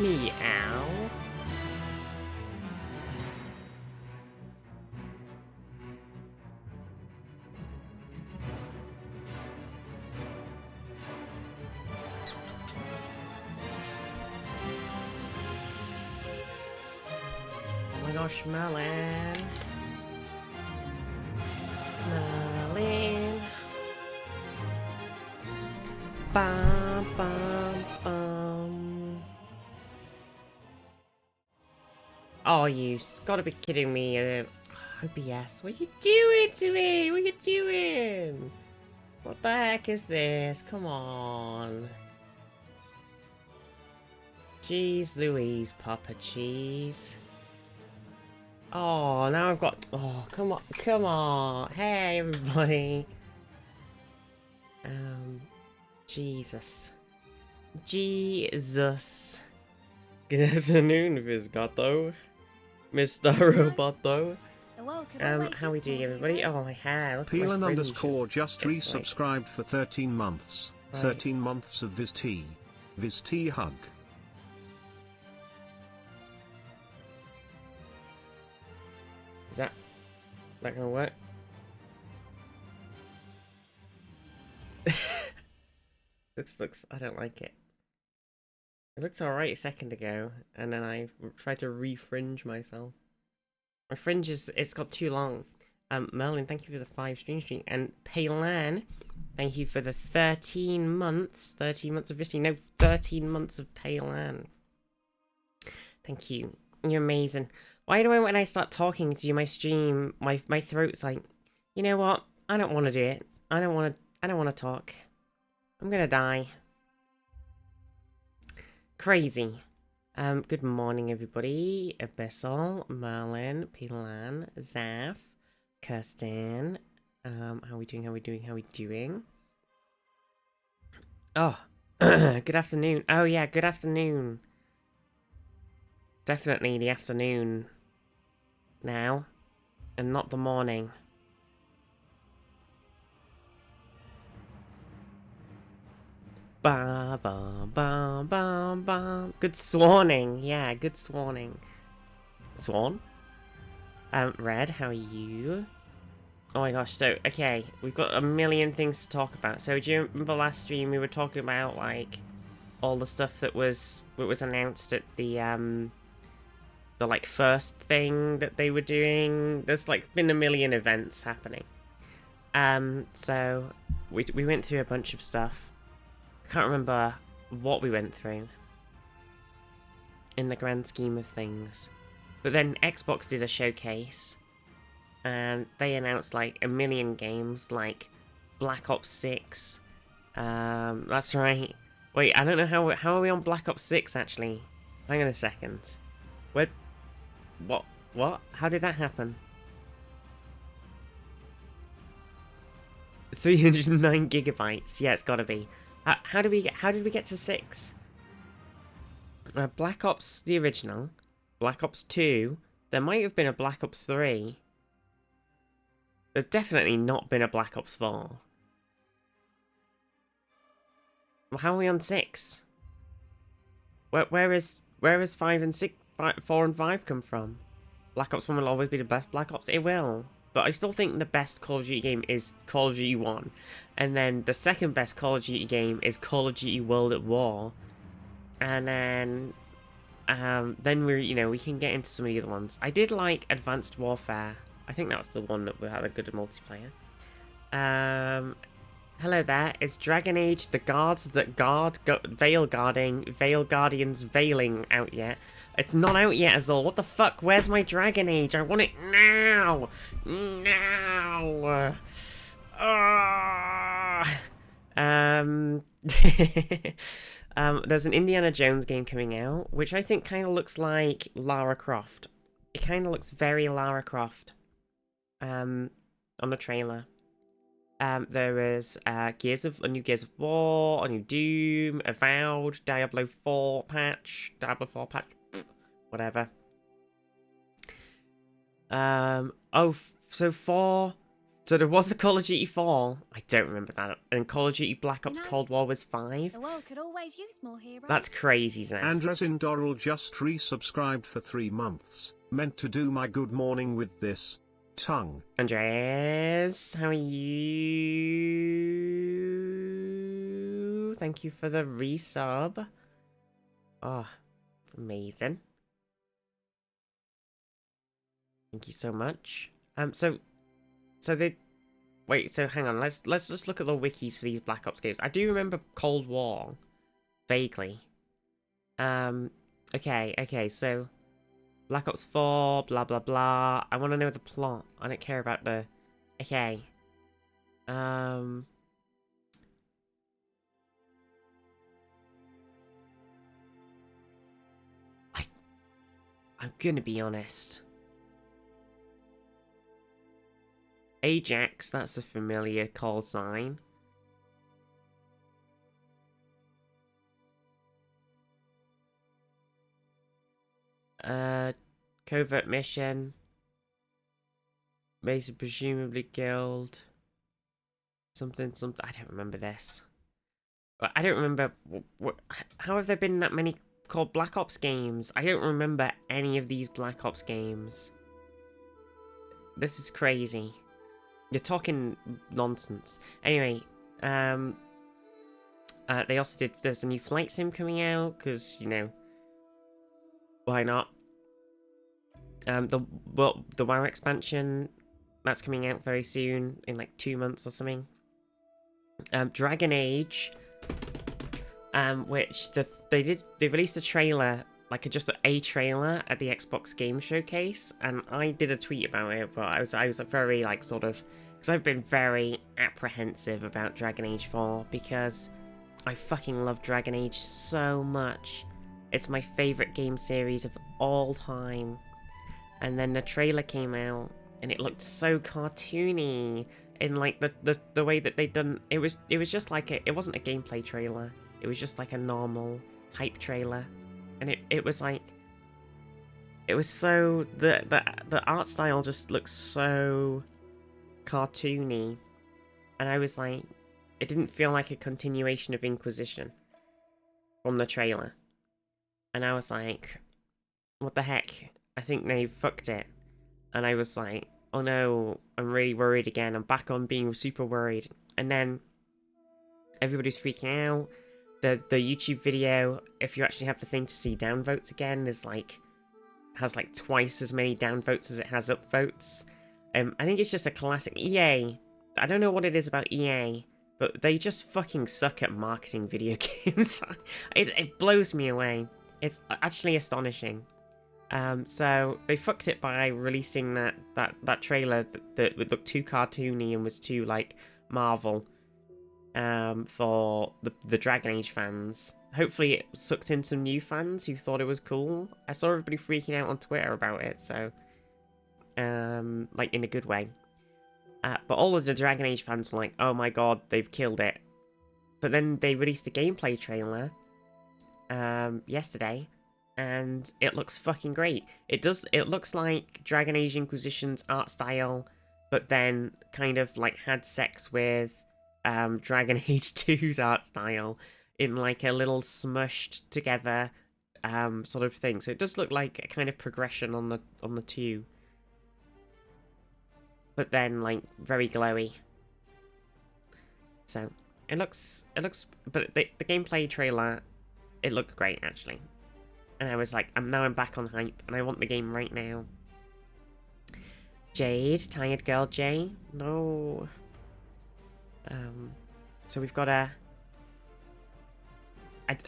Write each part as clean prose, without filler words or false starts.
Meow. Oh my gosh, Merlin. Merlin. Bum, bum, bum. Oh, you gotta be kidding me. OBS, what are you doing to me? What are you doing? What the heck is this? Come on. Jeez Louise, Papa Cheese. Oh, now I've got... Oh, come on. Come on. Hey, everybody. Jesus. Jesus. Good afternoon, Vizgato. Mr. Roboto. How we doing, everybody? Oh, my hair. Look at my fringes. Peelan_just It's resubscribed for 13 months. Right. 13 months of VizT. VizT hug. Is that gonna work? looks. I don't like it. It looked alright a second ago, and then I tried to refringe myself. My fringe it's got too long. Merlin, thank you for the 5 stream, and Paylan, thank you for the 13 months. 13 months of visiting. No, 13 months of Paylan. Thank you. You're amazing. Why do I, when I start talking to you, my stream, my throat's like, you know what? I don't want to do it. I don't want to talk. I'm gonna die. Crazy. Good morning, everybody. Abyssal, Merlin, Pilan, Zaf, Kirsten. How we doing? Oh, good afternoon. Oh yeah, good afternoon. Definitely the afternoon now, and not the morning. Ba ba ba ba ba. Good swanning, yeah, good swanning. Swan? Red, how are you? Oh my gosh, so, okay, we've got a million things to talk about. So, do you remember last stream we were talking about, like, all the stuff that was announced at the like, first thing that they were doing? There's, like, been a million events happening. So, we went through a bunch of stuff. I can't remember what we went through in the grand scheme of things. But then Xbox did a showcase, and they announced like a million games, like Black Ops 6. That's right. Wait, I don't know how are we on Black Ops 6 actually? Hang on a second. What? How did that happen? 309 gigabytes. Yeah, it's gotta be. How did we get to 6? Black Ops the original, Black Ops 2. There might have been a Black Ops 3. There's definitely not been a Black Ops 4. Well, how are we on 6? Where is 5 and 6? 4 and 5 come from? Black Ops 1 will always be the best Black Ops. It will. But I still think the best Call of Duty game is Call of Duty 1. And then the second best Call of Duty game is Call of Duty World at War. And then we can get into some of the other ones. I did like Advanced Warfare. I think that was the one that had a good multiplayer. Hello there. It's Dragon Age, the guards that guard, veil guardians veiling out yet. It's not out yet, Azul. What the fuck? Where's my Dragon Age? I want it now! Now! There's an Indiana Jones game coming out, which I think kind of looks like Lara Croft. It kind of looks very Lara Croft. On the trailer. There is a new Gears of War, a new Doom, Avowed, Diablo 4 patch, whatever. So So there was a Call of Duty 4. I don't remember that. And Call of Duty Black Ops You know, Cold War was 5. The world could always use more heroes. That's crazy, Zach. Andresin Dorrell just resubscribed for 3 months. Meant to do my good morning with this tongue. Andres, how are you? Thank you for the resub. Oh, amazing. Thank you so much. So they wait, so hang on, let's just look at the wikis for these Black Ops games. I do remember Cold War vaguely. Okay, so Black Ops 4, blah blah blah. I want to know the plot. I don't care about the okay. I'm gonna be honest. Ajax, that's a familiar call sign. Covert mission. Mason presumably killed. Something. I don't remember this. I don't remember. How have there been that many called Black Ops games? I don't remember any of these Black Ops games. This is crazy. You're talking nonsense. Anyway, they also did. There's a new flight sim coming out because why not? The WoW expansion that's coming out very soon in like 2 months or something. Dragon Age, which they released a trailer, like just a trailer at the Xbox Game Showcase, and I did a tweet about it, but I was very like sort of, because I've been very apprehensive about Dragon Age 4 because I fucking love Dragon Age so much. It's my favorite game series of all time. And then the trailer came out and it looked so cartoony in like the way that they'd done it was just like it wasn't a gameplay trailer. It was just like a normal hype trailer. And it was like it was so the art style just looks so cartoony, and I was like, it didn't feel like a continuation of Inquisition from the trailer, and I was like, what the heck? I think they fucked it. And I was like, oh no, I'm really worried again. I'm back on being super worried. And then everybody's freaking out. The YouTube video, if you actually have the thing to see downvotes again, has like twice as many downvotes as it has upvotes. I think it's just a classic EA. I don't know what it is about EA, but they just fucking suck at marketing video games. It blows me away. It's actually astonishing. So they fucked it by releasing that trailer that would look too cartoony and was too like Marvel for the Dragon Age fans. Hopefully it sucked in some new fans who thought it was cool. I saw everybody freaking out on Twitter about it, so like in a good way. But all of the Dragon Age fans were like, oh my god, they've killed it. But then they released a gameplay trailer yesterday, and it looks fucking great. It looks like Dragon Age Inquisition's art style, but then kind of like had sex with Dragon Age 2's art style in like a little smushed together sort of thing. So it does look like a kind of progression on the two, but then like very glowy. So it looks, but the gameplay trailer, it looked great actually. And I was like, I'm back on hype, and I want the game right now. Jade, tired girl Jay, no. So we've got a.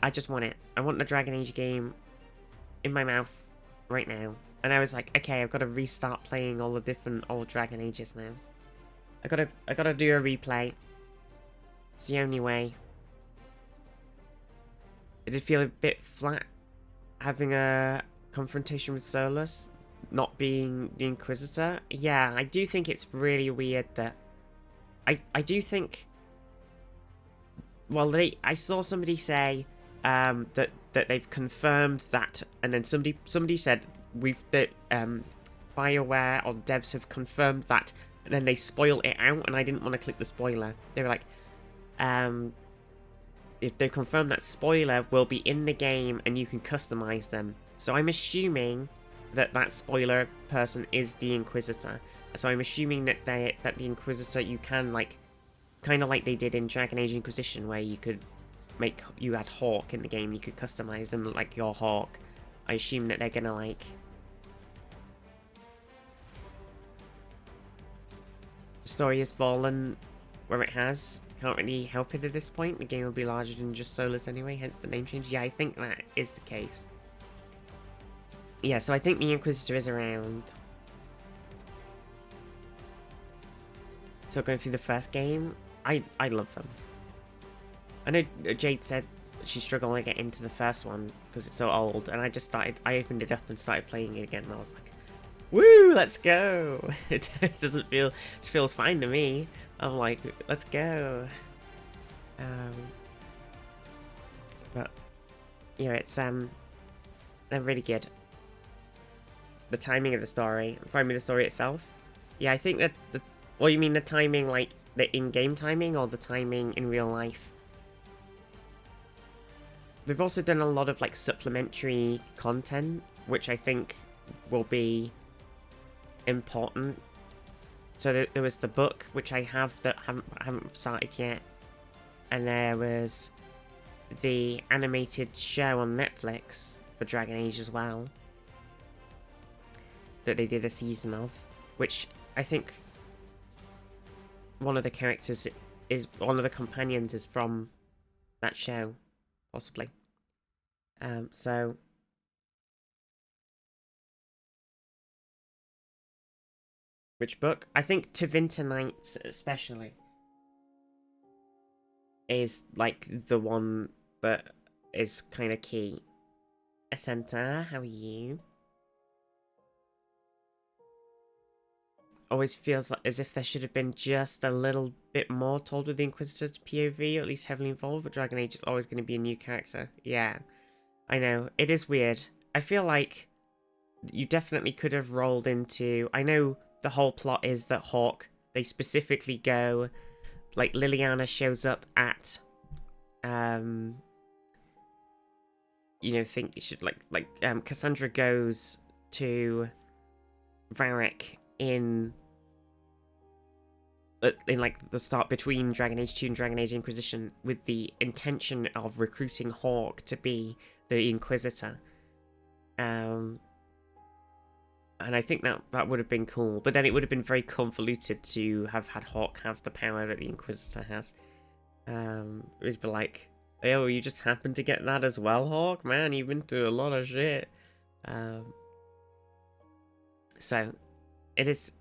I just want it. I want the Dragon Age game in my mouth right now. And I was like, okay, I've got to restart playing all the different old Dragon Ages now. I gotta do a replay. It's the only way. It did feel a bit flat having a confrontation with Solus, not being the Inquisitor. Yeah, I do think it's really weird that I do think, well, I saw somebody say that they've confirmed that, and then somebody said BioWare or devs have confirmed that and then they spoil it out, and I didn't want to click the spoiler. They were like, if they confirmed that spoiler will be in the game and you can customize them. So I'm assuming that that spoiler person is the Inquisitor. So I'm assuming that the Inquisitor you can like, kind of like they did in Dragon Age Inquisition, where you had Hawk in the game, you could customize them like your Hawk. I assume that they're gonna like the story has fallen where it has. Can't really help it at this point. The game will be larger than just Solus anyway, hence the name change. Yeah, I think that is the case. Yeah, so I think the Inquisitor is around. So going through the first game, I love them. I know Jade said she struggled to get into the first one because it's so old, and I opened it up and started playing it again, and I was like, woo, let's go. It feels fine to me. I'm like, let's go. But yeah, it's they're really good. The timing of the story, the story itself. Yeah, I think that you mean the timing, like the in-game timing, or the timing in real life? They've also done a lot of like supplementary content, which I think will be important. So there was the book, which I have that haven't started yet, and there was the animated show on Netflix for Dragon Age as well, that they did a season of, which I think one of the characters one of the companions is from that show, possibly. So which book? I think Tevinter Nights especially is like the one that is kind of key. Ascenta, how are you? Always feels like as if there should have been just a little bit more told with the Inquisitor's POV, or at least heavily involved, but Dragon Age is always going to be a new character. Yeah, I know. It is weird. I feel like you definitely could have rolled into... I know the whole plot is that Hawk, they specifically go... Like, Liliana shows up at... you know, think you should... Cassandra goes to Varric in like the start between Dragon Age 2 and Dragon Age Inquisition with the intention of recruiting Hawk to be the Inquisitor. And I think that would have been cool, but then it would have been very convoluted to have had Hawk have the power that the Inquisitor has. It'd be like, oh, you just happened to get that as well, Hawk? Man, you've been through a lot of shit. So it is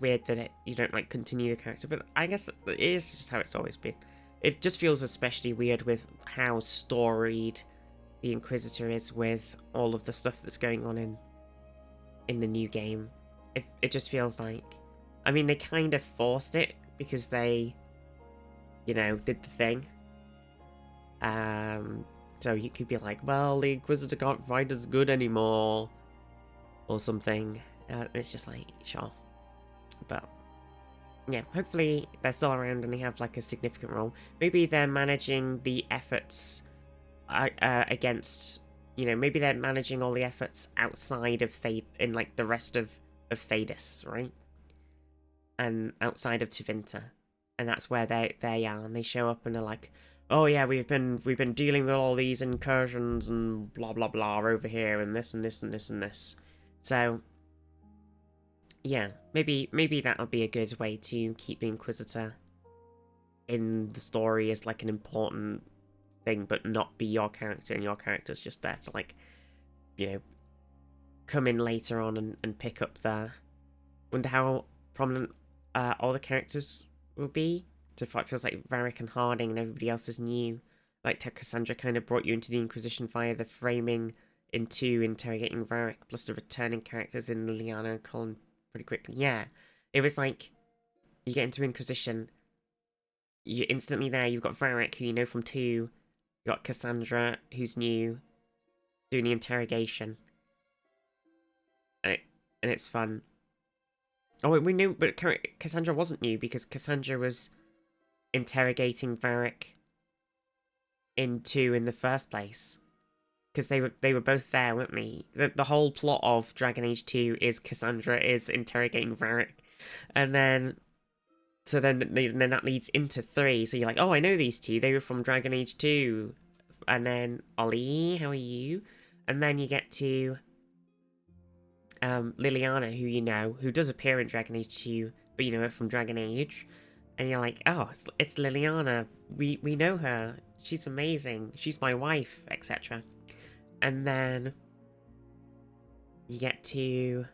weird that you don't like continue the character, but I guess it is just how it's always been. It just feels especially weird with how storied the Inquisitor is with all of the stuff that's going on in the new game. It just feels like, I mean, they kind of forced it because they, you know, did the thing. So you could be like, well, the Inquisitor can't fight as good anymore, or something. It's just like, sure. But yeah, hopefully they're still around and they have like a significant role. Maybe they're managing the efforts against, you know, maybe they're managing all the efforts outside of in like the rest of Thedas, right? And outside of Tevinter. And that's where they are, and they show up and they're like, oh yeah, we've been dealing with all these incursions and blah blah blah over here and this and this and this and this. So yeah, maybe that'll be a good way to keep the Inquisitor in the story as like an important thing, but not be your character, and your character's just there to like, you know, come in later on and pick up the... Wonder how prominent all the characters will be. So it feels like Varric and Harding and everybody else is new. Like Cassandra kind of brought you into the Inquisition via the framing into interrogating Varric, plus the returning characters in Liliana and Colin pretty quickly. Yeah, it was like, you get into Inquisition, you're instantly there. You've got Varric, who you know from 2. You've got Cassandra, who's new, doing the interrogation. And it's fun. Oh, we knew, but Cassandra wasn't new because Cassandra was interrogating Varric in 2 in the first place. Because they were both there, weren't they? The whole plot of Dragon Age 2 is Cassandra is interrogating Varric. And then then that leads into 3. So you're like, oh, I know these two. They were from Dragon Age 2. And then Ollie, how are you? And then you get to Liliana, who you know, who does appear in Dragon Age 2, but you know her from Dragon Age. And you're like, oh, it's Liliana. We know her. She's amazing. She's my wife, etc. And then you get to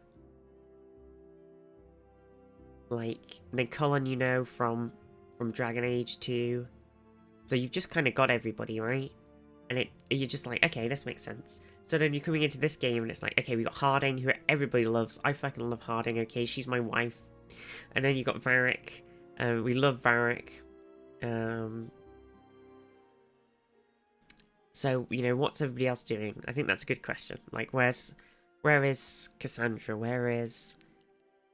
like Cullen, you know, from Dragon Age 2. So you've just kind of got everybody, right? And you're just like, okay, this makes sense. So then you're coming into this game and it's like, okay, we got Harding, who everybody loves. I fucking love Harding, okay, she's my wife. And then you got Varric. We love Varric. So, you know, what's everybody else doing? I think that's a good question. Like, where is Cassandra? Where is,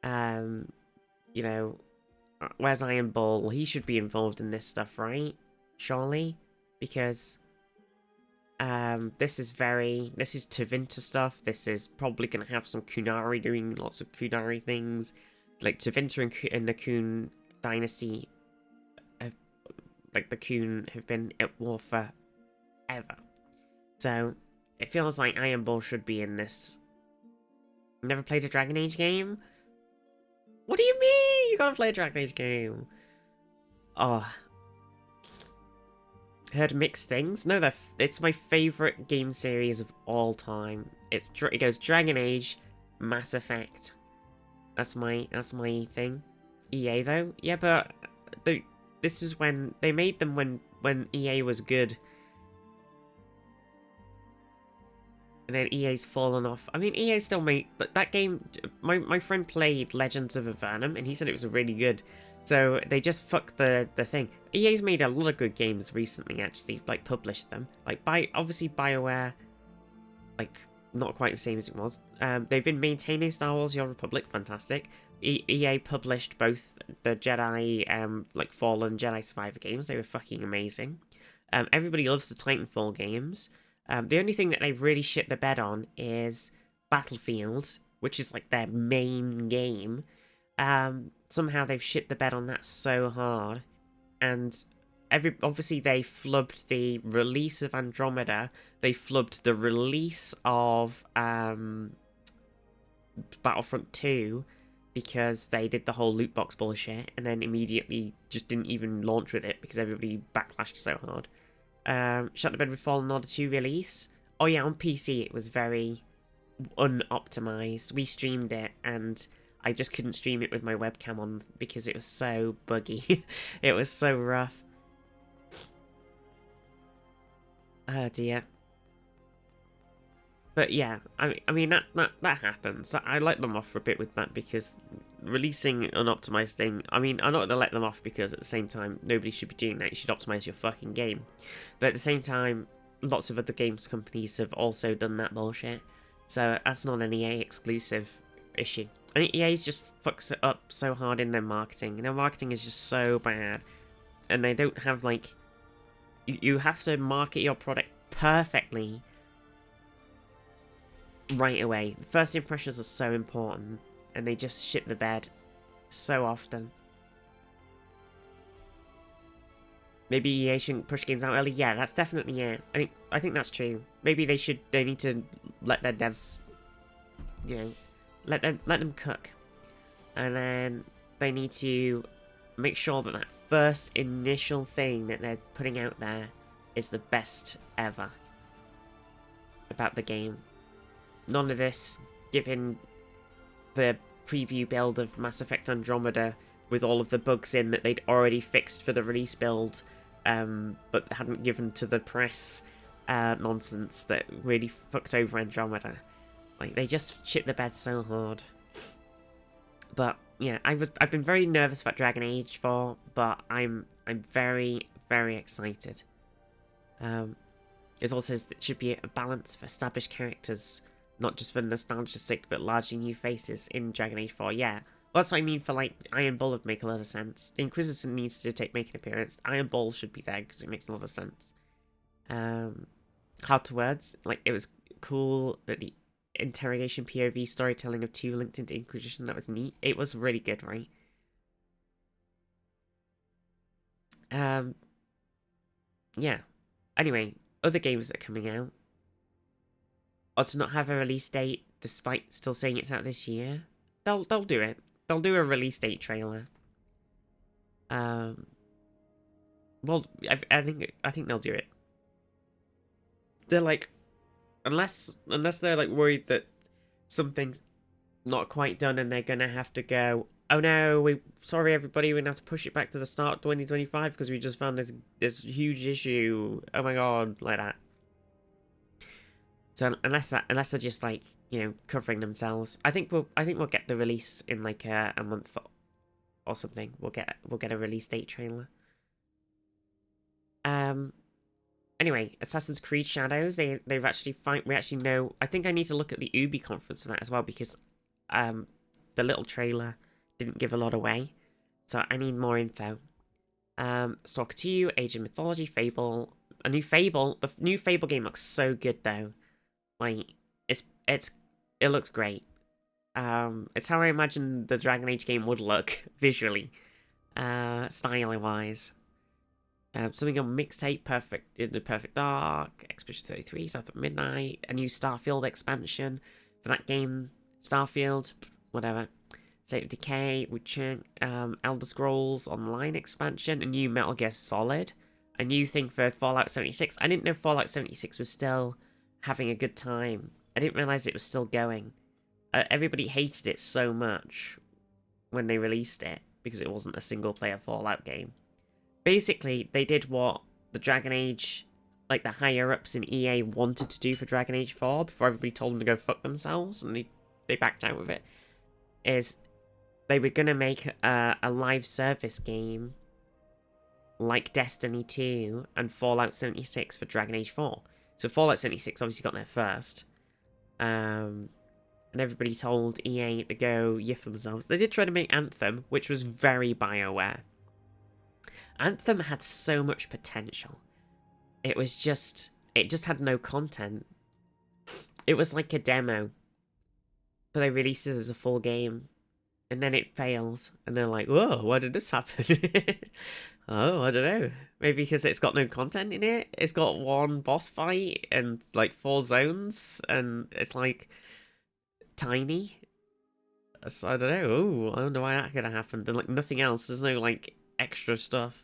you know, where's Iron Bull? He should be involved in this stuff, right? Surely? Because, this is Tevinter stuff. This is probably going to have some Kunari doing lots of Kunari things. Like, Tevinter and the Kun dynasty the Kun have been at war for ever. So, it feels like Iron Bull should be in this. Never played a Dragon Age game? What do you mean? You gotta play a Dragon Age game. Oh. Heard mixed things? No, it's my favourite game series of all time. It goes Dragon Age, Mass Effect. That's my thing. EA though? Yeah, but this was when they made them when EA was good. And then EA's fallen off. I mean, EA still made... But that game... My friend played Legends of Avernum, and he said it was really good. So, they just fucked the thing. EA's made a lot of good games recently, actually. Like, published them. Like, obviously, BioWare... Like, not quite the same as it was. They've been maintaining Star Wars The Old Republic. Fantastic. EA published both the Jedi... like, Fallen Jedi Survivor games. They were fucking amazing. Everybody loves the Titanfall games. The only thing that they've really shit the bed on is Battlefield, which is like their main game. Somehow they've shit the bed on that so hard. And obviously they flubbed the release of Andromeda. They flubbed the release of Battlefront 2 because they did the whole loot box bullshit and then immediately just didn't even launch with it because everybody backlashed so hard. Shut the Bed with Fallen Order 2 release. Oh yeah, on PC it was very unoptimized. We streamed it and I just couldn't stream it with my webcam on because it was so buggy. It was so rough. Oh dear. But yeah, I mean that happens. I let them off for a bit with that because releasing an optimized thing. I mean, I'm not gonna let them off because at the same time nobody should be doing that. You should optimize your fucking game. But at the same time, lots of other games companies have also done that bullshit. So that's not an EA exclusive issue. I think EA's just fucks it up so hard in their marketing. Their marketing is just so bad, and they don't have like. You have to market your product perfectly. Right away. First impressions are so important, and they just shit the bed so often. Maybe EA shouldn't push games out early. Yeah, that's definitely it. I think that's true. Maybe they need to let their devs, you know, let them cook, and then they need to make sure that that first initial thing that they're putting out there is the best ever about the game. None of this given the preview build of Mass Effect Andromeda with all of the bugs in that they'd already fixed for the release build, but hadn't given to the press nonsense that really fucked over Andromeda. Like, they just shit the bed so hard. But yeah, I've been very nervous about Dragon Age 4, but I'm very, very excited. It also says it should be a balance for established characters, not just for nostalgia's sake, but largely new faces in Dragon Age 4. Yeah, That's what I mean for, like, Iron Bull would make a lot of sense. The Inquisitor needs to make an appearance. Iron Bull should be there because it makes a lot of sense. Hard to words. Like, it was cool that the interrogation POV storytelling of 2 linked into Inquisition. That was neat. It was really good, right? Yeah. Anyway, other games that are coming out. Or to not have a release date despite still saying it's out this year. They'll do it. They'll do a release date trailer. Well, I think they'll do it. They're like, unless they're like worried that something's not quite done and they're gonna have to go, oh no, sorry everybody, we're gonna have to push it back to the start of 2025 because we just found this huge issue. Oh my god, like that. So unless they're just like, you know, covering themselves, I think we'll get the release in like a month or something. We'll get a release date trailer. Anyway, Assassin's Creed Shadows. We actually know. I think I need to look at the Ubi conference for that as well because the little trailer didn't give a lot away, so I need more info. Stalker 2, Age of Mythology, Fable, a new Fable. The new Fable game looks so good though. Like it looks great. It's how I imagine the Dragon Age game would look visually, styling wise. Something on Mixtape, in the Perfect Dark, Expedition 33, South of Midnight, a new Starfield expansion for that game, Starfield, whatever. State of Decay, Witcher, Elder Scrolls Online expansion, a new Metal Gear Solid, a new thing for Fallout 76. I didn't know Fallout 76 was still having a good time. I didn't realise it was still going. Everybody hated it so much when they released it because it wasn't a single-player Fallout game. Basically, they did what the Dragon Age, like the higher-ups in EA wanted to do for Dragon Age 4 before everybody told them to go fuck themselves, and they backed out with it, is they were going to make a live service game like Destiny 2 and Fallout 76 for Dragon Age 4. So Fallout 76 obviously got there first, and everybody told EA to go yiff themselves. They did try to make Anthem, which was very BioWare. Anthem had so much potential. It just had no content. It was like a demo, but they released it as a full game, and then it failed, and they're like, whoa, why did this happen? Oh, I don't know. Maybe because it's got no content in it. It's got one boss fight and like 4 zones, and it's like tiny. So I don't know. Oh, I don't know why that could have happened. And like nothing else. There's no like extra stuff.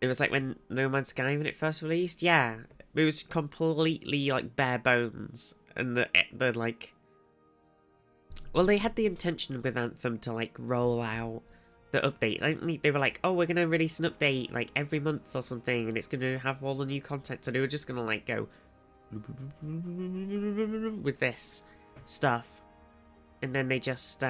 It was like when No Man's Sky when it first released. Yeah, it was completely like bare bones, and the like. Well, they had the intention with Anthem to like roll out the update. They were like, oh, we're gonna release an update like every month or something, and it's gonna have all the new content. So they were just gonna like go with this stuff, and then they just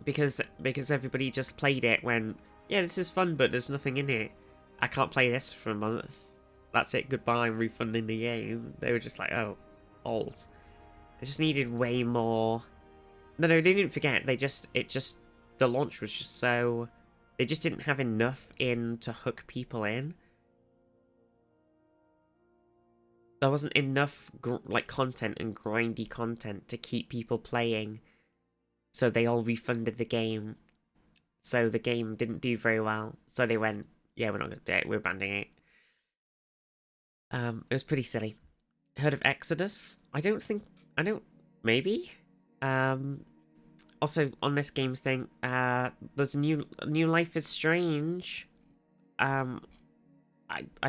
because everybody just played it when, yeah, this is fun, but there's nothing in it. I can't play this for a month. That's it, goodbye, I'm refunding the game. They were just like, oh, balls. They just needed way more. No, they didn't forget. The launch was just so. They just didn't have enough in to hook people in. There wasn't enough like content and grindy content to keep people playing. So they all refunded the game. So the game didn't do very well. So they went, yeah, we're not going to do it. We're abandoning it. It was pretty silly. Heard of Exodus? Maybe? Also, on this games thing, there's a new Life is Strange. I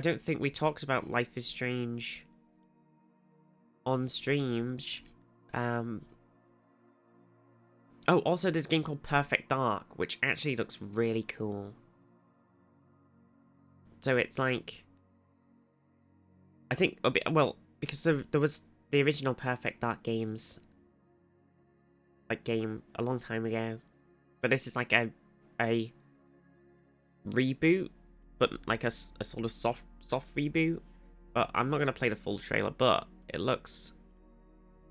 don't think we talked about Life is Strange on streams. Oh, also there's a game called Perfect Dark, which actually looks really cool. So it's like, I think, well, because there was the original Perfect Dark games, like game a long time ago, but this is like a reboot, but like a sort of soft reboot. But I'm not gonna play the full trailer, but it looks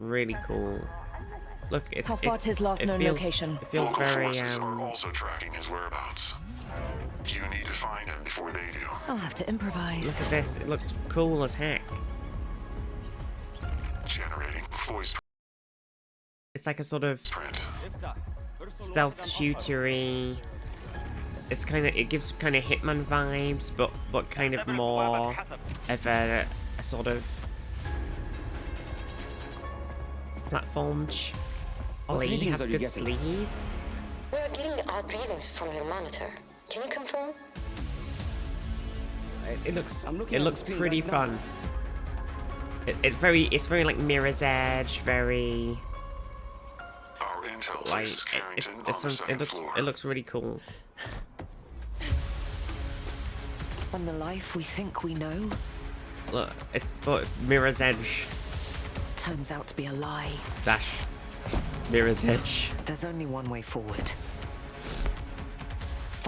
really cool. Look, How far tis lost known location? It feels very are also tracking his whereabouts. You need to find him before they do. I'll have to improvise. Look at this. It looks cool as heck. Generating voice It's like a sort of print. stealth shootery. It's kind of, it gives kind of Hitman vibes, but kind of more of a sort of platform. Ollie, have a good sleep. We are getting odd readings from your monitor. Can you confirm? It looks pretty fun. It's very like Mirror's Edge, very Our intel like places Carrington on the second floor. it looks really cool. On the life we think we know Look, it's but Mirror's Edge turns out to be a lie. dash Mirror's Edge. There's only one way forward.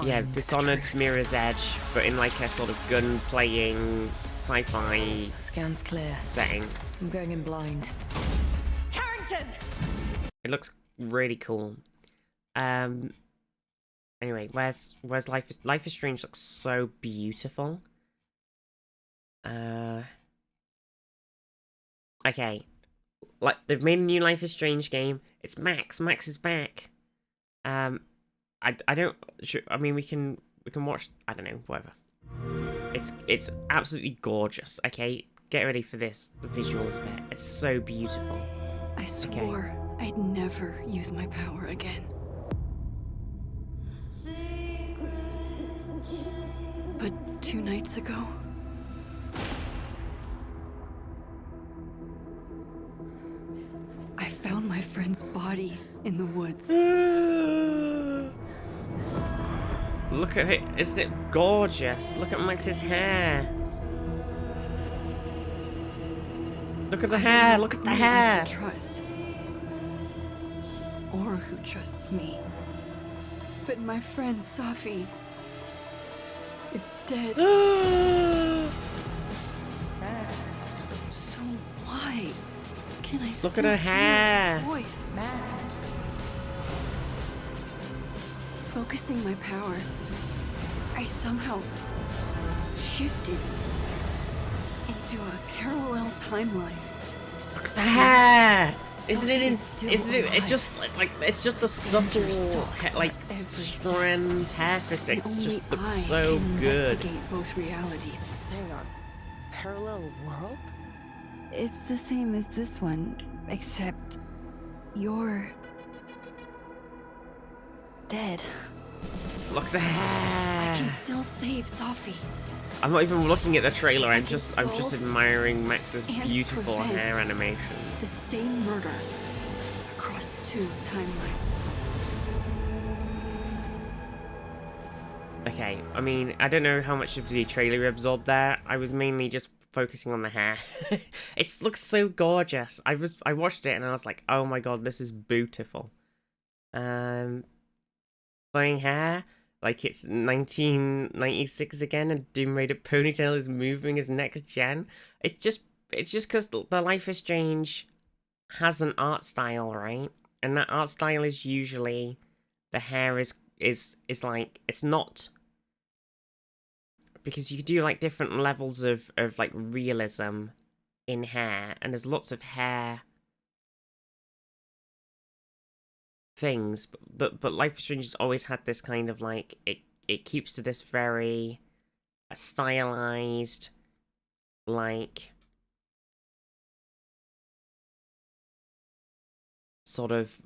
Yeah, Find the Dishonored truth. Mirror's Edge, but in like a sort of gun-playing sci-fi Scans clear. setting. I'm going in blind. Carrington! It looks really cool. Anyway, where's Life is Strange looks so beautiful. Okay. Like they've made a new Life is Strange game. It's Max. Max is back. I don't. I mean, we can watch. I don't know. Whatever. It's absolutely gorgeous. Okay, get ready for this. The visuals of it. It's so beautiful. I swore I'd never use my power again. But 2 nights ago, I found my friend's body in the woods. Look at it. Isn't it gorgeous? Look at Max's hair. Look at the hair. Look at the Who I hair. can trust, or who trusts me. But my friend Safi is dead. So why can I Look at still her hear hair. her voice? Focusing my power, I somehow shifted into a parallel timeline. Look at the hair. Isn't Sophie it? is still Isn't it? It alive. just like it's just the subtle stalks like every step. strand hair And physics only just looks I so can good. investigate both realities. Hang on. Parallel world? It's the same as this one, except you're dead. Look at the I hair. can still save Safi I'm not even looking at the trailer. I'm Second just Souls admiring Max's and beautiful prevent hair animation. the same murder across 2 timelines. Okay, I mean, I don't know how much of the trailer you absorbed there. I was mainly just focusing on the hair. It looks so gorgeous. I watched it and I was like, oh my god, this is beautiful. Playing hair like it's 1996 again, and Doom Raider ponytail is moving as next gen. It's just because the Life is Strange has an art style, right? And that art style is usually the hair is like, it's not, because you do like different levels of like realism in hair, and there's lots of hair things, but Life is Strange has always had this kind of like, it keeps to this very stylized, like sort of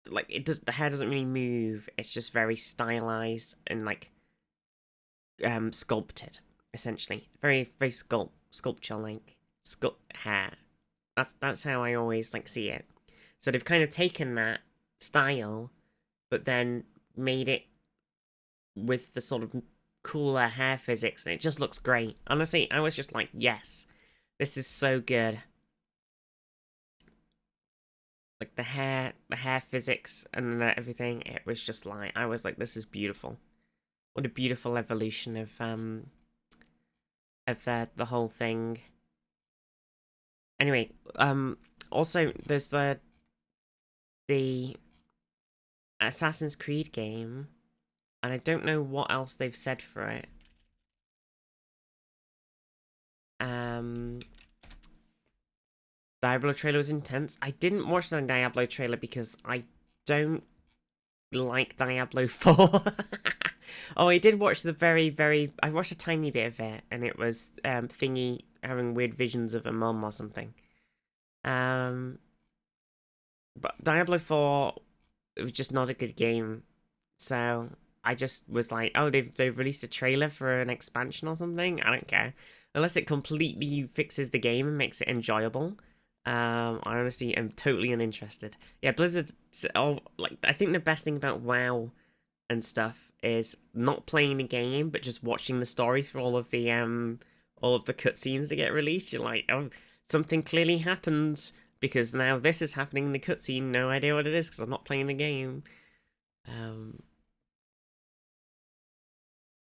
like, the hair doesn't really move. It's just very stylized and like sculpted, essentially. Very sculpture like hair. That's how I always like see it. So they've kind of taken that style, but then made it with the sort of cooler hair physics, and it just looks great. Honestly, I was just like, yes, this is so good. like the hair physics and everything. It was just like, I was like, this is beautiful. What a beautiful evolution of the whole thing. Anyway, also there's the Assassin's Creed game, and I don't know what else they've said for it. Diablo trailer was intense. I didn't watch the Diablo trailer because I don't like Diablo 4. Oh, I did watch the I watched a tiny bit of it, and it was Thingy having weird visions of a mum or something. But Diablo 4, it was just not a good game. So I just was like, oh, they've released a trailer for an expansion or something. I don't care. Unless it completely fixes the game and makes it enjoyable. I honestly am totally uninterested. Yeah, Blizzard. Oh, like, I think the best thing about WoW and stuff is not playing the game, but just watching the stories for all of the cutscenes that get released. You're like, oh, something clearly happened because now this is happening in the cutscene. No idea what it is because I'm not playing the game.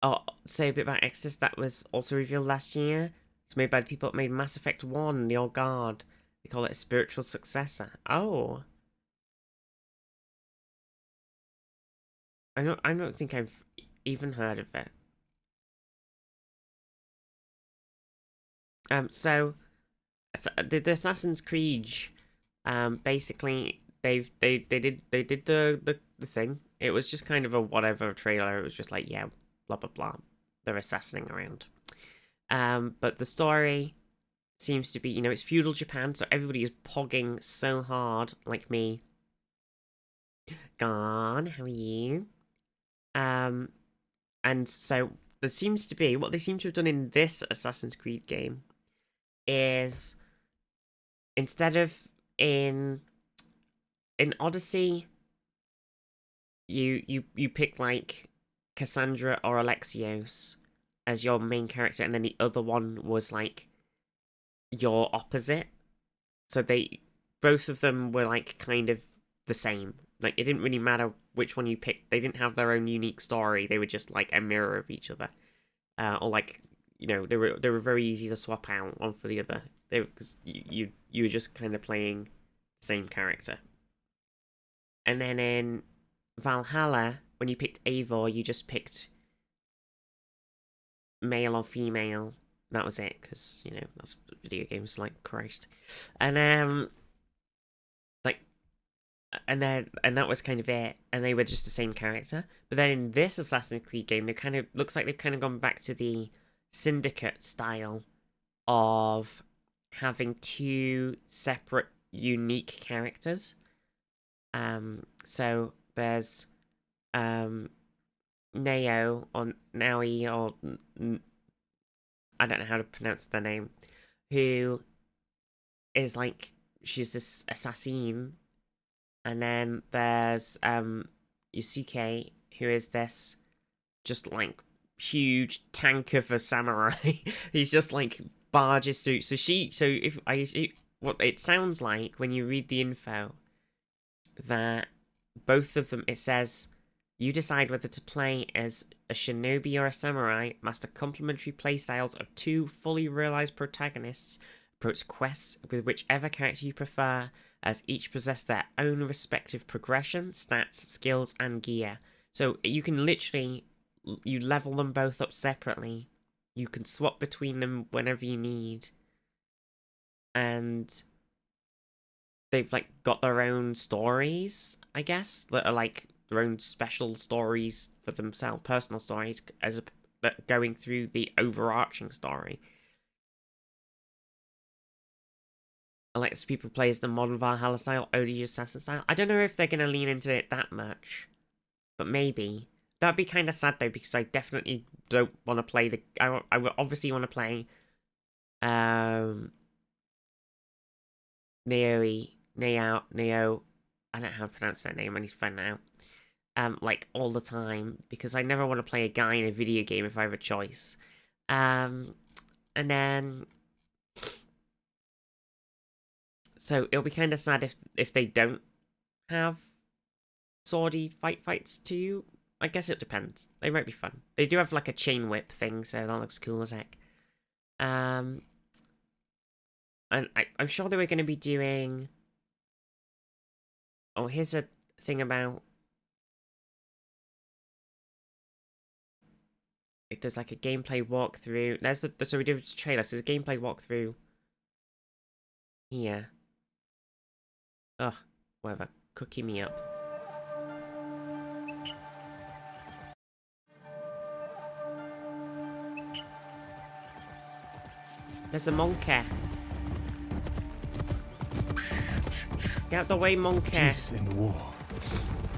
Oh, say a bit about Exodus. That was also revealed last year. It's made by the people that made Mass Effect 1, The Old Guard. They call it a spiritual successor. Oh. I don't think I've even heard of it. So the Assassin's Creed, basically they did the thing. It was just kind of a whatever trailer. It was just like, yeah, blah blah blah. They're assassinating around. But the story seems to be, you know, it's feudal Japan, so everybody is pogging so hard, like me. Gone, how are you? And so there seems to be, what they seem to have done in this Assassin's Creed game is, instead of in Odyssey, you pick like Cassandra or Alexios as your main character, and then the other one was like your opposite. So both of them were like kind of the same. Like, it didn't really matter which one you picked. They didn't have their own unique story. They were just like a mirror of each other, or like, you know, they were very easy to swap out one for the other. Because you were just kind of playing the same character. And then in Valhalla, when you picked Eivor, you just picked male or female. That was it, because, you know, that's video games, like, Christ. And like, and that was kind of it, and they were just the same character. But then in this Assassin's Creed game, they kind of looks like they've kind of gone back to the Syndicate style of having two separate, unique characters. So there's Nao or Naui, or I don't know how to pronounce the name, who is like, she's this assassin. And then there's Yusuke, who is this just like huge tank of a samurai. He's just like barges through. What it sounds like when you read the info, that both of them, it says, you decide whether to play as a shinobi or a samurai, master complementary playstyles of two fully realized protagonists, approach quests with whichever character you prefer, as each possess their own respective progression, stats, skills, and gear. So you can literally, you level them both up separately. You can swap between them whenever you need. And they've like got their own stories, I guess, that are like their own special stories for themselves, personal stories, as going through the overarching story. I like to see people play as the modern Valhalla style, OD Assassin style. I don't know if they're going to lean into it that much, but maybe. That'd be kind of sad though, because I definitely don't want to play the. I would obviously want to play Neo. I don't know how to pronounce that name. I need to find that out. Like all the time, because I never want to play a guy in a video game if I have a choice. And then So it'll be kind of sad if they don't have swordy fights too. I guess it depends. They might be fun. They do have like a chain whip thing, so that looks cool as heck. And I'm sure they were going to be doing... Oh, here's a thing about... There's like a gameplay walkthrough. So we did a trailer, so there's a gameplay walkthrough here. Ugh, whatever. Cookie me up. There's a monkey. Get out the way, monkey. Peace and war,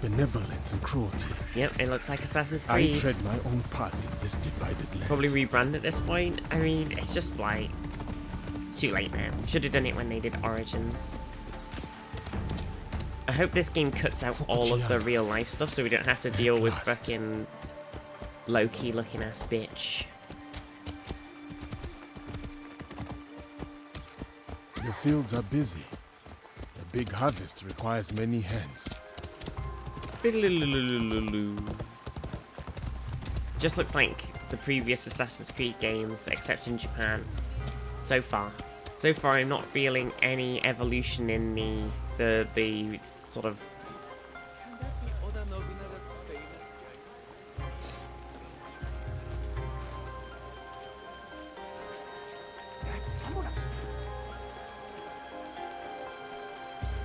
benevolence and cruelty. Yep, it looks like Assassin's I Creed. tread my own path in this divided land. Probably rebrand at this point. I mean, it's just like... too late now. Should have done it when they did Origins. I hope this game cuts out all of the real life stuff so we don't have to deal with fucking Loki looking ass bitch. The fields are busy. A big harvest requires many hands. Just looks like the previous Assassin's Creed games, except in Japan. So far. So far, I'm not feeling any evolution in the sort of...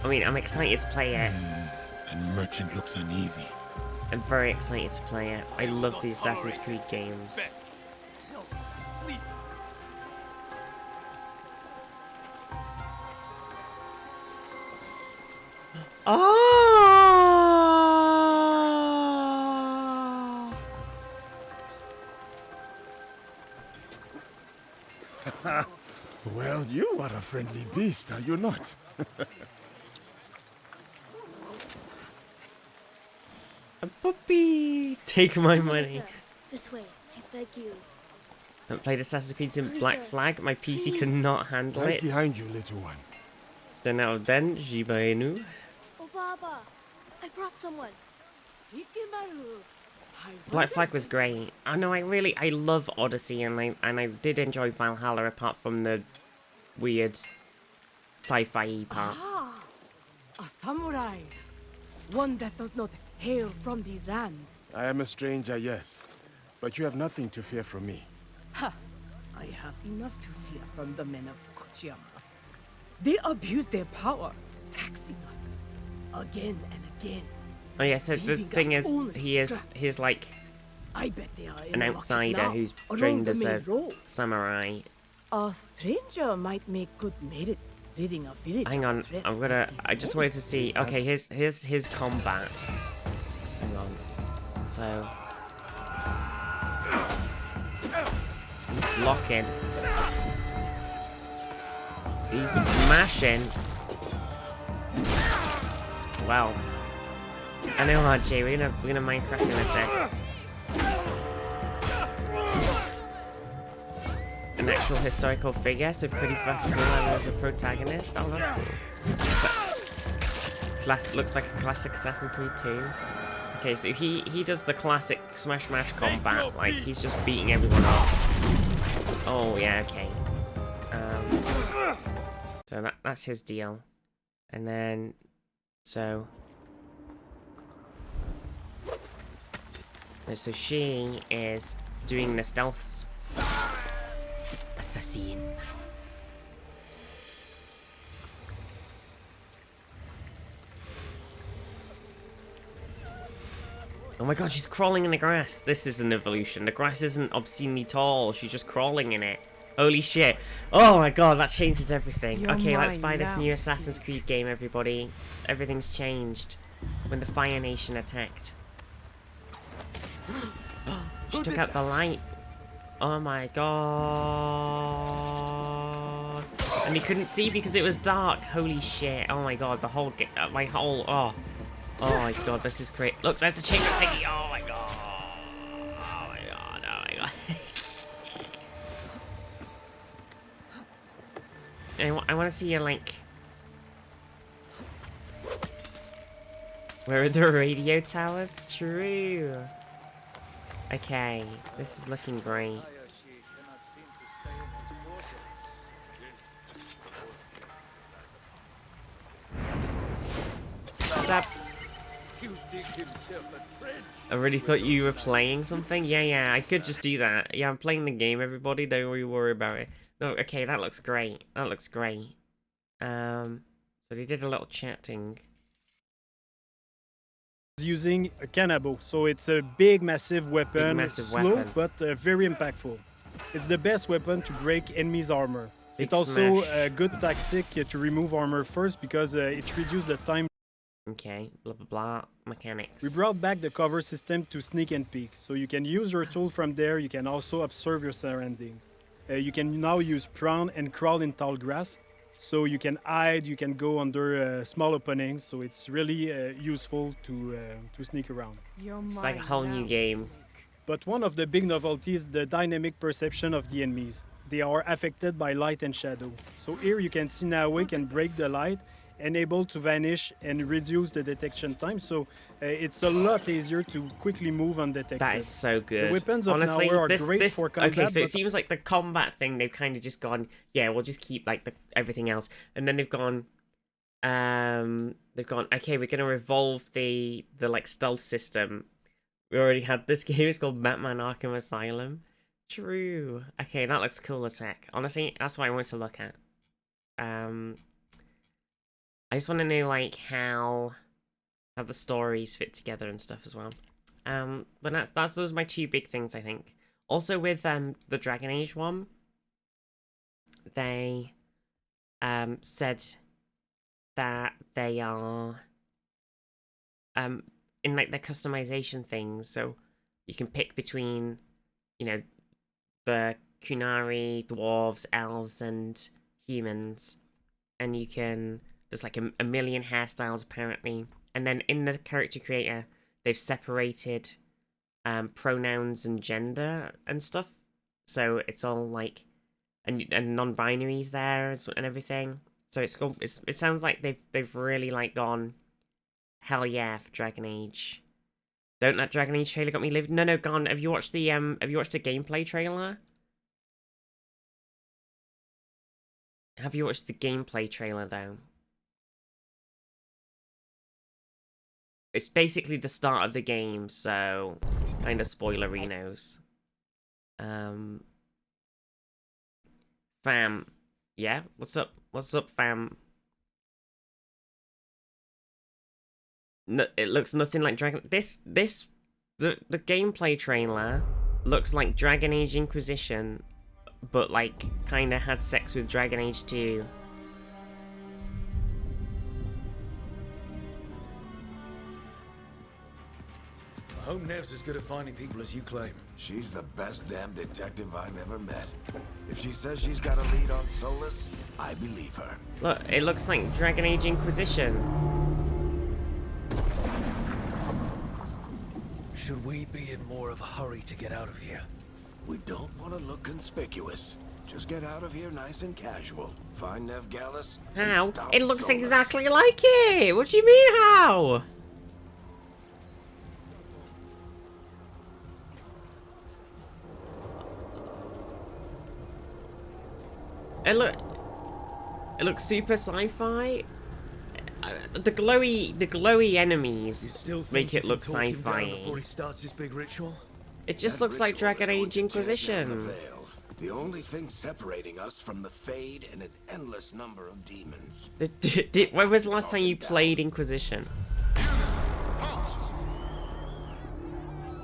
I mean, I'm excited to play it. And merchant looks uneasy. I'm very excited to play it. I love the Assassin's Creed games. Oh! Well, you are a friendly beast, are you not? A puppy! Take my money. This way, I beg you. Haven't played Assassin's Creed since Black Flag. My PC could not handle Right it. behind you, little one. So now then, Shiba Inu. Oh, Baba, I brought someone. Black Flag was great. I know, I love Odyssey, and I did enjoy Valhalla apart from the weird sci-fi parts. Ah, a samurai. One that does not hail from these lands. I am a stranger, yes. But you have nothing to fear from me. Ha! I have enough to fear from the men of Kochiyama. They abuse their power, taxing us again and again. Oh yeah, so the thing is, he's like I bet they are in an the outsider market now, who's along trained the as main a road. samurai. A stranger might make good merit leading a village. Hang on, I just wanted to see. Okay, here's his combat. Hang on. So he's blocking. He's smashing. Wow. I know, RJ. We're gonna Minecraft in a sec. An actual historical figure, so pretty fucking cool. And there's a protagonist. Oh, that's cool. Looks like a classic Assassin's Creed 2. Okay, so he does the classic smash combat, like he's just beating everyone up. Oh yeah, okay. So that's his deal, and then so she is doing the stealth assassin. Oh my god, she's crawling in the grass. This is an evolution. The grass isn't obscenely tall. She's just crawling in it. Holy shit. Oh my god, that changes everything. You're Okay, let's mine buy this now, new Assassin's Creed game, everybody. Everything's changed. When the Fire Nation attacked. She took out the light. Oh my god. And he couldn't see because it was dark. Holy shit. Oh my god, the whole game. My whole. Oh. Oh my god, this is great. Look, there's a chicken thingy. Oh my god. Oh my god. Oh my god. I want to see a like Where are the radio towers? True. Okay, this is looking great. Stop. I really thought you were playing something. Yeah, I could just do that. Yeah, I'm playing the game, everybody. Don't really worry about it. No, okay, that looks great. That looks great. So they did a little chatting. Using a cannabo, so it's a big, massive weapon. Slow, weapon. but very impactful. It's the best weapon to break enemies' armor. Big It's also smash. a good tactic to remove armor first because it reduces the time. Okay, blah blah blah. Mechanics. We brought back the cover system to sneak and peek, so you can use your tool from there. You can also observe your surrounding. You can now use prawn and crawl in tall grass, so you can hide. You can go under small openings, so it's really useful to sneak around. It's like a whole new game. But one of the big novelties is the dynamic perception of the enemies. They are affected by light and shadow. So here you can see Nawe can break the light and able to vanish and reduce the detection time. So it's a lot easier to quickly move undetected. That is so good. The weapons of Honestly, Nawe are great for combat. Okay, so it but seems like the combat thing, they've kind of just gone, yeah, we'll just keep like everything else. And then they've gone, okay, we're gonna evolve the like stealth system. We already had this game, it's called Batman Arkham Asylum. True. Okay, that looks cool as heck. Honestly, that's what I want to look at. I just want to know like how the stories fit together and stuff as well. But that's those are my two big things, I think. Also with the Dragon Age one, they said that they are in like their customization things, so you can pick between, you know, the Kunari, dwarves, elves, and humans, and you can there's like a million hairstyles apparently, and then in the character creator they've separated pronouns and gender and stuff, so it's all like and non-binaries there and everything. So it sounds like they've really like gone hell yeah for Dragon Age. Don't that Dragon Age trailer got me living? No, gone. Have you watched the gameplay trailer? Have you watched the gameplay trailer though? It's basically the start of the game, so kind of spoilerinos. Fam, yeah, what's up? What's up, fam? No, it looks nothing like Dragon. The gameplay trailer looks like Dragon Age Inquisition, but like kind of had sex with Dragon Age 2. I hope Nev's as good at finding people as you claim. She's the best damn detective I've ever met. If she says she's got a lead on Solus, I believe her. Look, it looks like Dragon Age Inquisition. Should we be in more of a hurry to get out of here? We don't want to look conspicuous. Just get out of here nice and casual. Find Nev Gallus. How? It looks exactly like it! What do you mean, how? It looks super sci-fi. The glowy enemies make it look sci-fi. Before he starts his big ritual? It just looks like Dragon Age Inquisition. The only thing separating us from the Fade and an endless number of demons. When was the last time you played Inquisition?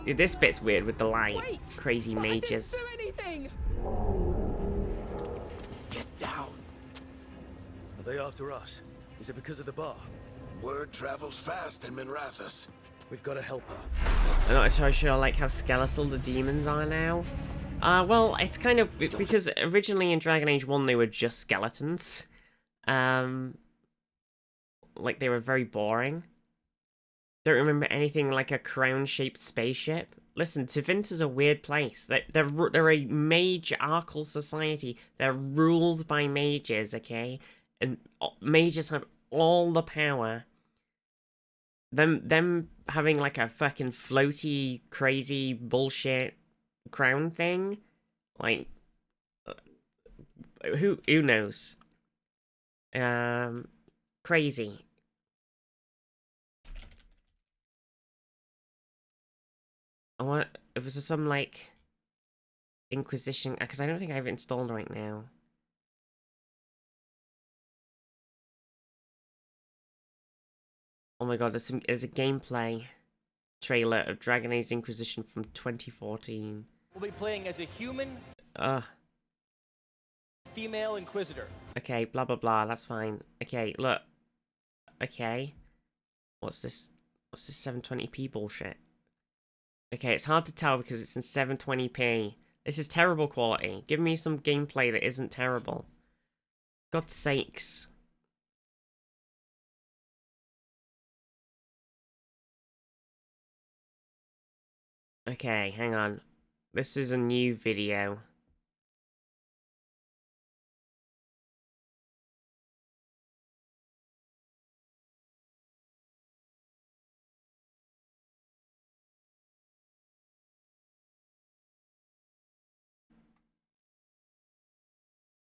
Dude, this bit's weird with the light. Wait, crazy mages. I didn't do anything. Get down. Are they after us? Is it because of the bar? Word travels fast in Minrathous. We've got to help her. I'm not so sure I like how skeletal the demons are now. Well, it's kind of because originally in Dragon Age 1 they were just skeletons. Like they were very boring. Don't remember anything like a crown-shaped spaceship. Listen, Tevinter's a weird place. They're a mage-archal society. They're ruled by mages, okay? And mages have all the power. them having like a fucking floaty, crazy bullshit crown thing, like who knows? Crazy. I want if there's some like Inquisition, because I don't think I have it installed right now. Oh my god, there's a gameplay trailer of Dragon Age Inquisition from 2014. We'll be playing as a human female Inquisitor. Okay, blah blah blah, that's fine. Okay, look. Okay. What's this 720p bullshit? Okay, it's hard to tell because it's in 720p. This is terrible quality. Give me some gameplay that isn't terrible. God's sakes. Okay, hang on. This is a new video.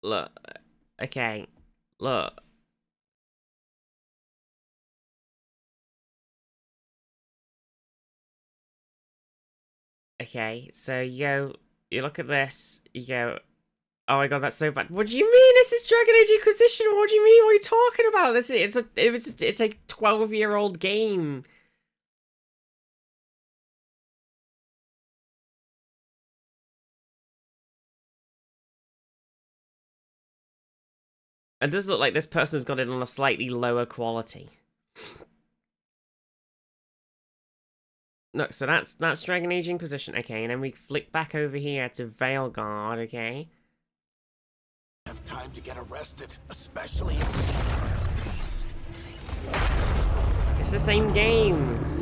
Look. Okay. Look. Okay, so you look at this, you go, oh my god, that's so bad. What do you mean? This is Dragon Age Inquisition. What do you mean? What are you talking about? It's a 12-year-old game. It does look like this person's got it on a slightly lower quality. Look, so that's Dragon Age Inquisition, okay, and then we flick back over here to Veilguard, okay. Have time to get arrested, especially. It's the same game.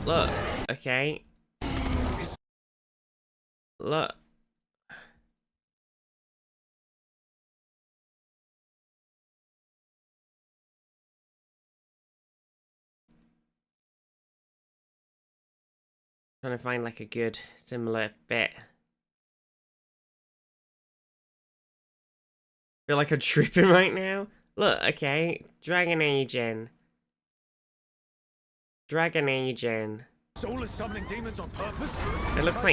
Look, okay. Look. Trying to find like a good similar bit. Feel like I'm tripping right now. Look, okay, Dragon Aging. Soulless summoning demons on purpose? It looks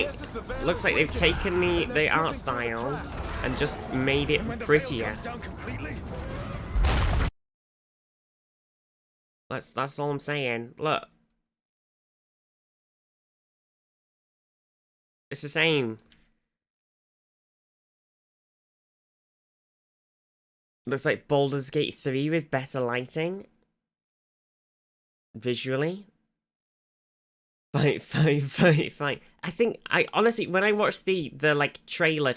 like they've taken the art style and just made it prettier. That's all I'm saying. Look. It's the same. Looks like Baldur's Gate 3 with better lighting. Visually. Fine. I think, honestly, when I watched the like, trailer,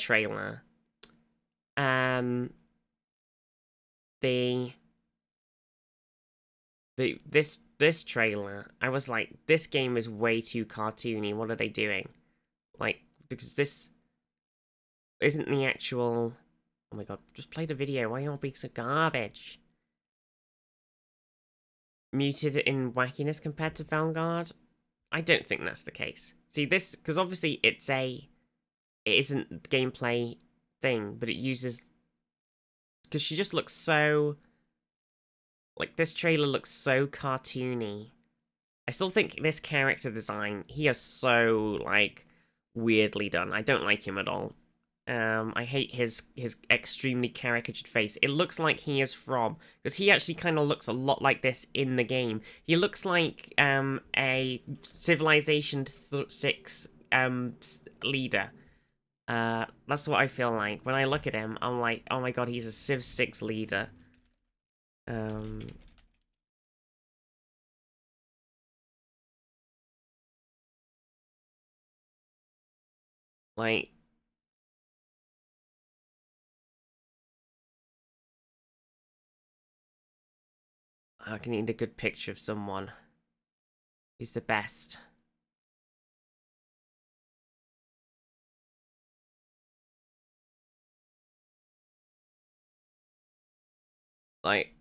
this trailer, I was like, this game is way too cartoony. What are they doing? Like, because this isn't the actual... Oh my god, just play the video. Why are you all being so garbage? Muted in wackiness compared to Vanguard? I don't think that's the case. See, this... Because obviously it isn't gameplay thing, but it uses... Because she just looks so... Like, this trailer looks so cartoony. I still think this character design, he is so, like, weirdly done. I don't like him at all. I hate his extremely caricatured face. It looks like he is from... Because he actually kind of looks a lot like this in the game. He looks like a Civilization 6 leader. That's what I feel like. When I look at him, I'm like, oh my god, he's a Civ 6 leader. Like... I can need a good picture of someone who's the best. Like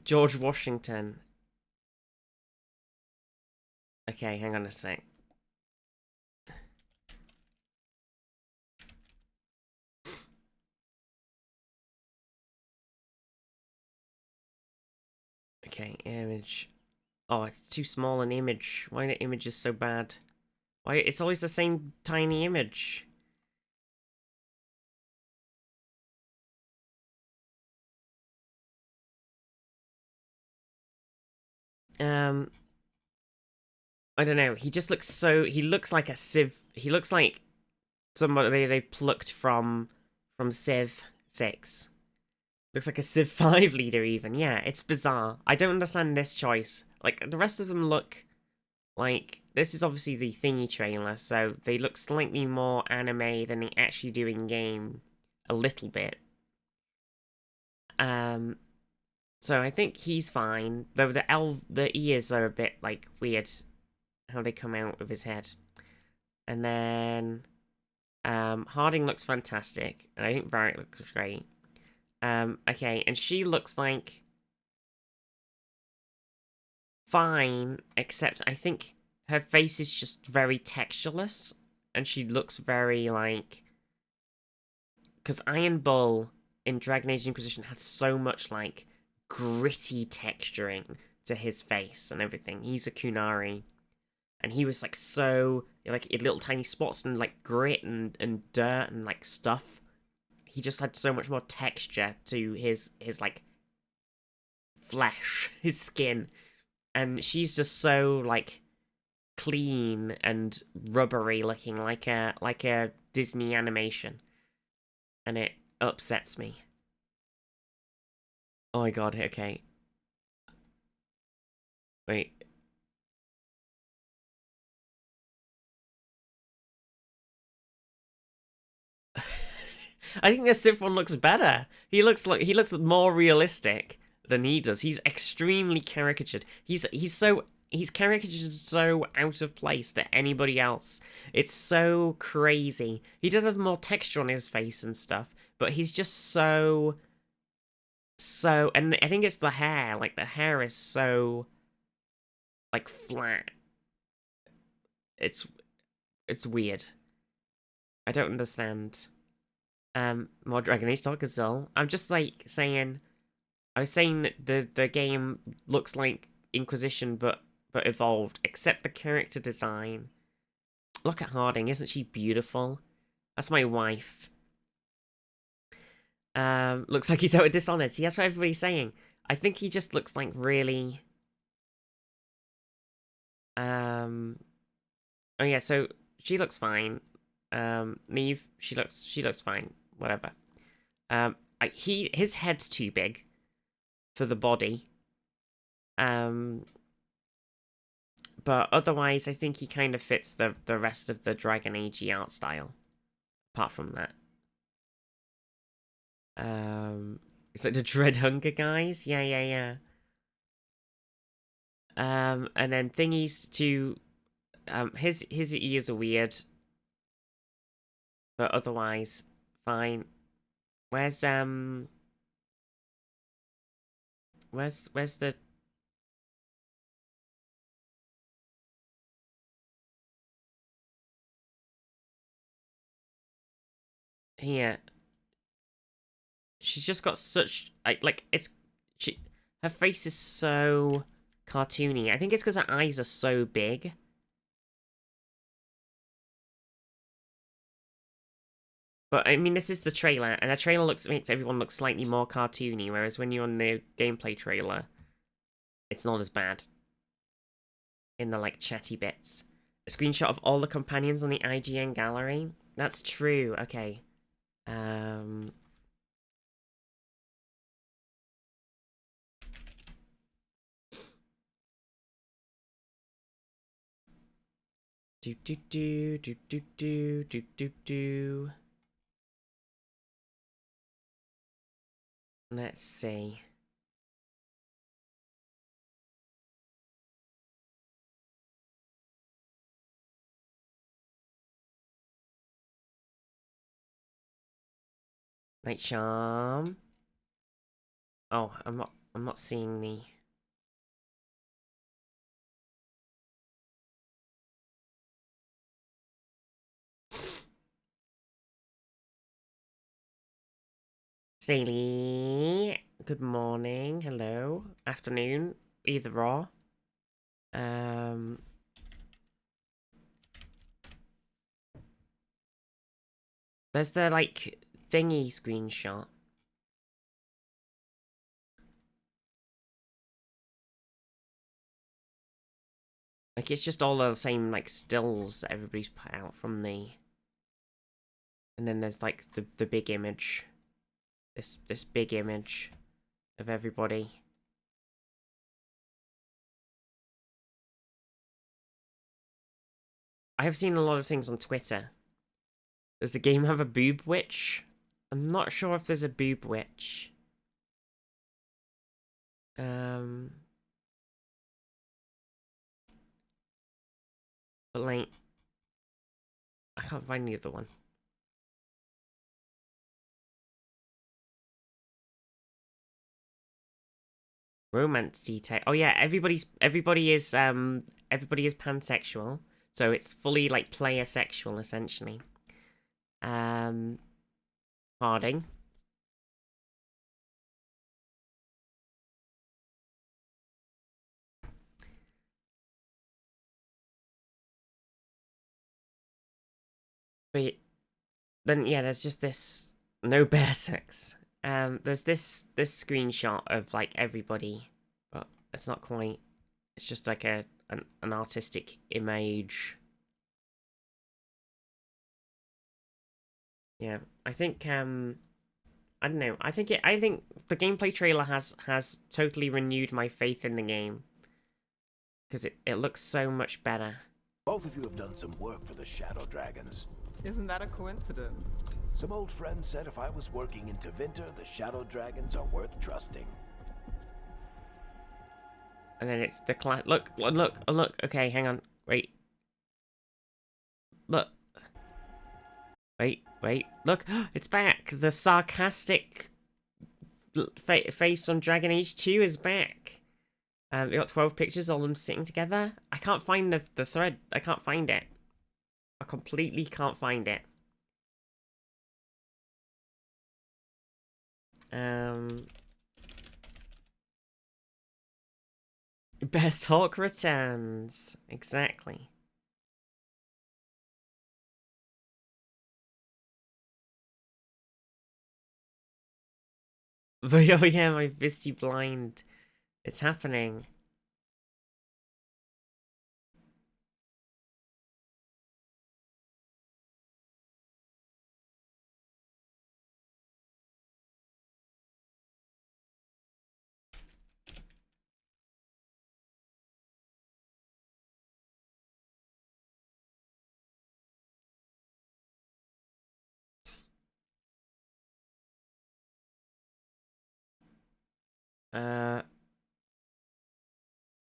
George Washington. Okay, hang on a sec. Okay, image. Oh, it's too small an image. Why are the images so bad? Why it's always the same tiny image? I don't know. He just looks so. He looks like a Civ. He looks like somebody they've plucked from Civ 6. Looks like a Civ 5 leader even. Yeah, it's bizarre. I don't understand this choice. Like, the rest of them look like... This is obviously the thingy trailer, so they look slightly more anime than they actually do in-game. A little bit. So I think he's fine. Though the ears are a bit, like, weird. How they come out of his head. And then... Harding looks fantastic. And I think Varric looks great. Okay, and she looks like fine, except I think her face is just very textureless, and she looks very like... Because Iron Bull in Dragon Age Inquisition had so much, like, gritty texturing to his face and everything. He's a Kunari, and he was, like, so... Like, little tiny spots and, like, grit and dirt and, like, stuff. He just had so much more texture to his like, flesh, his skin. And she's just so, like, clean and rubbery looking, like a Disney animation. And it upsets me. Oh my god, okay. Wait. I think the Sith one looks better. He looks more realistic than he does. He's extremely caricatured. He's caricatured so out of place to anybody else. It's so crazy. He does have more texture on his face and stuff, but he's just so and I think it's the hair. Like, the hair is so, like, flat. It's weird. I don't understand. More Dragon Age talk as well. I'm just, like, saying... I was saying that the game looks like Inquisition, but evolved, except the character design. Look at Harding, isn't she beautiful? That's my wife. Looks like he's out of Dishonored. See, that's what everybody's saying. I think he just looks like really... Oh yeah, so she looks fine. Neve, she looks fine. Whatever. His head's too big for the body. But otherwise, I think he kind of fits the rest of the Dragon Age art style. Apart from that. It's like the Dread Hunger guys. Yeah. And then thingies to... his ears are weird. But otherwise, fine. Where's the... Here. She's just got such... Like, it's... Her face is so cartoony. I think it's because her eyes are so big. But, I mean, this is the trailer, and the trailer makes everyone look slightly more cartoony, whereas when you're on the gameplay trailer, it's not as bad. In the, like, chatty bits. A screenshot of all the companions on the IGN gallery? That's true, okay. Do. Let's see. Night charm. Oh, I'm not seeing the... Staley, good morning, hello, afternoon, either or. There's the, like, thingy screenshot. Like, it's just all the same, like, stills that everybody's put out from the... And then there's, like, the big image. This big image of everybody. I have seen a lot of things on Twitter. Does the game have a boob witch? I'm not sure if there's a boob witch. But like, I can't find the other one. Romance detail. Oh yeah, everybody is pansexual, so it's fully like player sexual essentially. Harding. But then yeah, there's just this no bear sex. There's this screenshot of like everybody, but it's not quite. It's just like an artistic image. Yeah, I think I don't know. I think the gameplay trailer has totally renewed my faith in the game because it looks so much better. Both of you have done some work for the Shadow Dragons. Isn't that a coincidence? Some old friend said if I was working in Tevinter, the Shadow Dragons are worth trusting. And then it's the look. Okay, hang on. Wait. Look. Wait. Look. It's back. The sarcastic face from Dragon Age 2 is back. We got 12 pictures, all of them sitting together. I can't find the thread. I can't find it. I completely can't find it. Best Hulk returns. Exactly. But oh yeah, my Misty Blind. It's happening.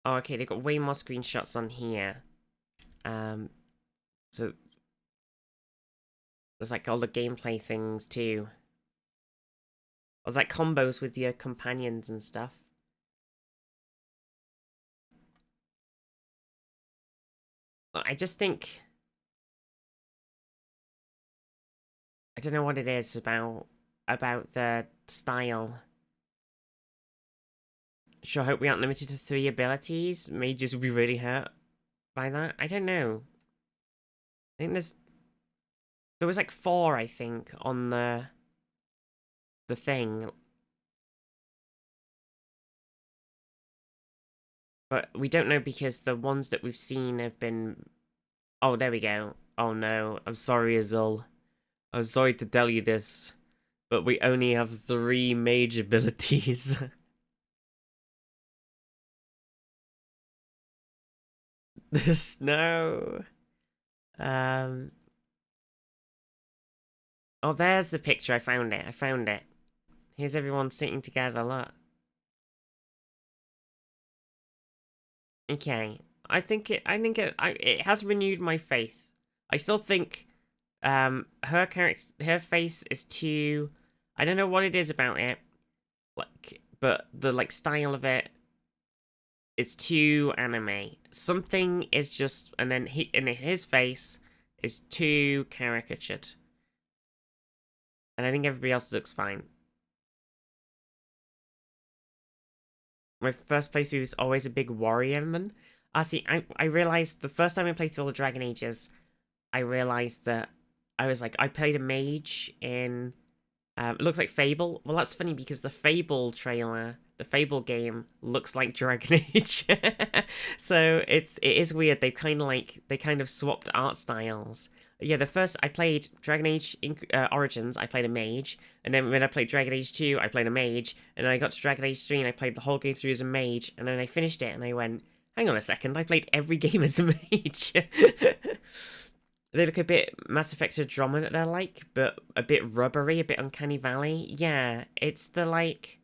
Oh, okay, they've got way more screenshots on here. So there's like all the gameplay things too. There's like combos with your companions and stuff. I just think I don't know what it is about the style. Sure hope we aren't limited to 3 abilities. Mages will be really hurt by that. I don't know. I think there was like 4, I think, on the thing. But we don't know because the ones that we've seen have been... Oh, there we go. Oh no, I'm sorry, Azul. I'm sorry to tell you this, but we only have 3 mage abilities. No. Oh, there's the picture. I found it. Here's everyone sitting together, look. Okay. It has renewed my faith. I still think her face is too I don't know what it is about it, like, but the like style of it, it's too anime. Something is just, and then his face is too caricatured, and I think everybody else looks fine. My first playthrough is always a big warrior man. See, I realized the first time I played through all the Dragon Ages, I realized that I was like, I played a mage in, it looks like Fable. Well, that's funny because the Fable trailer, the Fable game, looks like Dragon Age. So it is weird. They kind of swapped art styles. Yeah, the first I played Dragon Age Origins, I played a mage, and then when I played Dragon Age 2, I played a mage, and then I got to Dragon Age 3 and I played the whole game through as a mage, and then I finished it and I went, hang on a second, I played every game as a mage. They look a bit Mass Effect Andromeda like, but a bit rubbery, a bit Uncanny Valley. Yeah, it's the like...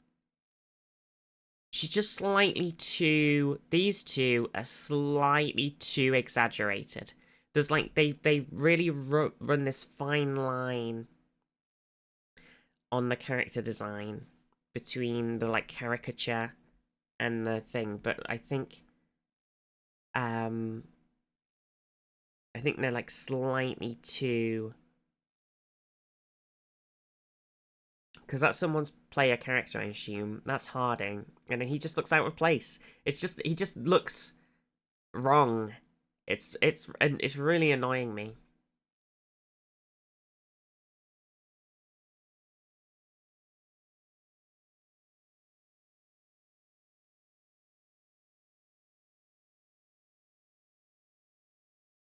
She's just slightly too... These two are slightly too exaggerated. There's like, they really run this fine line on the character design between the like caricature and the thing, but I think they're like slightly too, because that's someone's player character, I assume. That's Harding, and then he just looks out of place. He just looks wrong. It's really annoying me.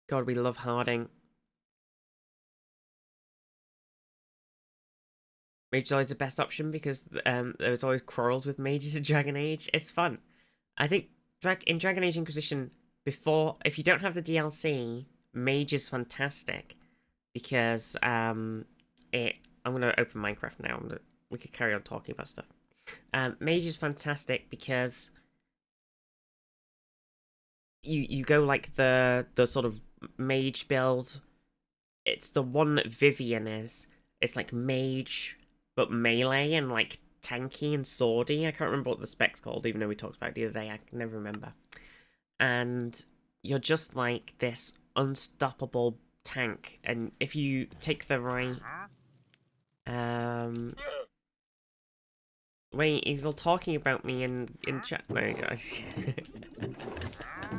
God, we love Harding. Mage is always the best option because there's always quarrels with mages in Dragon Age. It's fun. I think in Dragon Age Inquisition, if you don't have the DLC, Mage is fantastic because I'm gonna open Minecraft now. We could carry on talking about stuff. Mage is fantastic because you go like the sort of mage build. It's the one that Vivian is. It's like mage, but melee and like tanky and swordy. I can't remember what the spec's called, even though we talked about it the other day. I can never remember. And you're just like this unstoppable tank. And if you take the right... Wait, if you're talking about me in chat... No, guys.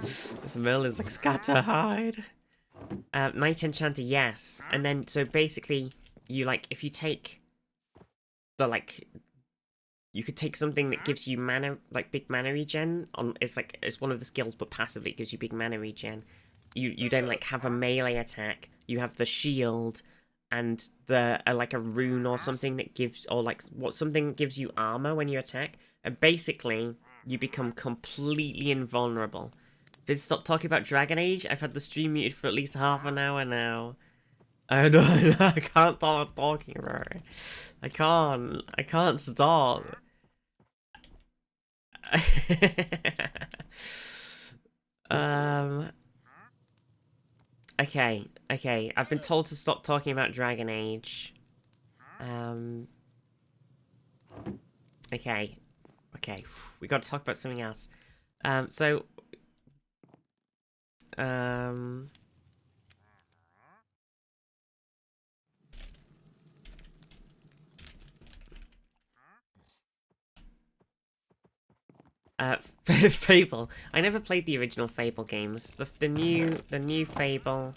This mill is like scatter hide. Night Enchanter, yes. And then, so basically, you like, if you take the like, you could take something that gives you mana, like big mana regen. It's one of the skills, but passively it gives you big mana regen. You then like have a melee attack. You have the shield, and the like a rune or something that gives, or like something that gives you armor when you attack. And basically, you become completely invulnerable. Vince, stop talking about Dragon Age. I've had the stream muted for at least half an hour now. I know, I can't stop talking about it. I can't stop. Okay. I've been told to stop talking about Dragon Age. Okay. We got to talk about something else. Fable. I never played the original Fable games. The new Fable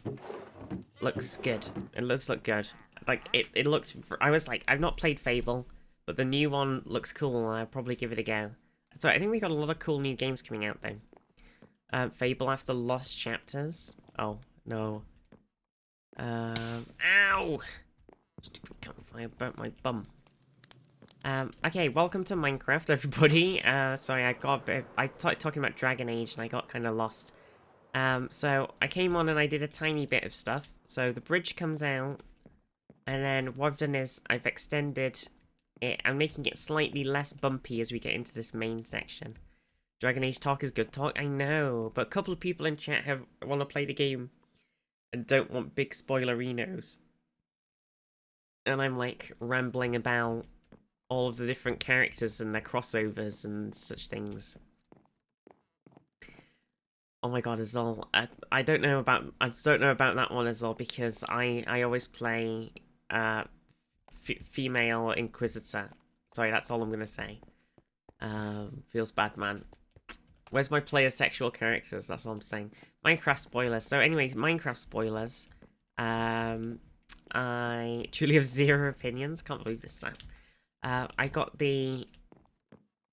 looks good. It does look good. Like it looked. I was like, I've not played Fable, but the new one looks cool. I'll probably give it a go. So I think we got a lot of cool new games coming out though. Fable After Lost Chapters. Oh no. Ow! Stupid campfire burnt my bum. Okay, welcome to Minecraft, everybody. Sorry, I started talking about Dragon Age and I got kind of lost. So I came on and I did a tiny bit of stuff. So the bridge comes out, and then what I've done is I've extended it. I'm making it slightly less bumpy as we get into this main section. Dragon Age talk is good talk, I know, but a couple of people in chat want to play the game and don't want big spoilerinos. And I'm like rambling about all of the different characters and their crossovers and such things. Oh my god, Azol. I don't know about that one, Azol, because I always play female Inquisitor. Sorry, that's all I'm gonna say. Feels bad, man. Where's my player sexual characters? That's all I'm saying. Minecraft spoilers. So anyways, Minecraft spoilers. I truly have zero opinions. Can't believe this stuff. I got the...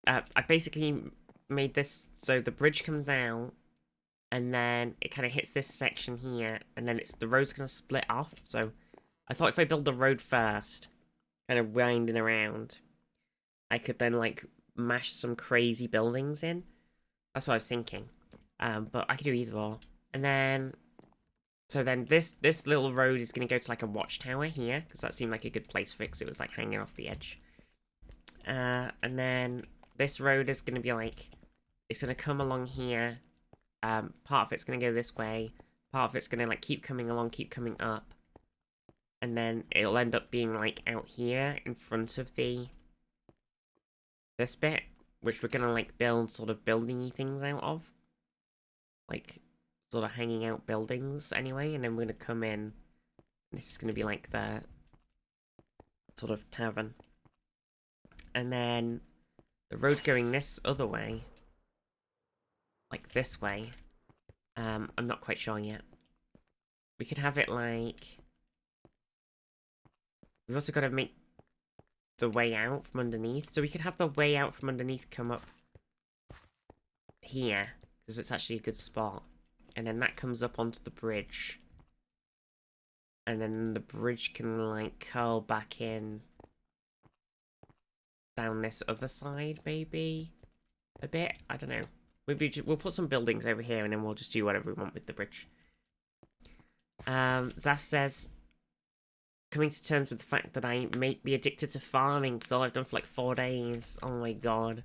I basically made this so the bridge comes out, and then it kind of hits this section here, and then the road's going to split off. So I thought if I build the road first, kind of winding around, I could then, like, mash some crazy buildings in. That's what I was thinking. But I could do either or. And then... So then this little road is going to go to, like, a watchtower here, because that seemed like a good place for it, because it was, like, hanging off the edge. And then this road is going to be, like... It's going to come along here. Part of it's going to go this way. Part of it's going to, like, keep coming along, keep coming up. And then it'll end up being, like, out here in front of this bit, which we're going to, like, build sort of building-y things out of. Like, sort of hanging out buildings anyway, and then we're going to come in. This is going to be, like, the sort of tavern. And then the road going this other way, like this way, I'm not quite sure yet. We could have it like... We've also got to make the way out from underneath. So we could have the way out from underneath come up here, because it's actually a good spot. And then that comes up onto the bridge. And then the bridge can, like, curl back in down this other side, maybe? A bit? I don't know. Maybe we'll put some buildings over here, and then we'll just do whatever we want with the bridge. Zaf says, coming to terms with the fact that I may be addicted to farming, because all I've done for, like, 4 days. Oh my god.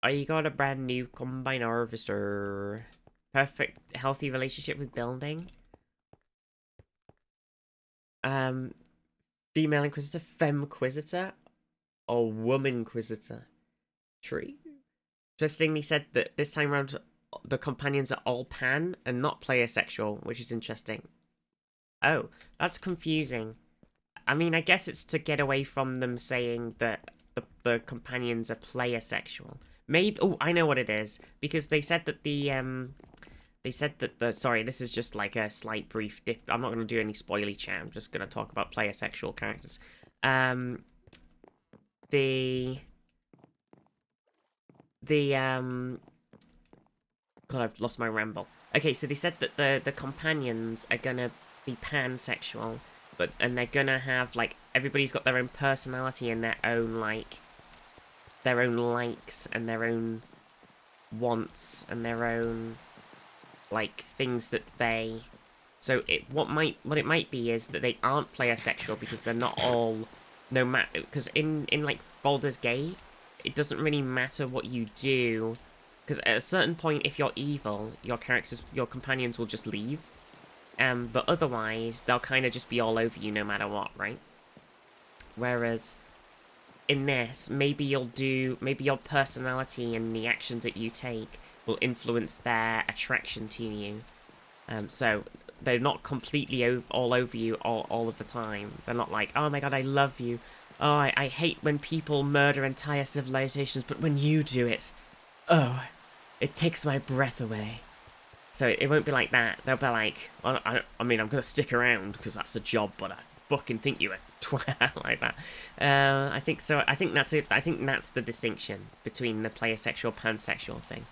I got a brand new combine harvester. Perfect, healthy relationship with building. Female Inquisitor, Femquisitor, or Womanquisitor. Tree. Interestingly said that this time around the companions are all pan and not player sexual, which is interesting. Oh, that's confusing. I mean, I guess it's to get away from them saying that the companions are player sexual. Maybe, oh, I know what it is, because they said that sorry, this is just like a slight brief dip. I'm not going to do any spoily chat. I'm just going to talk about player sexual characters. God, I've lost my ramble. Okay, so they said that the companions are going to be pansexual, and they're going to have, like, everybody's got their own personality and their own, like, their own likes and their own wants and their own, like, things that they... So what it might be is that they aren't player sexual because they're not all... No matter... Because in like, Baldur's Gate, it doesn't really matter what you do. Because at a certain point, if you're evil, your companions will just leave. But otherwise, they'll kind of just be all over you no matter what, right? Whereas... in this, maybe your personality and the actions that you take will influence their attraction to you. So they're not completely all over you all of the time. They're not like, oh my god, I love you. Oh, I hate when people murder entire civilizations, but when you do it, oh, it takes my breath away. So it won't be like that. They'll be like, well, I mean, I'm gonna stick around because that's a job, but I fucking think you're a twat like that. I think so. I think that's it. I think that's the distinction between the player sexual, pansexual thing.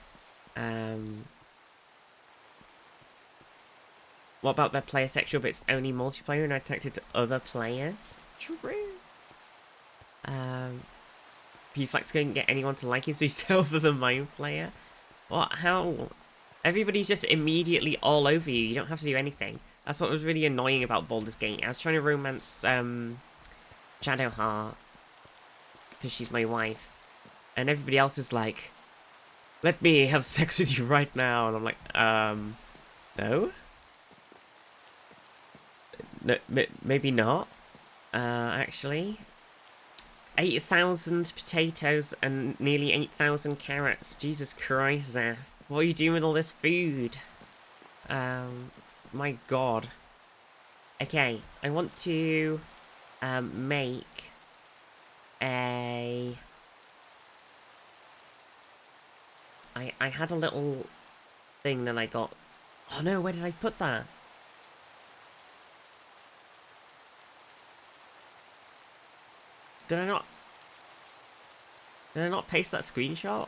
What about the player sexual, but it's only multiplayer and attracted to other players? True. P-Flex couldn't get anyone to like him, so he's other than my player. What? How? Everybody's just immediately all over you. You don't have to do anything. That's what was really annoying about Baldur's Gate. I was trying to romance Shadowheart because she's my wife, and everybody else is like, "Let me have sex with you right now," and I'm like, no. No, maybe not. Actually. 8,000 potatoes and nearly 8,000 carrots. Jesus Christ, Zeph. What are you doing with all this food? My god. Okay, I want to make a... I had a little thing that I got. Oh no, where did I put that? Did I not paste that screenshot?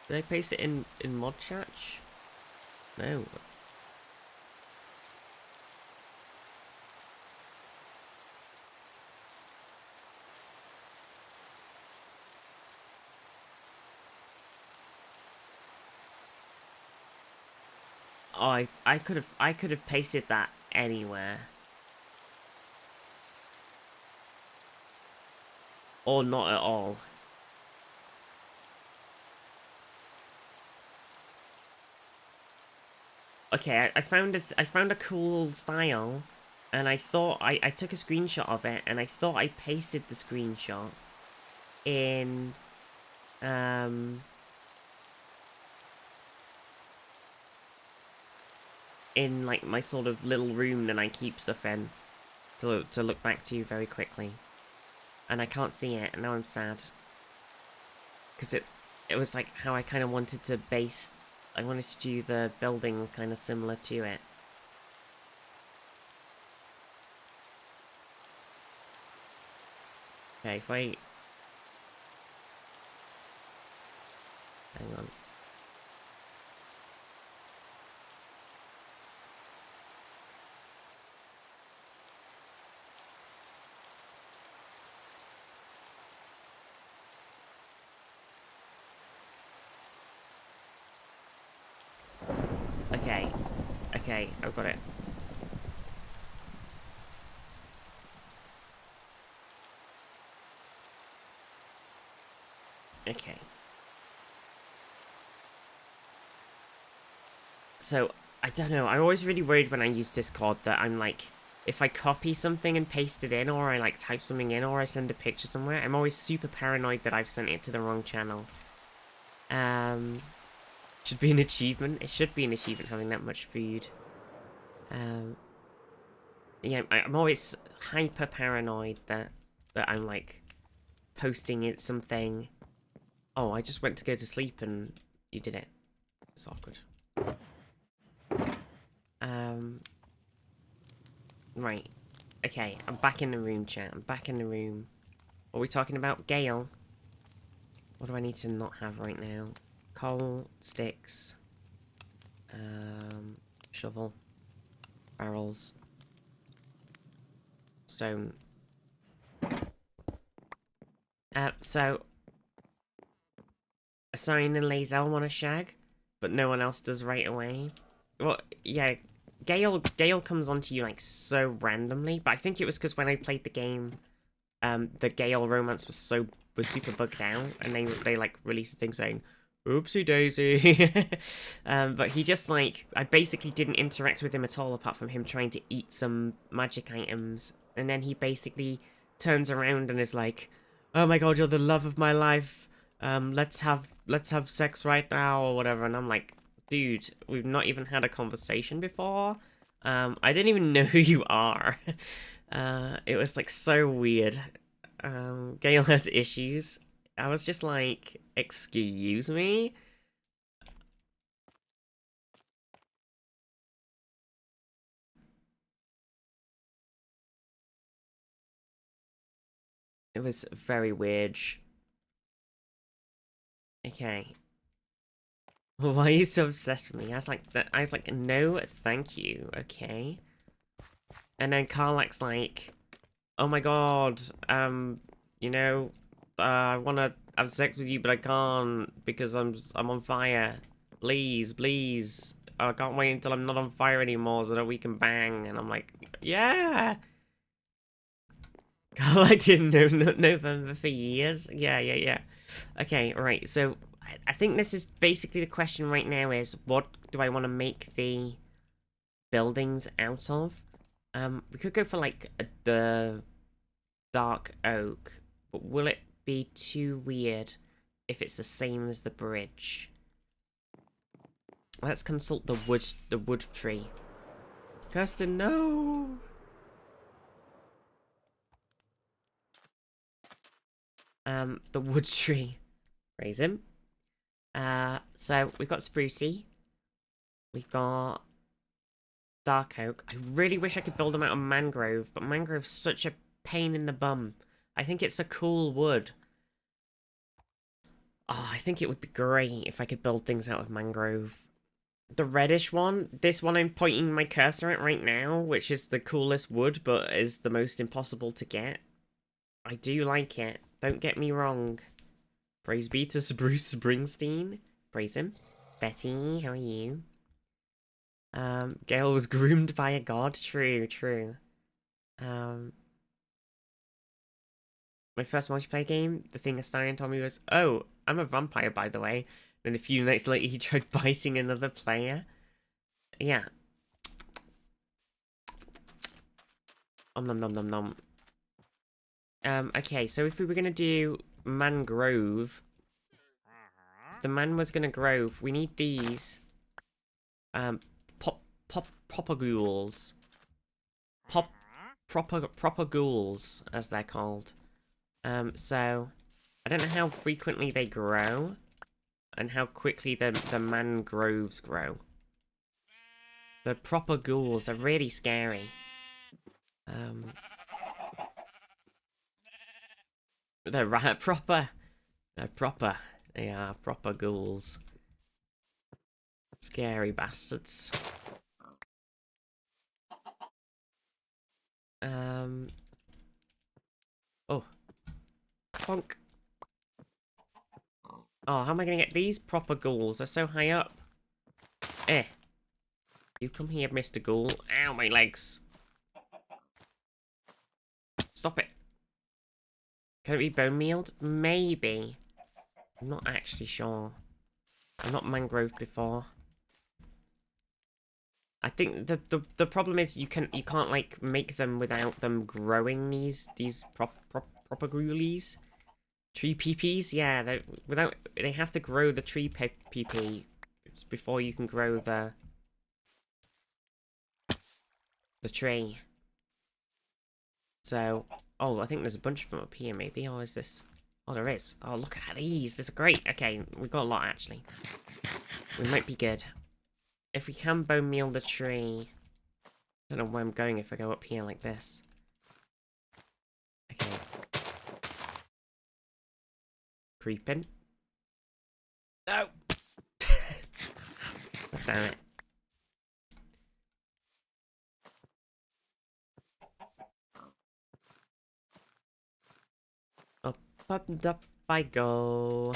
Did I paste it in mod chat? No. Oh, I could have pasted that anywhere. Or not at all. Okay, I found a cool style, and I thought I took a screenshot of it, and I thought I pasted the screenshot in like my sort of little room that I keep stuff in to look back to very quickly, and I can't see it, and now I'm sad because it was like how I kind of wanted to base. I wanted to do the building kind of similar to it. Okay, if I... Hang on. Okay. Okay, I've got it. Okay. So, I don't know, I'm always really worried when I use Discord that I'm like, if I copy something and paste it in, or I like type something in, or I send a picture somewhere, I'm always super paranoid that I've sent it to the wrong channel. Should be an achievement. It should be an achievement having that much food. Yeah, I'm always hyper paranoid that I'm like posting it something. Oh, I just went to go to sleep and you did it. It's awkward. Right. Okay, I'm back in the room, chat. I'm back in the room. What are we talking about? Gale. What do I need to not have right now? Coal, sticks, shovel, barrels, stone. So, Assign and Lazel want to shag, but no one else does right away. Well, yeah, Gale comes onto you like so randomly, but I think it was because when I played the game, the Gale romance was super bugged out, and they like released a thing saying, "Oopsie daisy," but he just like, I basically didn't interact with him at all apart from him trying to eat some magic items, and then he basically turns around and is like, "Oh my god, you're the love of my life. Let's have sex right now," or whatever, and I'm like, dude, we've not even had a conversation before. I didn't even know who you are. It was like so weird. Gale has issues. I was just like, excuse me? It was very weird. Okay. Why are you so obsessed with me? I was like, no, thank you, okay? And then Karlak's like, oh my god, you know, I wanna have sex with you, but I can't because I'm on fire. Please. I can't wait until I'm not on fire anymore so that we can bang. And I'm like, yeah. Karlak didn't know November for years. Yeah. Okay, right. So I think this is basically the question right now is, what do I want to make the buildings out of. We could go for like the dark oak, but will it be too weird if it's the same as the bridge? Let's consult the wood tree. Kirsten, no! The wood tree. Raise him. So we've got sprucey. We've got dark oak. I really wish I could build them out of mangrove, but mangrove's such a pain in the bum. I think it's a cool wood. Oh, I think it would be great if I could build things out of mangrove. The reddish one, this one I'm pointing my cursor at right now, which is the coolest wood, but is the most impossible to get. I do like it. Don't get me wrong. Praise be to Bruce Springsteen. Praise him. Betty, how are you? Gale was groomed by a god. True, true. My first multiplayer game, the thing Astarion told me was, oh, I'm a vampire, by the way. Then a few nights later, he tried biting another player. Yeah. Nom nom nom nom. Okay, so if we were gonna do mangrove, if the man was gonna grove, we need these. Propagoules. Propagoules, as they're called. So I don't know how frequently they grow, and how quickly the mangroves grow. The propagoules are really scary. They're right, proper. They're proper. They are proper ghouls. Scary bastards. Oh. Bonk. Oh, how am I gonna get these proper ghouls? They're so high up. Eh. You come here, Mr. Ghoul. Ow, my legs. Stop it. Can it be bone mealed? Maybe. I'm not actually sure. I've not mangroved before. I think the problem is you can't like make them without them growing these proper grulies. Tree peepees, yeah, they have to grow the tree peepee before you can grow the tree. So, oh, I think there's a bunch of them up here maybe, or is this? Oh, there is. Oh, look at these. This is great. Okay, we've got a lot actually. We might be good. If we can bone meal the tree. I don't know where I'm going if I go up here like this. Okay. Creeping. No! Damn it. Up and up I go.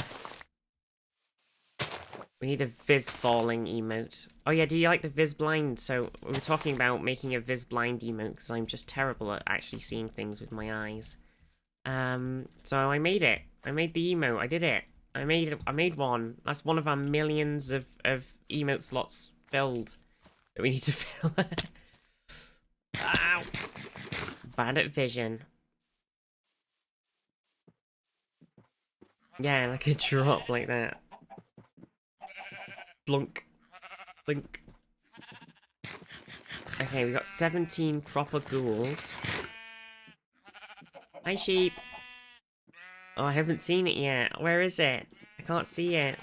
We need a Viz falling emote. Oh yeah, do you like the Viz blind? So we were talking about making a Viz blind emote because I'm just terrible at actually seeing things with my eyes. So I made it. I made the emote. I did it. I made one. That's one of our millions of emote slots filled that we need to fill. Ow! Bad at vision. Yeah, like a drop like that. Blunk. Blink. Okay, we got 17 proper ghouls. Hi, sheep. Oh, I haven't seen it yet. Where is it? I can't see it.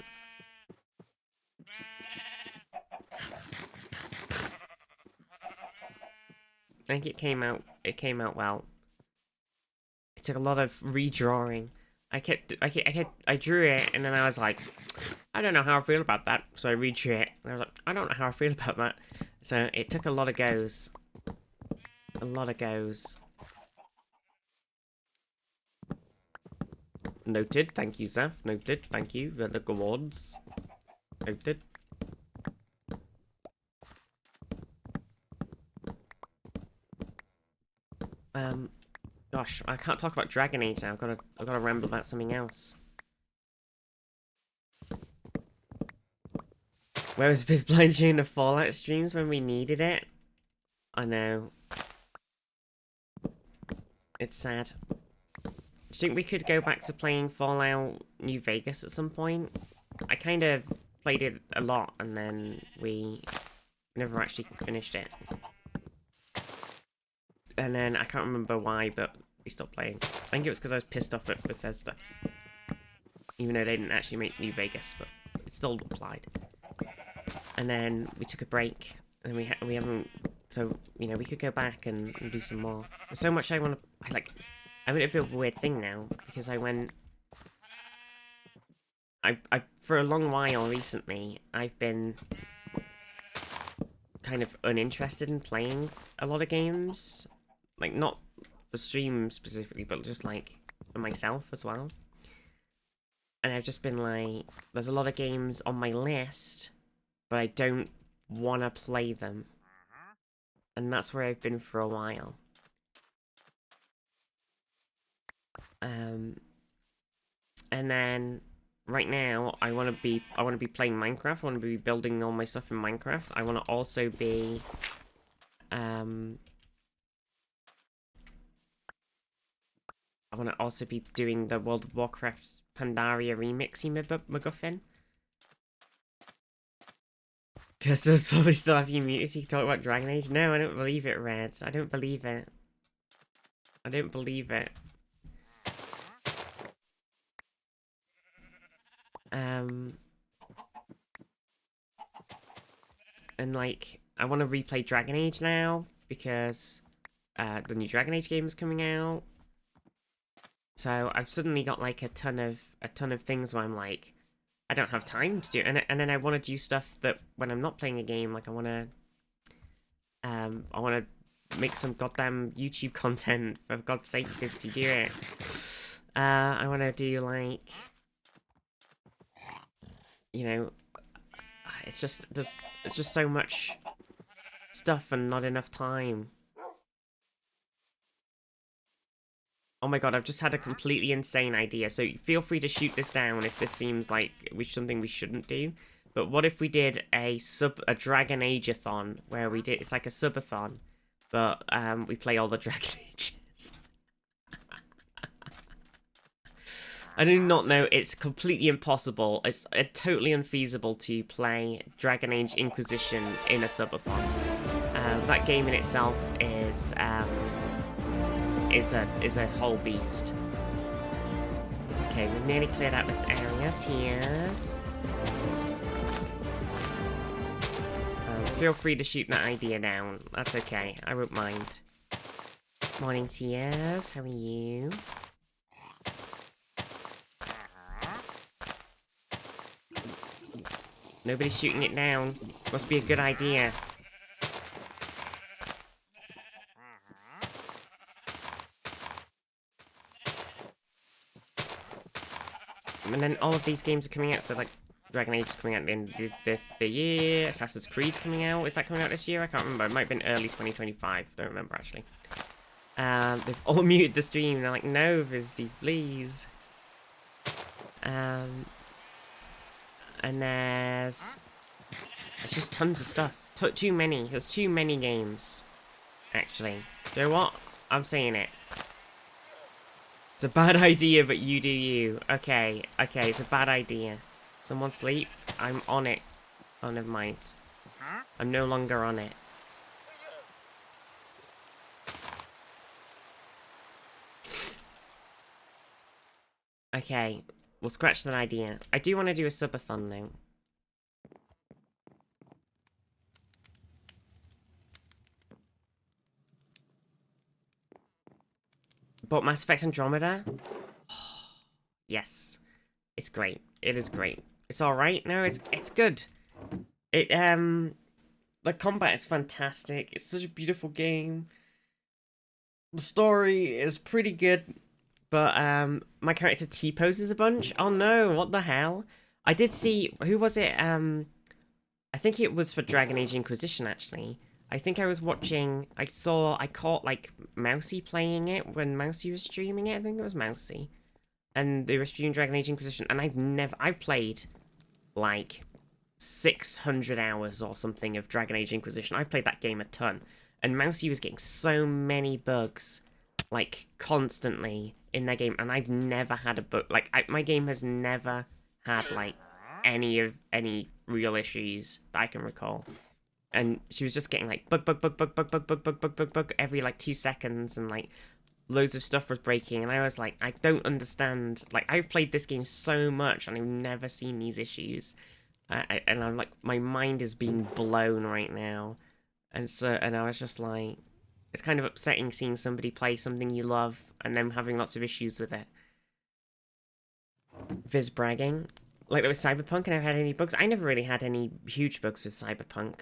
I think it came out well. It took a lot of redrawing. I drew it and then I was like, I don't know how I feel about that. So I redrew it and I was like, I don't know how I feel about that. So it took a lot of goes. A lot of goes. Noted, thank you, Zeph. Noted, thank you for the awards. Noted. Gosh, I can't talk about Dragon Age now. I've gotta ramble about something else. Where was Bizblind during the Fallout streams when we needed it? I know. It's sad. Do you think we could go back to playing Fallout New Vegas at some point? I kind of played it a lot and then we never actually finished it. And then I can't remember why, but we stopped playing. I think it was because I was pissed off at Bethesda. Even though they didn't actually make New Vegas, but it still applied. And then we took a break, and we haven't. So you know, we could go back and do some more. There's so much I want to. I'm in a bit of a weird thing now because I went. I for a long while recently, I've been kind of uninterested in playing a lot of games, like not for stream specifically, but just like for myself as well. And I've just been like, there's a lot of games on my list, but I don't want to play them. And that's where I've been for a while. And then right now I want to be playing Minecraft. I want to be building all my stuff in Minecraft. I want to also be I want to also be doing the World of Warcraft Pandaria remixy MacGuffin. Because there's probably still have you muted so you can talk about Dragon Age. No, I don't believe it, Red. I don't believe it. I don't believe it. And like, I want to replay Dragon Age now because the new Dragon Age game is coming out. So I've suddenly got like a ton of things where I'm like, I don't have time to do it. And then I want to do stuff that when I'm not playing a game, like I want to make some goddamn YouTube content, for God's sake, because to do it. I want to do like, you know, it's just so much stuff and not enough time. Oh my god, I've just had a completely insane idea. So feel free to shoot this down if this seems like something we shouldn't do. But what if we did a Dragon Age-a-thon where we did, it's like a subathon, but we play all the Dragon Ages. I do not know, it's completely impossible. It's totally unfeasible to play Dragon Age Inquisition in a subathon. That game in itself is a whole beast. Okay, we've nearly cleared out this area. Tears. Feel free to shoot that idea down. That's okay. I won't mind. Morning, Tears. How are you? Nobody's shooting it down. Must be a good idea. And then all of these games are coming out, so like Dragon Age is coming out at the end of the year, Assassin's Creed's coming out. Is that coming out this year? I can't remember. It might have been early 2025. Don't remember actually. They've all muted the stream. They're like, no, Vizdy, please. And there's just tons of stuff. Too many. There's too many games. Actually, you know what? I'm saying it. It's a bad idea, but you do you. Okay, it's a bad idea. Someone sleep? I'm on it. Oh, never mind. I'm no longer on it. Okay, we'll scratch that idea. I do want to do a subathon though. But Mass Effect Andromeda? Yes. It's great. It is great. It's alright. No, it's good. The combat is fantastic. It's such a beautiful game. The story is pretty good. But, my character T-poses a bunch. Oh no, what the hell? I did see, who was it? I think it was for Dragon Age Inquisition, actually. I think I was watching, I caught, like, Mousy playing it when Mousy was streaming it. I think it was Mousy. And they were streaming Dragon Age Inquisition, and I've played, like, 600 hours or something of Dragon Age Inquisition. I've played that game a ton. And Mousy was getting so many bugs, like, constantly in their game, and I've never had a bug. Like, my game has never had, like, any real issues that I can recall. And she was just getting, like, bug every, like, 2 seconds, and, like, loads of stuff was breaking, and I was like, I don't understand. Like, I've played this game so much, and I've never seen these issues. And I'm like, my mind is being blown right now. And I was just like, it's kind of upsetting seeing somebody play something you love and then having lots of issues with it. Viz bragging. Like, there was Cyberpunk, and I've had any bugs. I never really had any huge bugs with Cyberpunk.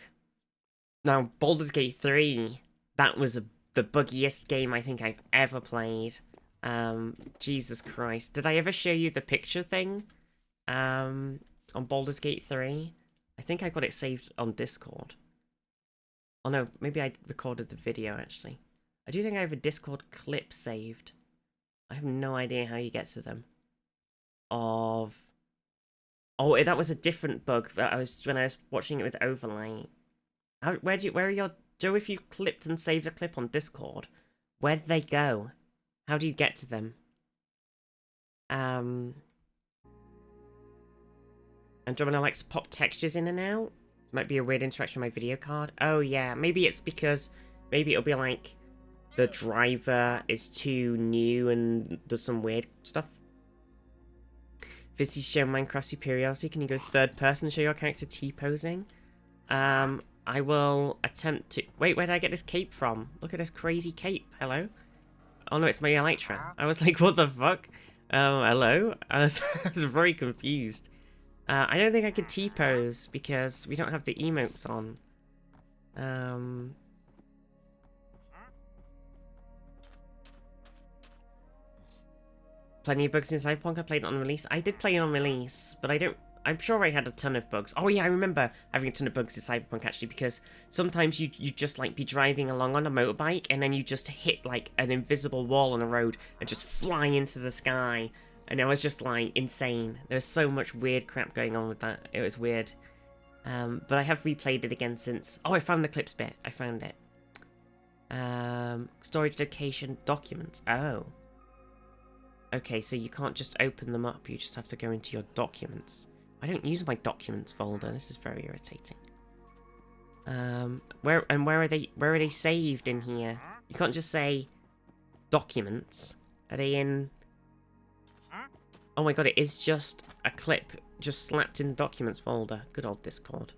Now, Baldur's Gate 3, that was the buggiest game I think I've ever played. Jesus Christ. Did I ever show you the picture thing? On Baldur's Gate 3? I think I got it saved on Discord. Oh no, maybe I recorded the video, actually. I do think I have a Discord clip saved. I have no idea how you get to them. Oh, that was a different bug that when I was watching it with overlay. Where are your... Joe, if you clipped and saved a clip on Discord, where did they go? How do you get to them? And do you want to, like, pop textures in and out? Might be a weird interaction with my video card. Oh, yeah. Maybe it's because... Maybe it'll be, like, the driver is too new and does some weird stuff. Vizzy show Minecraft superiority. Can you go third person and show your character T-posing? I will attempt to... Wait, where did I get this cape from? Look at this crazy cape. Hello? Oh, no, it's my elytra. I was like, what the fuck? Hello? I was very confused. I don't think I could T-pose because we don't have the emotes on. Plenty of bugs in Cyberpunk. I played it on release. I did play it on release, but I'm sure I had a ton of bugs. Oh yeah, I remember having a ton of bugs in Cyberpunk actually, because sometimes you just like be driving along on a motorbike and then you just hit like an invisible wall on a road and just fly into the sky. And it was just like insane. There was so much weird crap going on with that. It was weird. But I have replayed it again since. Oh, I found the clips bit. I found it. Storage location documents. Oh. Okay, so you can't just open them up. You just have to go into your documents. I don't use my documents folder. This is very irritating. Where are they saved in here? You can't just say documents. Are they in? Oh my god, it is just a clip just slapped in the documents folder. Good old Discord.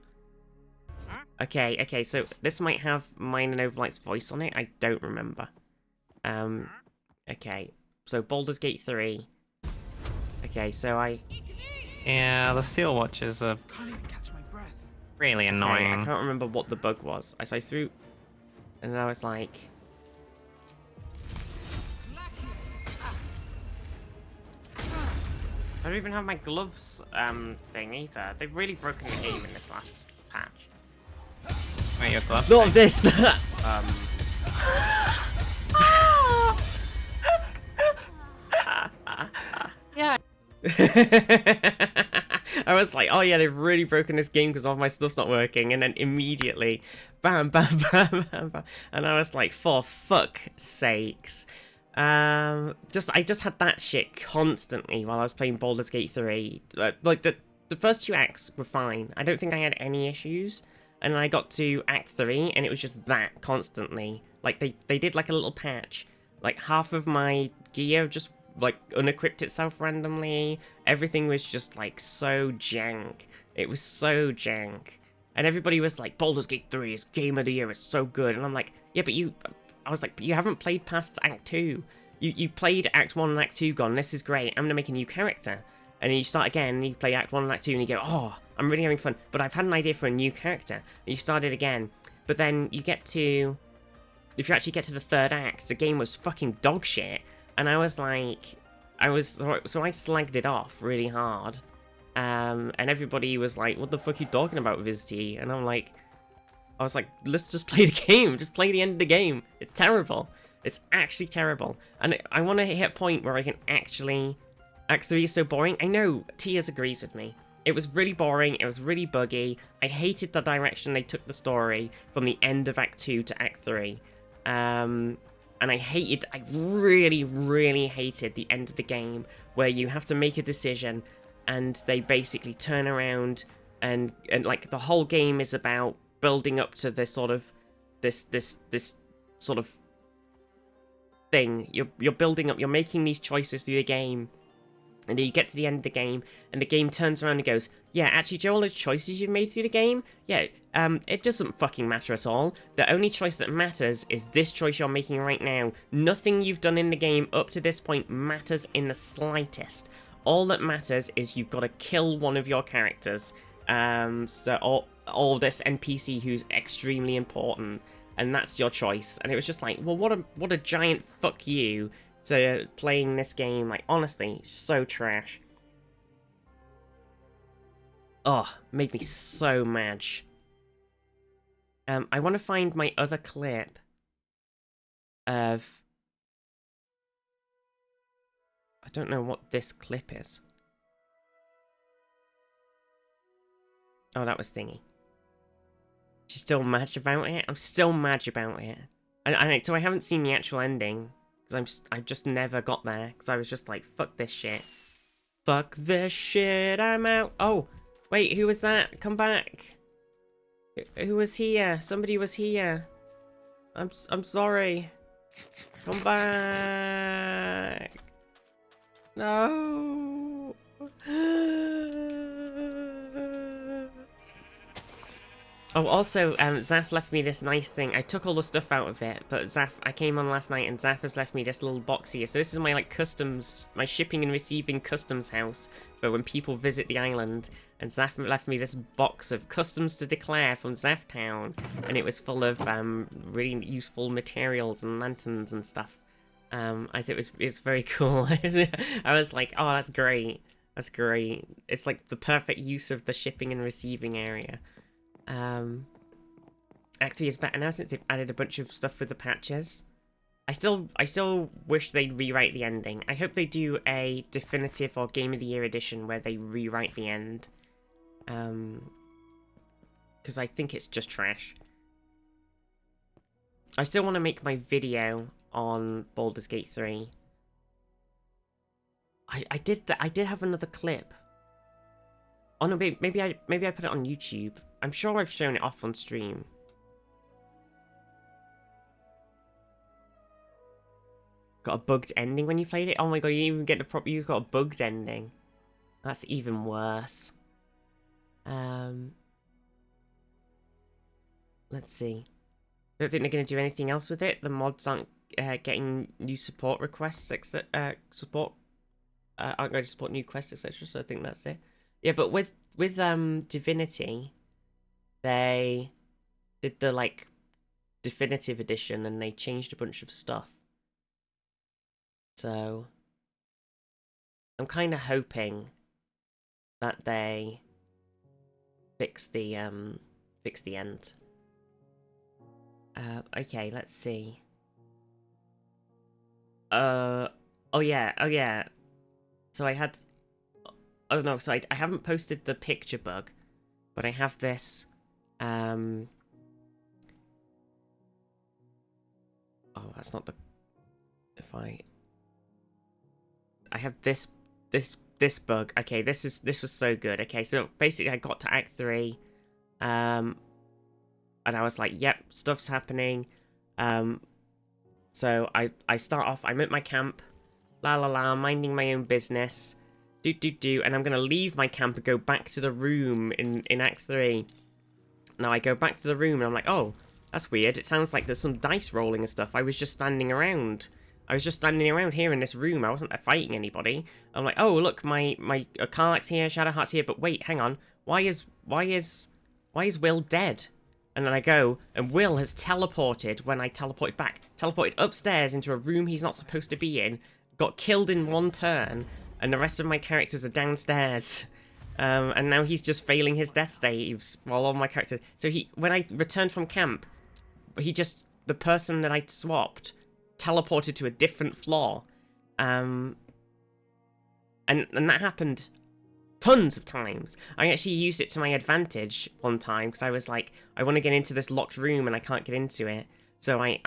Okay, so this might have mine and Overlight's voice on it. I don't remember. Okay, so Baldur's Gate 3. Okay, so Yeah, the steel watches are really annoying. Okay, I can't remember what the bug was. I threw, and I was like, I don't even have my gloves thing either. They've really broken the game in this last patch. Wait, your gloves? Not this. Yeah. I was like, oh yeah, they've really broken this game because all of my stuff's not working, and then immediately, bam, bam, bam, bam, bam, and I was like, for fuck's sakes. I just had that shit constantly while I was playing Baldur's Gate 3. Like the first 2 acts were fine. I don't think I had any issues, and then I got to Act 3, and it was just that constantly. Like they did like a little patch. Like half of my gear just like unequipped itself randomly. Everything was just like so jank. It was so jank. And everybody was like, Baldur's Gate 3 is game of the year, it's so good. And I'm like, yeah, but I was like, but you haven't played past Act 2. You played Act 1 and Act 2 gone, this is great, I'm gonna make a new character. And then you start again, and you play Act 1 and Act 2, and you go, oh, I'm really having fun, but I've had an idea for a new character. And you start it again. But then you get to... If you actually get to the 3rd act, the game was fucking dog shit. And I was like... So I slagged it off really hard. And everybody was like, what the fuck are you talking about, Vizzy? And I was like, let's just play the game. Just play the end of the game. It's terrible. It's actually terrible. And I want to hit a point where I can actually... Act 3 is so boring. I know, Tias agrees with me. It was really boring. It was really buggy. I hated the direction they took the story from the end of Act 2 to Act 3. And I really, really hated the end of the game where you have to make a decision and they basically turn around and like the whole game is about building up to this sort of this sort of thing. You're building up, you're making these choices through the game. And then you get to the end of the game, and the game turns around and goes, yeah, actually, Joe, all the choices you've made through the game, yeah, it doesn't fucking matter at all. The only choice that matters is this choice you're making right now. Nothing you've done in the game up to this point matters in the slightest. All that matters is you've got to kill one of your characters. So all this NPC who's extremely important, and that's your choice. And it was just like, well, what a giant fuck you. So playing this game, like, honestly, so trash. Oh, made me so mad. I want to find my other clip of... I don't know what this clip is. Oh, that was Thingy. She's still mad about it? I'm still mad about it. So I haven't seen the actual ending. Because I just never got there. Because I was just like, fuck this shit. Fuck this shit, I'm out. Oh, wait, who was that? Come back. Who was here? Somebody was here. I'm sorry. Come back. No. Oh, also, Zaf left me this nice thing. I took all the stuff out of it, but I came on last night and Zaf has left me this little box here. So this is my, like, customs, my shipping and receiving customs house for when people visit the island. And Zaf left me this box of customs to declare from Zaf Town. And it was full of, really useful materials and lanterns and stuff. I think it was very cool. I was like, oh, that's great. That's great. It's like the perfect use of the shipping and receiving area. Act 3 is better now since they've added a bunch of stuff with the patches. I still wish they'd rewrite the ending. I hope they do a definitive or Game of the Year edition where they rewrite the end. Because I think it's just trash. I still want to make my video on Baldur's Gate 3. I did have another clip. Oh no, maybe I put it on YouTube. I'm sure I've shown it off on stream. Got a bugged ending when you played it? Oh my god, you didn't even get the proper... You've got a bugged ending. That's even worse. Let's see. I don't think they're going to do anything else with it. The mods aren't getting new support requests, aren't going to support new quests, etc. So I think that's it. Yeah, but with Divinity, they did the, like, definitive edition and they changed a bunch of stuff. So I'm kind of hoping that they fix the end. Okay, let's see. Oh yeah. So I had... Oh no, so I haven't posted the picture bug, but I have this, Oh, that's not the... If I have this bug. Okay, this was so good. Okay, so basically I got to Act 3, and I was like, yep, stuff's happening. So I start off, I'm at my camp, minding my own business, and I'm gonna leave my camp and go back to the room in Act 3. Now I go back to the room and I'm like, oh, that's weird. It sounds like there's some dice rolling and stuff. I was just standing around. Here in this room. I wasn't fighting anybody. I'm like, oh, look, my Karlach's here, Shadowheart's here, but wait, hang on. Why is Will dead? And then I go, and Will has teleported when I teleported back. Teleported upstairs into a room he's not supposed to be in. Got killed in one turn, and the rest of my characters are downstairs. And now he's just failing his death saves while all my characters... So when I returned from camp, the person that I'd swapped teleported to a different floor. And that happened tons of times. I actually used it to my advantage one time because I was like, I want to get into this locked room and I can't get into it. So I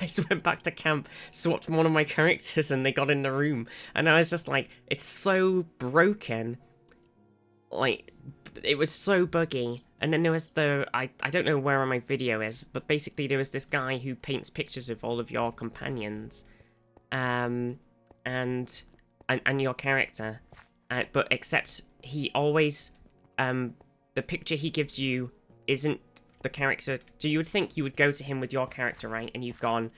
just went back to camp, swapped one of my characters, and they got in the room. And I was just like, it's so broken. Like, it was so buggy. And then there was I don't know where my video is, but basically there was this guy who paints pictures of all of your companions, and your character, but except he always, the picture he gives you isn't the character. So you would think you would go to him with your character, right? And you've gone,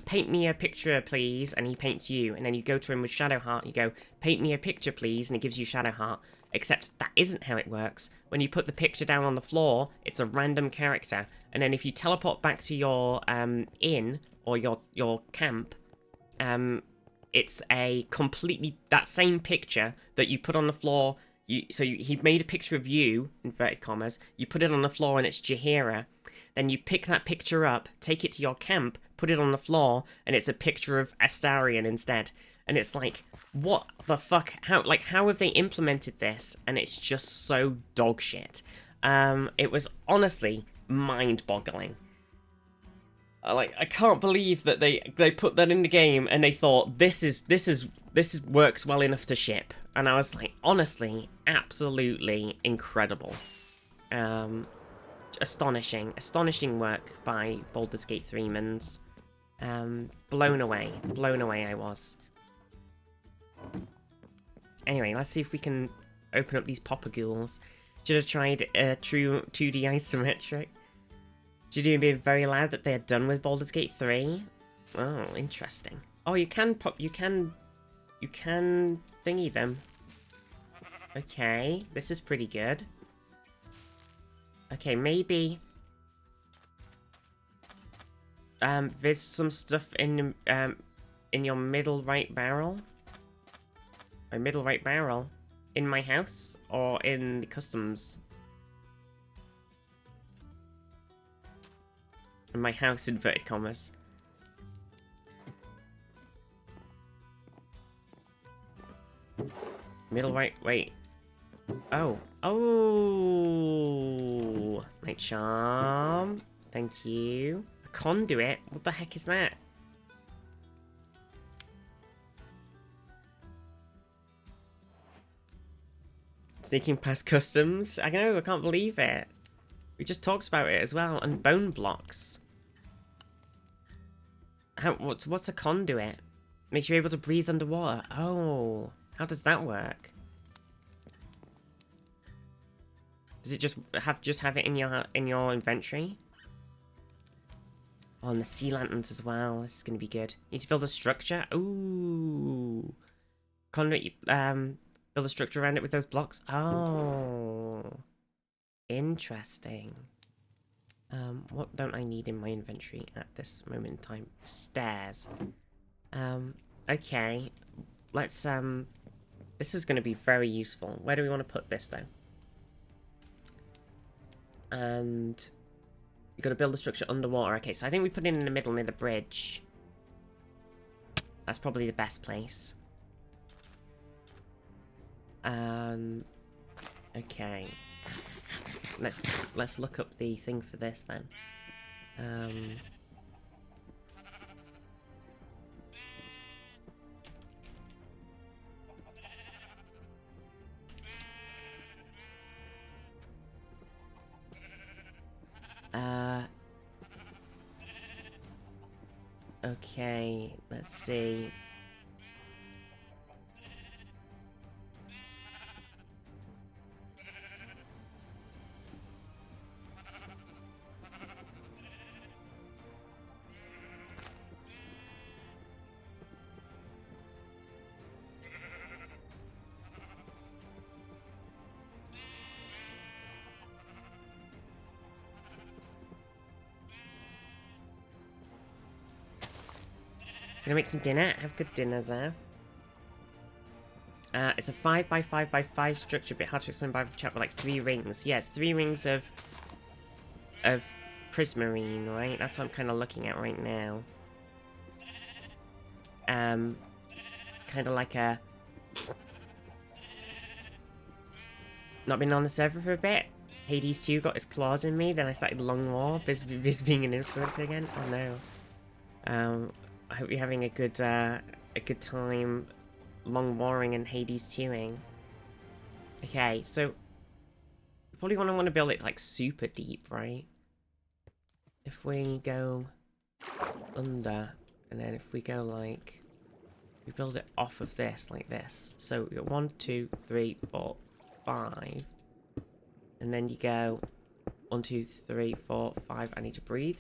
paint me a picture, please, and he paints you. And then you go to him with Shadowheart, you go, paint me a picture, please, and he gives you Shadowheart. Except that isn't how it works. When you put the picture down on the floor, it's a random character. And then if you teleport back to your inn or your camp, it's a completely that same picture that you put on the floor. He made a picture of you, inverted commas. You put it on the floor and it's Jaheira. Then you pick that picture up, take it to your camp, put it on the floor, and it's a picture of Astarion instead. And it's like, what the fuck? How have they implemented this? And it's just so dog shit. It was honestly mind-boggling. Like, I can't believe that they put that in the game and they thought this works well enough to ship. And I was like, honestly, absolutely incredible. Astonishing work by Baldur's Gate 3-mans. Blown away I was. Anyway, let's see if we can open up these popagools. Should have tried true 2D isometric. Should have been very loud that they are done with Baldur's Gate 3. Oh, interesting. Oh, you can thingy them. Okay, this is pretty good. Okay, maybe there's some stuff in your middle right barrel. My middle right barrel in my house or in the customs. In my house, inverted commas. Middle right, wait. Oh. Night charm. Thank you. A conduit? What the heck is that? Sneaking past customs? I know, I can't believe it. We just talked about it as well. And bone blocks. What's a conduit? Makes you able to breathe underwater. Oh, how does that work? Does it just have it in your inventory? Oh, and the sea lanterns as well. This is gonna be good. Need to build a structure. Ooh, conduit. Build a structure around it with those blocks. Oh, interesting. What don't I need in my inventory at this moment in time? Stairs. Okay. Let's, this is going to be very useful. Where do we want to put this, though? And you've got to build a structure underwater. Okay, so I think we put it in the middle near the bridge. That's probably the best place. Okay. Let's look up the thing for this then. Okay, let's see. Gonna make some dinner. Have good dinners there. It's a 5x5x5 structure, a bit hard to explain by chat, but like 3 rings. Yeah, it's 3 rings of prismarine, right? That's what I'm kind of looking at right now. Kind of like a not been on the server for a bit. Hades 2 got his claws in me, then I started Long War, this being an influencer again. Oh no. I hope you're having a good time Long Warring and Hades 2ing. Okay, so probably want to build it like super deep, right? If we go under, and then if we go like, we build it off of this like this. So we got 1, 2, 3, 4, 5, and then you go 1, 2, 3, 4, 5. I need to breathe.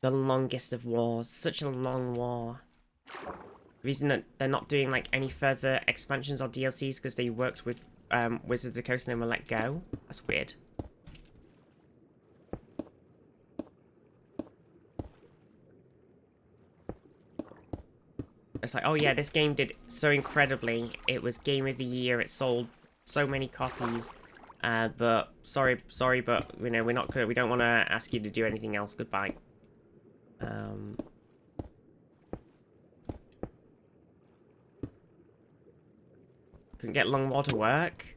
The longest of wars, such a long war. The reason that they're not doing like any further expansions or DLCs because they worked with Wizards of the Coast and then were let go. That's weird. It's like, oh yeah, this game did so incredibly. It was Game of the Year. It sold so many copies. But sorry, but you know, we're not gonna. We don't want to ask you to do anything else. Goodbye. Couldn't get Long War to work.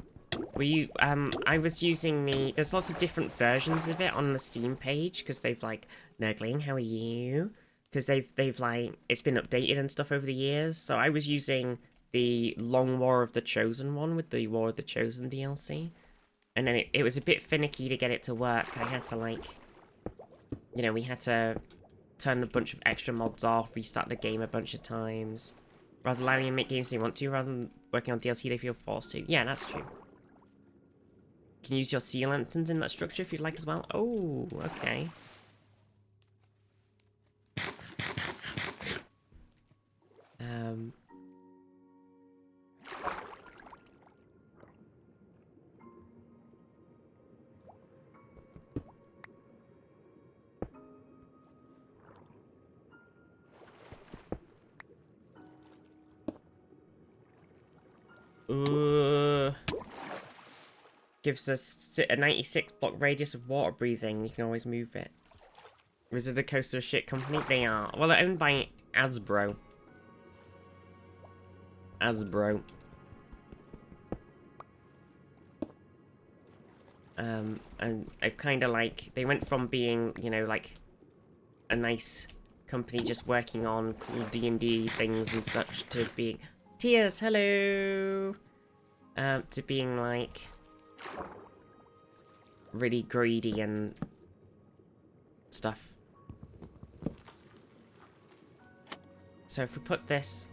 I was using there's lots of different versions of it on the Steam page because they've like, Nurgling, how are you? Because they've like, it's been updated and stuff over the years. So I was using the Long War of the Chosen one with the War of the Chosen DLC. And then it was a bit finicky to get it to work. I had to like, you know, we had to turn a bunch of extra mods off, restart the game a bunch of times. Rather allowing you to make games they want to, rather than working on DLC they feel forced to. Yeah, that's true. You can use your sea lanterns in that structure if you'd like as well. Oh, okay. Gives us a 96 block radius of water breathing. You can always move it. Wizard of the Coast are a shit company? They are. Well, they're owned by Hasbro. Hasbro. And I've kind of like, they went from being, you know, like a nice company just working on cool D&D things and such to being, Tears, hello! To being like really greedy and stuff. So if we put this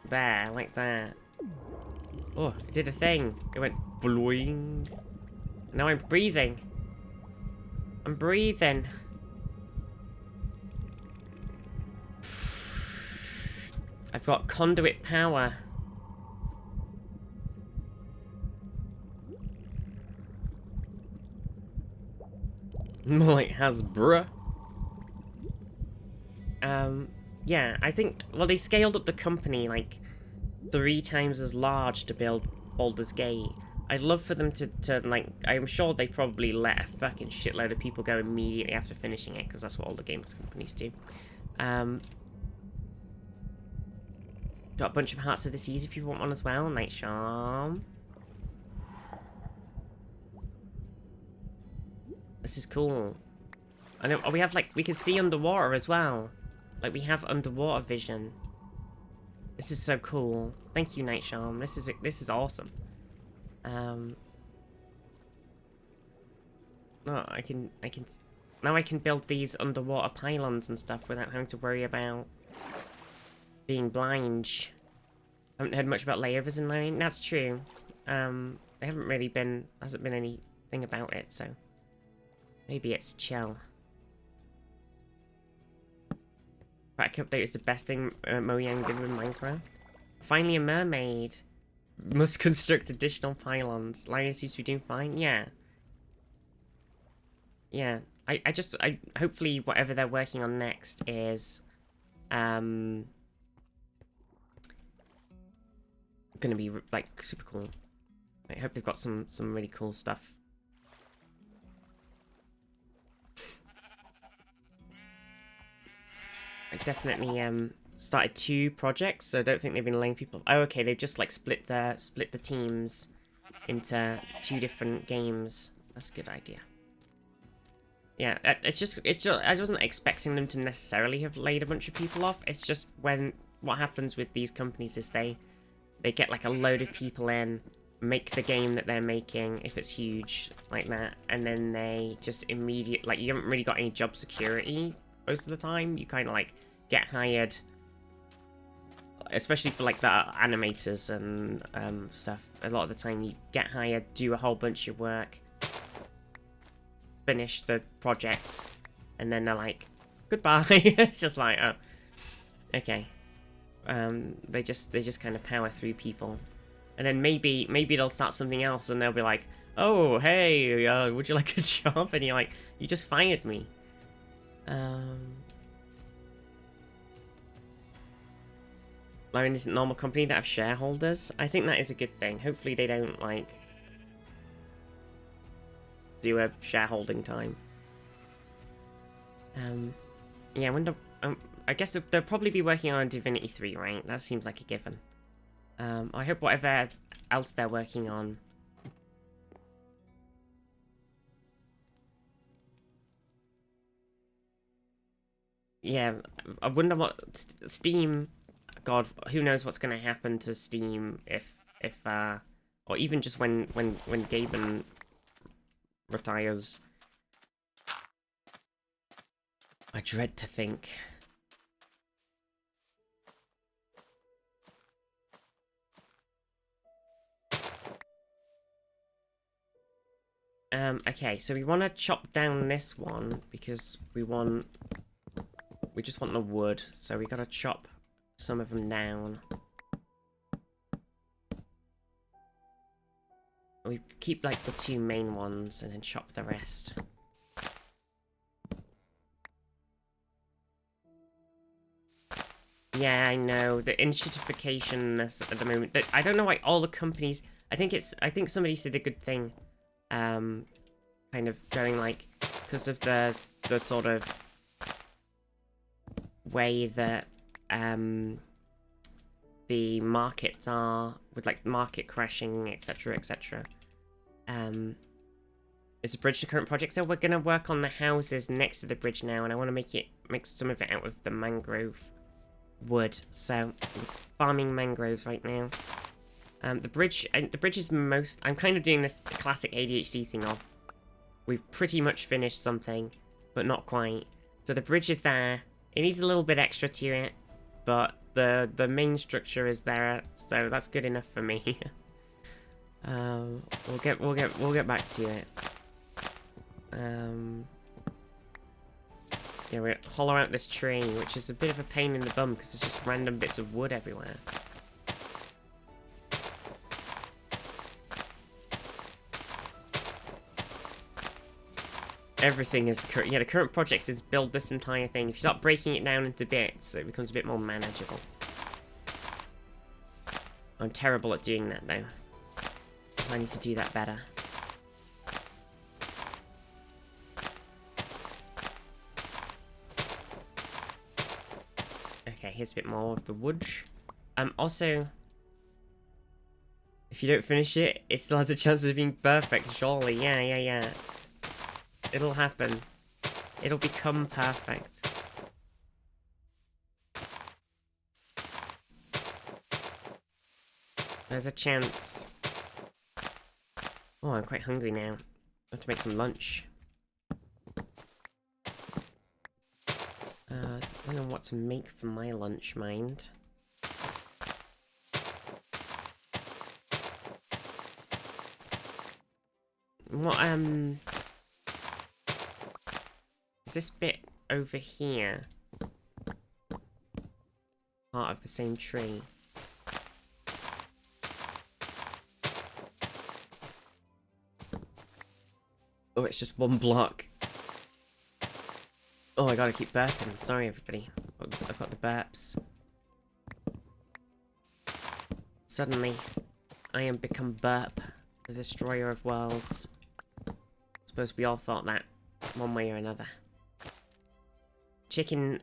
there, like that. Oh, it did a thing. It went blowing. Now I'm breathing. I'm breathing. I've got conduit power. More like Hasbro. Yeah, I think, well, they scaled up the company like 3 times as large to build Baldur's Gate. I'd love for them to like, I'm sure they probably let a fucking shitload of people go immediately after finishing it, because that's what all the games companies do. Got a bunch of Hearts of the Seas if you want one as well. Night Charm. This is cool. I know, we have like, we can see underwater as well. Like, we have underwater vision. This is so cool. Thank you, Night Charm. This is awesome. Oh, now I can build these underwater pylons and stuff without having to worry about being blind. I haven't heard much about layovers in Lane. That's true. There hasn't been anything about it, so maybe it's chill. Back update is the best thing Mojang did with Minecraft. Finally a mermaid. Must construct additional pylons. Lion seems to be doing fine. Yeah. Yeah. I hopefully whatever they're working on next is gonna be like super cool. I hope they've got some really cool stuff. I definitely started 2 projects, so I don't think they've been laying people. Oh, okay, they've just like split the teams into 2 different games. That's a good idea. Yeah, I wasn't expecting them to necessarily have laid a bunch of people off. It's just what happens with these companies is they get like a load of people in, make the game that they're making, if it's huge like that, and then they just immediately, like, you haven't really got any job security most of the time. You kind of like get hired, especially for like the animators and stuff. A lot of the time you get hired, do a whole bunch of work, finish the project, and then they're like, goodbye. It's just like, oh, okay. They just kind of power through people, and then maybe they'll start something else, and they'll be like, oh, hey, would you like a job? And you're like, you just fired me. Lauren isn't a normal company that have shareholders. I think that is a good thing. Hopefully they don't, like, do a shareholding time. Yeah, I wonder... I guess they'll probably be working on Divinity 3, right? That seems like a given. I hope whatever else they're working on... Yeah, I wonder what... Steam... God, who knows what's going to happen to Steam if or even just when Gaben retires. I dread to think. Okay, so we want to chop down this one because we just want the wood, so we gotta chop some of them down. We keep like the 2 main ones and then chop the rest. Yeah, I know the institutification at the moment. I don't know why all the companies. I think somebody said a good thing. Kind of going like, because of the sort of way that the markets are, with like market crashing, etc, etc. It's a bridge to current project, so we're gonna work on the houses next to the bridge now, and I want to make some of it out of the mangrove wood. So farming mangroves right now. The bridge is most... I'm kind of doing this classic ADHD thing of, we've pretty much finished something, but not quite. So the bridge is there. It needs a little bit extra to it, but the main structure is there, so that's good enough for me. We'll get back to it. Yeah, we hollow out this tree, which is a bit of a pain in the bum because there's just random bits of wood everywhere. Everything is the current project is build this entire thing. If you start breaking it down into bits, it becomes a bit more manageable. I'm terrible at doing that though. I need to do that better. Okay, here's a bit more of the wood. Also, if you don't finish it, it still has a chance of being perfect, surely. Yeah. It'll happen. It'll become perfect. There's a chance. Oh, I'm quite hungry now. I have to make some lunch. I don't know what to make for my lunch, mind. What, is this bit over here part of the same tree? Oh, it's just one block. Oh, I gotta keep burping. Sorry, everybody. I've got the burps. Suddenly, I am become Burp, the destroyer of worlds. Suppose we all thought that, one way or another. Chicken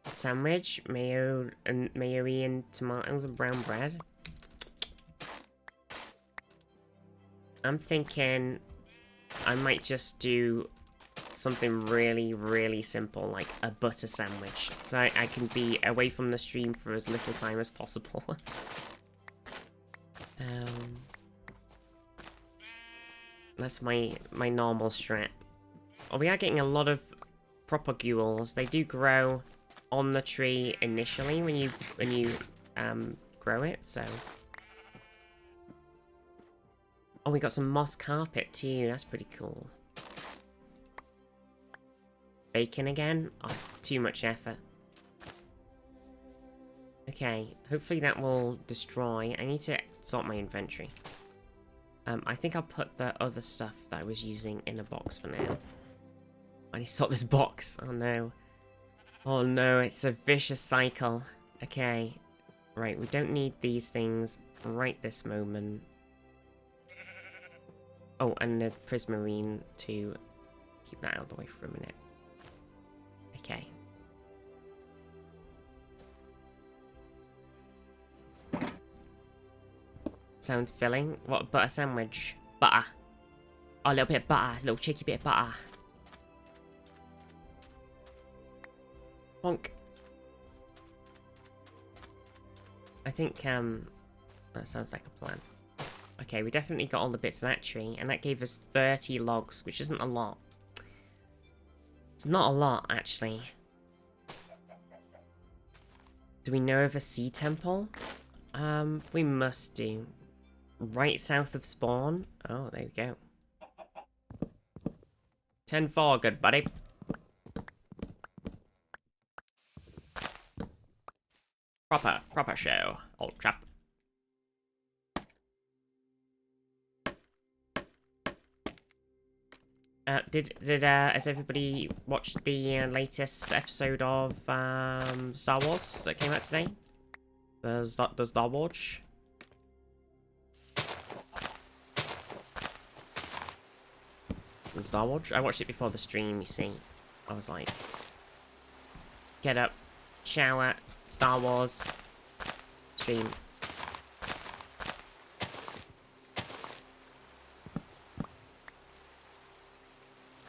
sandwich, mayo and mayo-y and tomatoes and brown bread. I'm thinking I might just do something really, really simple, like a butter sandwich. So I can be away from the stream for as little time as possible. That's my normal strat. Oh, we are getting a lot of propagoules. They do grow on the tree initially when you grow it, so. Oh, we got some moss carpet too. That's pretty cool. Bacon again? Oh, it's too much effort. Okay, hopefully that will destroy. I need to sort my inventory. I think I'll put the other stuff that I was using in a box for now. I need to sort this box. Oh no. Oh no, it's a vicious cycle. Okay. Right, we don't need these things right this moment. Oh, and the prismarine to keep that out of the way for a minute. Okay. Sounds filling. What, butter sandwich? Butter. Oh, a little bit of butter. A little cheeky bit of butter. Bonk. I think, that sounds like a plan. Okay, we definitely got all the bits of that tree, and that gave us 30 logs, which isn't a lot. It's not a lot, actually. Do we know of a sea temple? We must do. Right south of spawn. Oh, there we go. 10-4, good buddy. Proper show, old chap. Has everybody watched the latest episode of Star Wars that came out today? The Star Wars? The Star Wars? I watched it before the stream, you see. I was like, get up, shower, Star Wars, stream.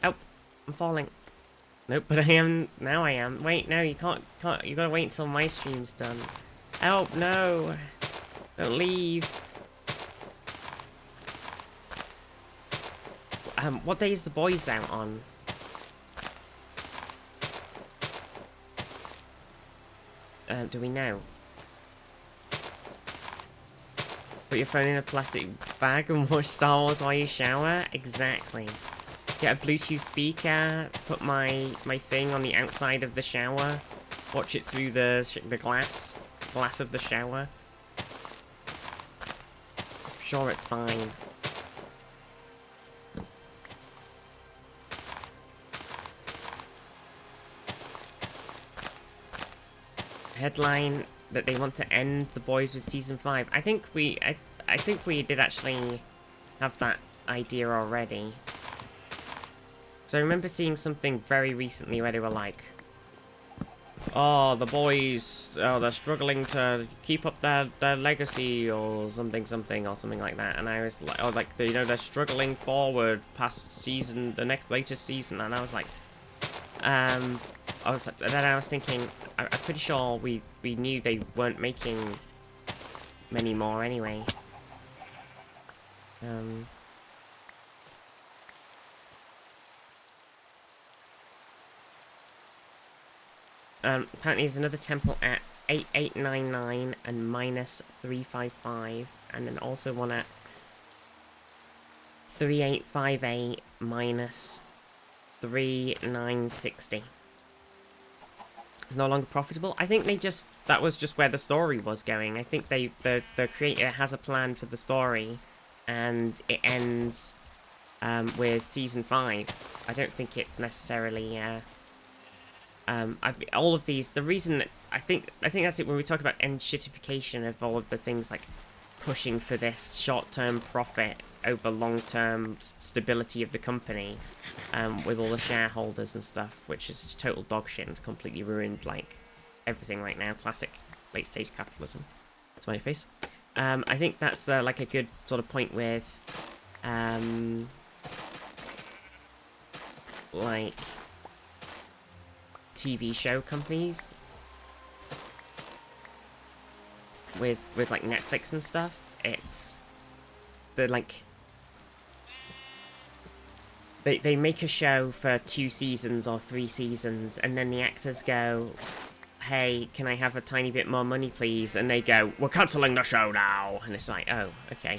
Oh, I'm falling. Nope, but I am, now I am. Wait, no, you can't, you gotta wait until my stream's done. Help, no! Don't leave. What day is the boys out on? Do we know? Put your phone in a plastic bag and watch Star Wars while you shower? Exactly. Get a Bluetooth speaker, put my thing on the outside of the shower, watch it through the glass of the shower. I'm sure it's fine. Headline that they want to end The Boys with season 5. I think we did actually have that idea already. So I remember seeing something very recently where they were like, oh, the boys, oh, they're struggling to keep up their legacy or something like that. And I was like, oh, like, you know, they're struggling forward past season, the latest season. And I was like, then I was thinking, I'm pretty sure we knew they weren't making many more anyway. Apparently there's another temple at 8899 and -355, and then also one at 3858 -3960. No longer profitable. I think that was just where the story was going. I think the creator has a plan for the story, and it ends with season 5. I don't think it's necessarily all of these. The reason that I think that's it when we talk about end-shitification of all of the things, like pushing for this short-term profit over long-term stability of the company, with all the shareholders and stuff, which is just total dog shit and it's completely ruined like everything right now. Classic late-stage capitalism. Smiley face. I think that's like a good sort of point with like TV show companies with like Netflix and stuff. It's they're like they make a show for 2 seasons or 3 seasons, and then the actors go, hey, can I have a tiny bit more money, please? And they go, we're cancelling the show now. And it's like, oh, okay.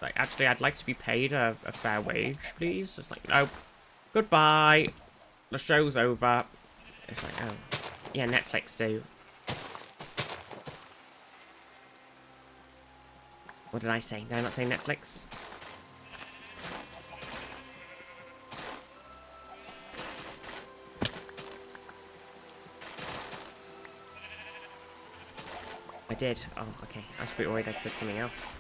Like, actually, I'd like to be paid a fair wage, please. It's like, nope. Goodbye. The show's over. It's like, oh. Yeah, Netflix do. What did I say? Did I not say Netflix? I did. Oh, okay. I was pretty worried I'd said something else.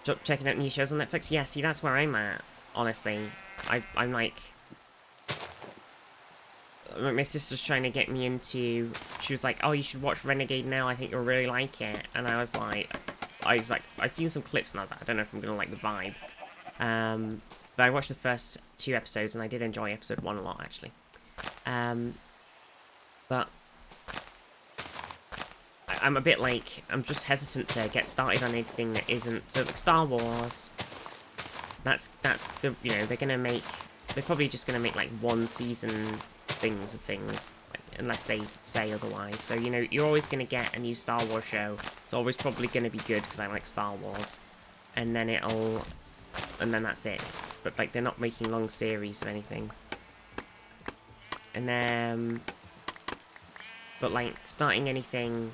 Checking out new shows on Netflix? Yeah, see, that's where I'm at, honestly. I'm like... My sister's trying to get me into... She was like, oh, you should watch Renegade now. I think you'll really like it. And I was like... I'd seen some clips and I was like, I don't know if I'm going to like the vibe. But I watched the first 2 episodes and I did enjoy episode 1 a lot, actually. But... I'm a bit like, I'm just hesitant to get started on anything that isn't, so like Star Wars, that's the, you know, they're probably just gonna make like 1 season things of things, like, unless they say otherwise. So, you know, you're always gonna get a new Star Wars show. It's always probably gonna be good because I like Star Wars, and then that's it. But like, they're not making long series or anything. And then, but like, starting anything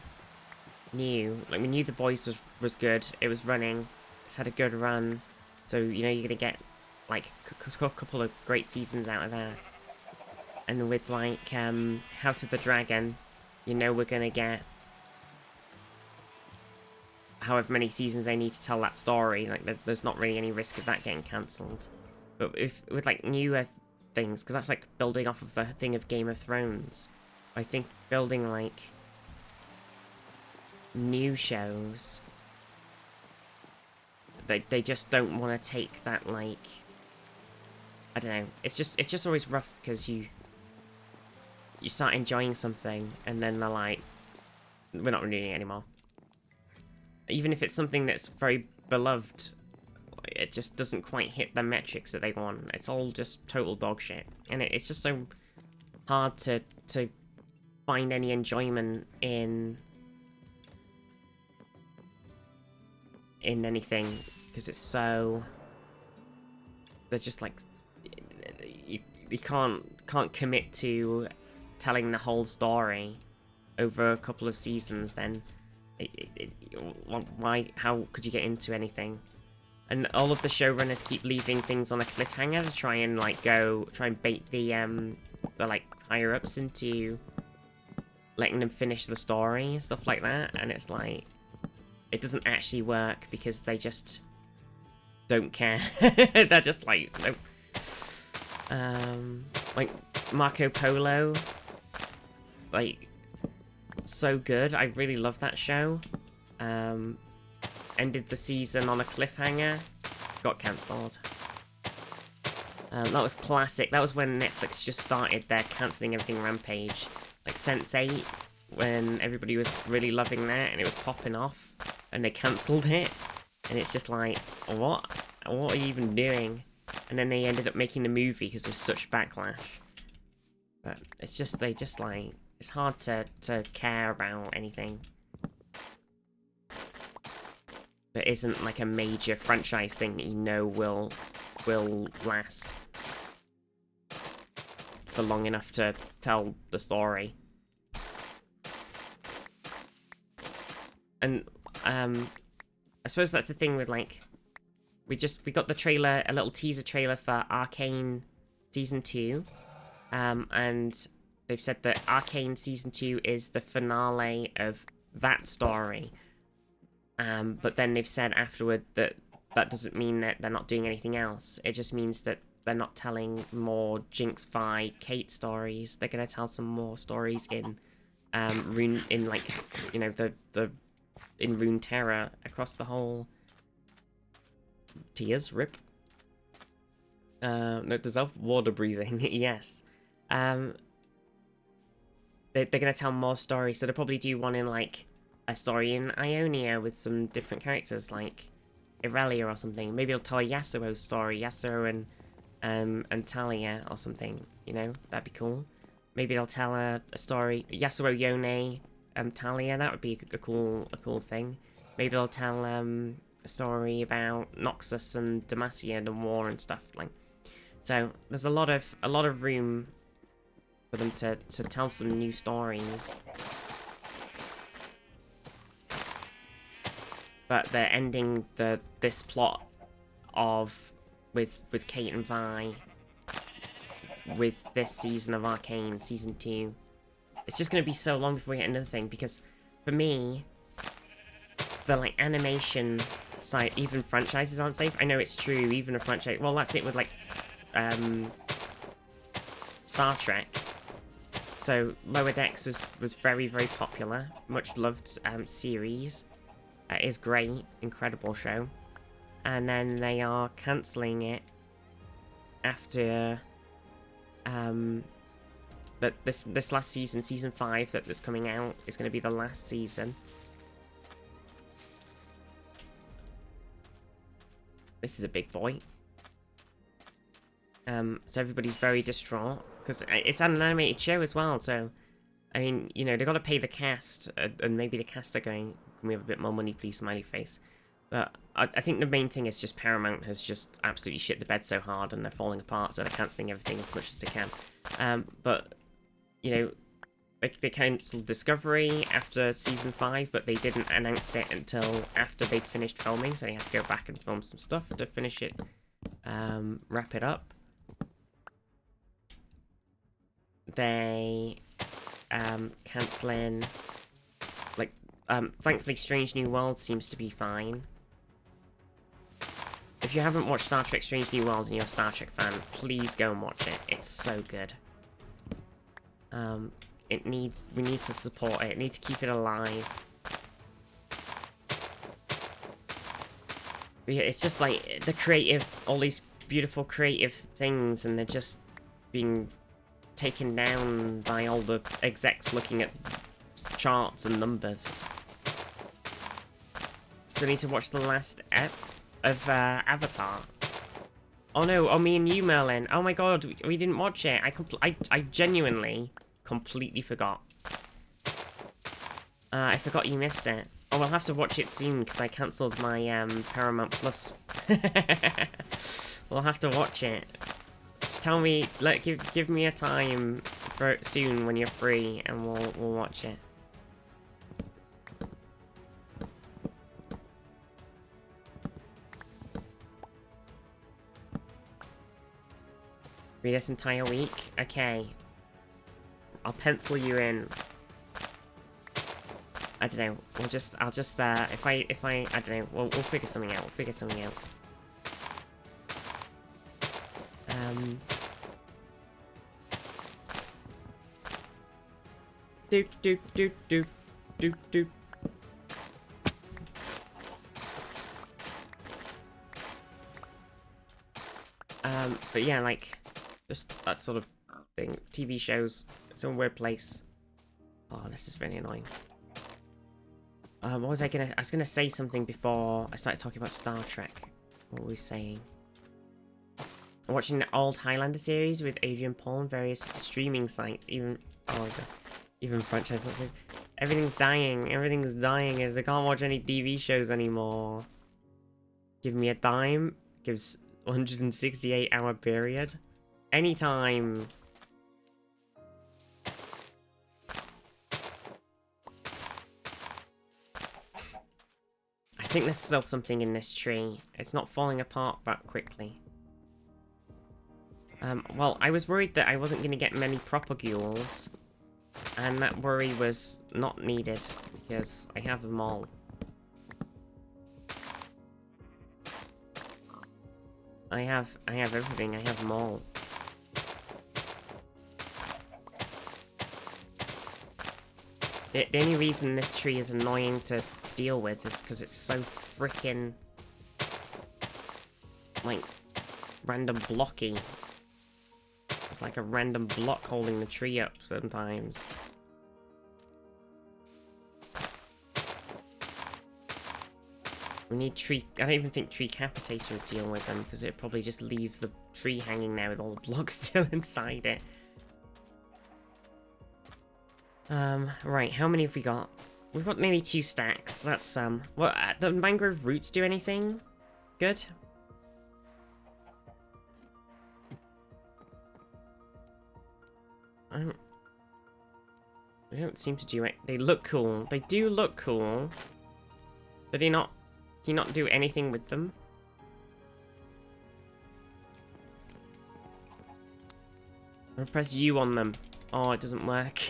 new, like we knew The Boys was good, it was running, it's had a good run, so you know you're gonna get like a couple of great seasons out of that. And with like House of the Dragon, you know we're gonna get however many seasons they need to tell that story. Like there's not really any risk of that getting cancelled. But with like newer things, because that's like building off of the thing of Game of Thrones, I think building like new shows, they just don't want to take that, like, I don't know, it's just always rough because you start enjoying something and then they're like, we're not renewing it anymore. Even if it's something that's very beloved, it just doesn't quite hit the metrics that they want. It's all just total dog shit, and it's just so hard to find any enjoyment in anything, because it's so, they're just like, you can't commit to telling the whole story over a couple of seasons. Then why, how could you get into anything? And all of the showrunners keep leaving things on a cliffhanger to try and like try and bait the like higher ups into letting them finish the story and stuff like that, and it's like, it doesn't actually work because they just don't care. They're just like, nope. Like Marco Polo, like, so good. I really love that show. Ended the season on a cliffhanger, got cancelled. That was classic. That was when Netflix just started their cancelling everything rampage. Like Sense8, when everybody was really loving that and it was popping off, and they cancelled it, and it's just like, what are you even doing? And then they ended up making the movie because there's such backlash. But it's just, they just like, it's hard to care about anything that isn't like a major franchise thing that you know will last for long enough to tell the story. And I suppose that's the thing with, like, we got the trailer, a little teaser trailer for Arcane Season 2, and they've said that Arcane Season 2 is the finale of that story, but then they've said afterward that that doesn't mean that they're not doing anything else. It just means that they're not telling more Jinx, Vi, Kate stories. They're gonna tell some more stories in Rune, in, like, you know, the in Runeterra across the whole Tears, rip. No, dissolve water breathing, yes. They're gonna tell more stories, so they'll probably do one in, like, a story in Ionia with some different characters, like Irelia or something. Maybe they'll tell a Yasuo's story, Yasuo and Talia or something, you know? That'd be cool. Maybe they'll tell a story, Yasuo, Yone, Talia, that would be a cool thing. Maybe they'll tell a story about Noxus and Demacia and war and stuff, like. So there's a lot of room for them to tell some new stories. But they're ending this plot with Kate and Vi with this season of Arcane, season 2. It's just gonna be so long before we get another thing, because for me, the like animation side, even franchises aren't safe. I know it's true, even a franchise. Well, that's it with like Star Trek. So Lower Decks was very, very popular, much loved series. It is great, incredible show. And then they are cancelling it after that this last season, season 5 that's coming out, is going to be the last season. This is a big boy. So everybody's very distraught because it's an animated show as well. So, I mean, you know, they've got to pay the cast, and maybe the cast are going, "Can we have a bit more money, please?" Smiley face. But I think the main thing is just Paramount has just absolutely shit the bed so hard, and they're falling apart, so they're cancelling everything as much as they can. But you know, they cancelled Discovery after season 5, but they didn't announce it until after they'd finished filming, so they had to go back and film some stuff to finish it, wrap it up. They cancelling, like, thankfully Strange New World seems to be fine. If you haven't watched Star Trek Strange New World and you're a Star Trek fan, please go and watch it. It's so good. We need to support it. We need to keep it alive. But yeah, it's just like the creative, all these beautiful creative things, and they're just being taken down by all the execs looking at charts and numbers. Still need to watch the last ep of Avatar. Oh no, oh me and you, Merlin. Oh my god, we didn't watch it. I genuinely completely forgot. I forgot you missed it. Oh, we'll have to watch it soon because I cancelled my Paramount Plus. We'll have to watch it. Just tell me, like, give me a time for it soon when you're free, and we'll watch it. Read this entire week? Okay. I'll pencil you in. I don't know. I'll just if I don't know. We'll figure something out. We'll figure something out. Doop doop doop doop doop doop. But yeah, like, just that sort of thing. TV shows, it's a weird place. Oh, this is really annoying. What was I was gonna say something before I started talking about Star Trek. What were we saying? I'm watching the old Highlander series with Adrian Paul on various streaming sites, even franchise. Everything's dying as I can't watch any TV shows anymore. Give me a dime. Gives 168-hour period. Anytime. I think there's still something in this tree. It's not falling apart that quickly. Well, I was worried that I wasn't going to get many propagules, and that worry was not needed because I have them all. I have everything. I have them all. The only reason this tree is annoying to deal with is because it's so freaking like random blocky. It's like a random block holding the tree up sometimes. We need tree... I don't even think tree capitator would deal with them, because it'd probably just leave the tree hanging there with all the blocks still inside it. Right, how many have we got? We've got nearly 2 stacks. That's some. What, the mangrove roots do anything good? They don't seem to do it. They look cool. They do look cool. Did he not... Do you not do anything with them? I'm gonna press U on them. Oh, it doesn't work.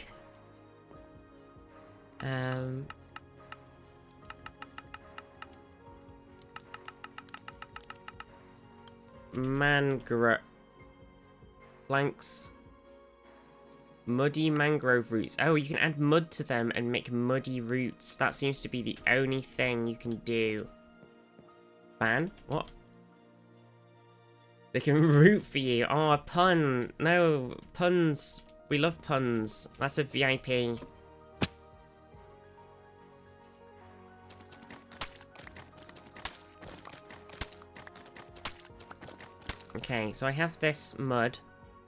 Mangrove planks. Muddy mangrove roots. Oh, you can add mud to them and make muddy roots. That seems to be the only thing you can do. Ban? What? They can root for you. Oh, a pun. No, puns. We love puns. That's a VIP. Okay, so I have this mud.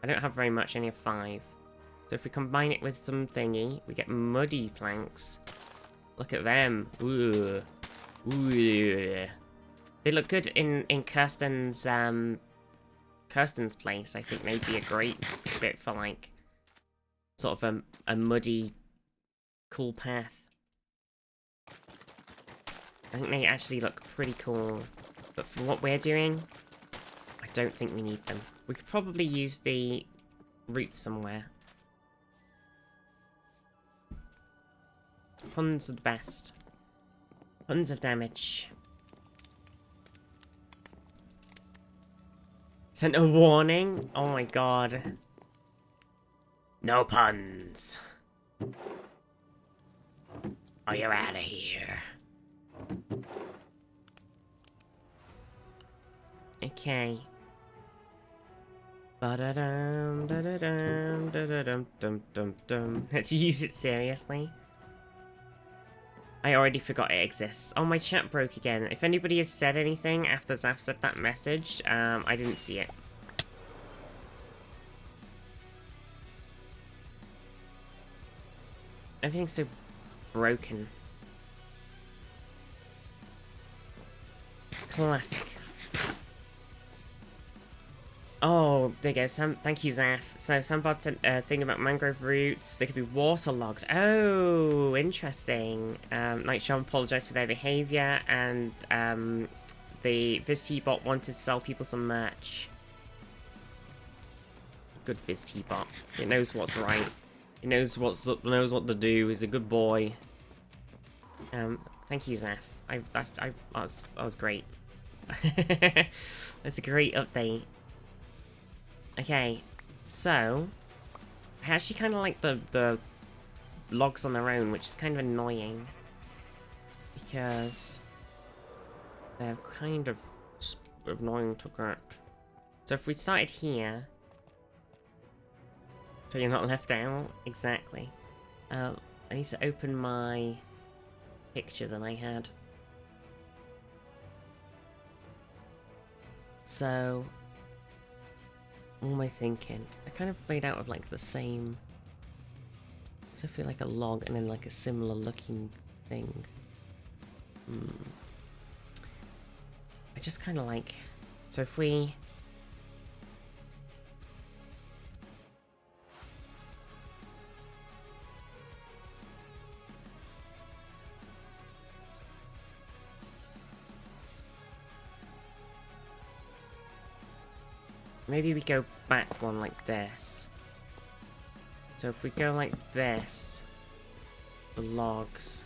I don't have very much, I only have 5. So if we combine it with some thingy, we get muddy planks. Look at them. Ooh. Ooh. They look good in Kirsten's place. I think they'd be a great fit for like sort of a muddy cool path. I think they actually look pretty cool. But for what we're doing, I don't think we need them. We could probably use the roots somewhere. Puns are the best. Puns of damage. Sent a warning? Oh my god. No puns. Oh, you're out of here. Okay. Ba-da-dum, da-da-dum, da-da-dum, dum-dum-dum. Let's use it seriously. I already forgot it exists. Oh, my chat broke again. If anybody has said anything after Zaf said that message, I didn't see it. Everything's so broken. Classic. Oh, there you go. Thank you, Zaf. So, Sambod said a thing about mangrove roots. They could be waterlogged. Oh, interesting. Night Shaman apologized for their behavior, and the VizT bot wanted to sell people some merch. Good VizT bot. It knows what's right. It knows what's up, knows what to do. He's a good boy. Thank you, Zaf. That was great. That's a great update. Okay, so I actually kind of like the logs on their own, which is kind of annoying because they're kind of annoying to get. So if we started here, so you're not left out exactly. I need to open my picture that I had. So. What am I thinking? I kind of made out of like the same. So I feel like a log and then like a similar looking thing. I just kind of like. So if we. Maybe we go back one like this. So if we go like this, the logs.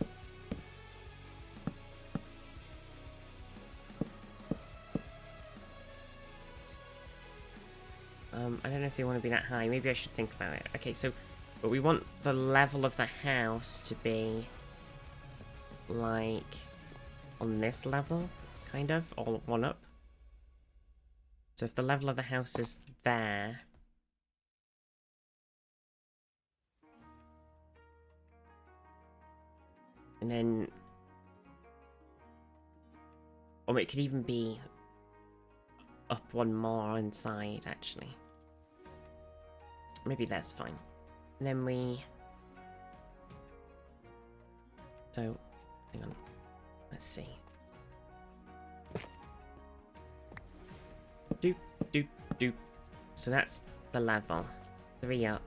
I don't know if they want to be that high. Maybe I should think about it. Okay, so, but we want the level of the house to be like on this level, kind of, or one up. So if the level of the house is there... And then... Or it could even be up one more inside, actually. Maybe that's fine. And then we... So, hang on. Let's see. Doop, doop, doop. So that's the level. 3 up.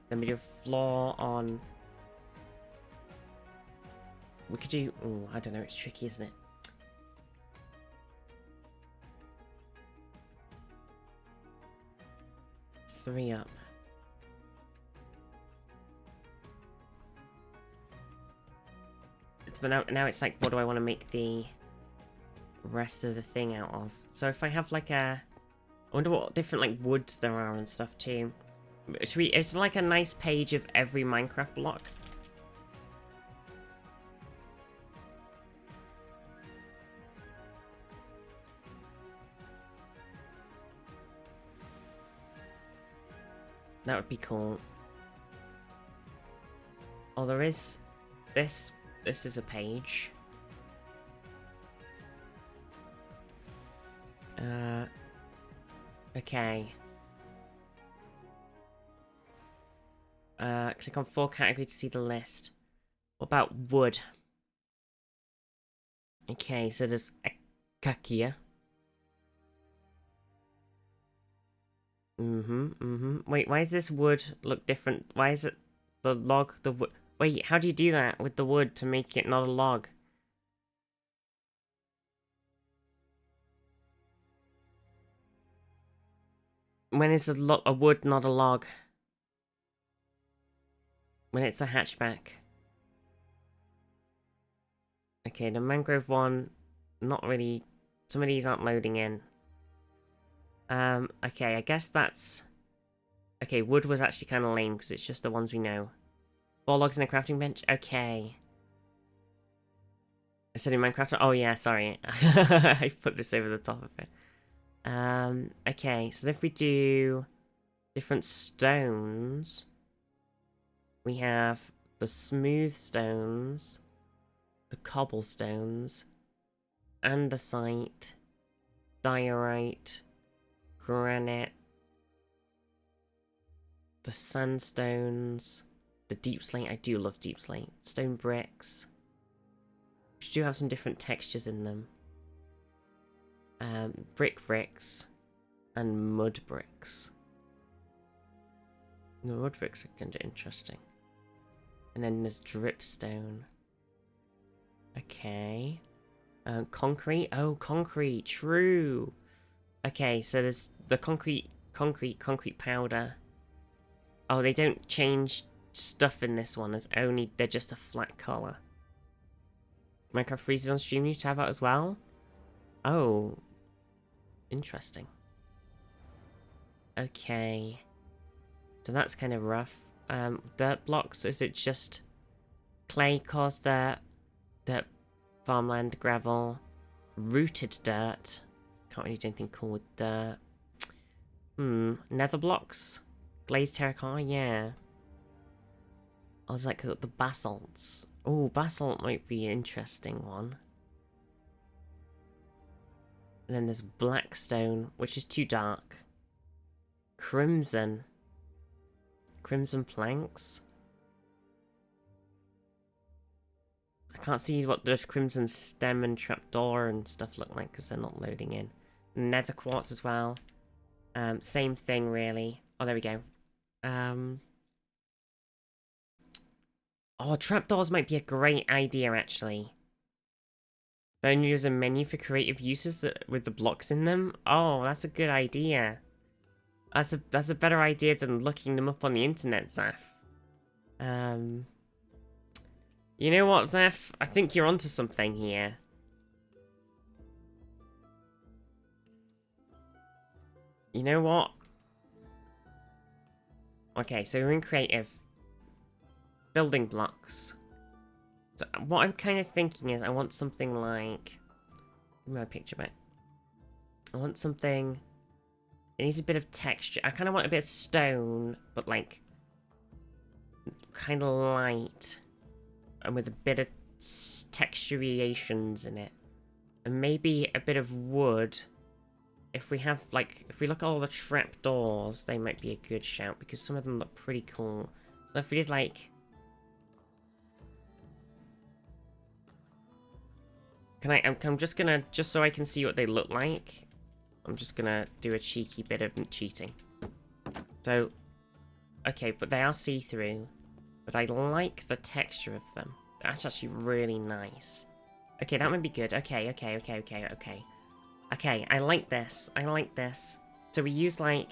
Then we do a floor on... We could do... Oh, I don't know. It's tricky, isn't it? Three up. But now it's like, what do I want to make the rest of the thing out of? So if I have like a... I wonder what different like woods there are and stuff too. It's like a nice page of every Minecraft block. That would be cool. Oh, there is this. This is a page. Okay. Click on 4 category to see the list. What about wood? Okay, so there's acacia. Wait, why does this wood look different? Why is it the log, the wood? Wait, how do you do that with the wood to make it not a log? When is a wood not a log? When it's a hatchback. Okay, the mangrove one, not really. Some of these aren't loading in. Okay, I guess that's... Okay, wood was actually kind of lame because it's just the ones we know. 4 logs and a crafting bench? Okay. I said in Minecraft... Oh yeah, sorry. I put this over the top of it. Okay, so if we do different stones, we have the smooth stones, the cobblestones, andesite, diorite, granite, the sandstones, the deep slate. I do love deep slate. Stone bricks, which do have some different textures in them. Brick bricks and mud bricks. The mud bricks are kind of interesting. And then there's dripstone. Okay. Concrete. Oh, concrete. True. Okay, so there's the concrete powder. Oh, they don't change stuff in this one. They're just a flat color. Minecraft freezes on stream. You have that as well. Oh, interesting. Okay, so that's kind of rough. Dirt blocks. Is it just clay, coarse dirt, farmland, gravel, rooted dirt? Can't really do anything cool with dirt. Nether blocks, glazed terracotta. Yeah. I was like the basalts. Oh, basalt might be an interesting one. And then there's blackstone, which is too dark. Crimson planks. I can't see what the crimson stem and trapdoor and stuff look like because they're not loading in. Nether quartz as well. Same thing really. Oh, there we go. Oh, trapdoors might be a great idea actually. Don't use a menu for creative uses with the blocks in them. Oh, that's a good idea. That's a better idea than looking them up on the internet, Zaf. You know what, Zaf? I think you're onto something here. You know what? Okay, so we're in creative. Building blocks. So what I'm kind of thinking is I want something like... Give me my picture back. I want something... It needs a bit of texture. I kind of want a bit of stone, but like... kind of light. And with a bit of texturiations in it. And maybe a bit of wood. If we have, like... If we look at all the trapdoors, they might be a good shout. Because some of them look pretty cool. So if we did, like... I'm just gonna... Just so I can see what they look like... I'm just gonna do a cheeky bit of cheating. So, okay, but they are see-through. But I like the texture of them. That's actually really nice. Okay, that might be good. Okay. Okay, I like this. I like this. So we use, like...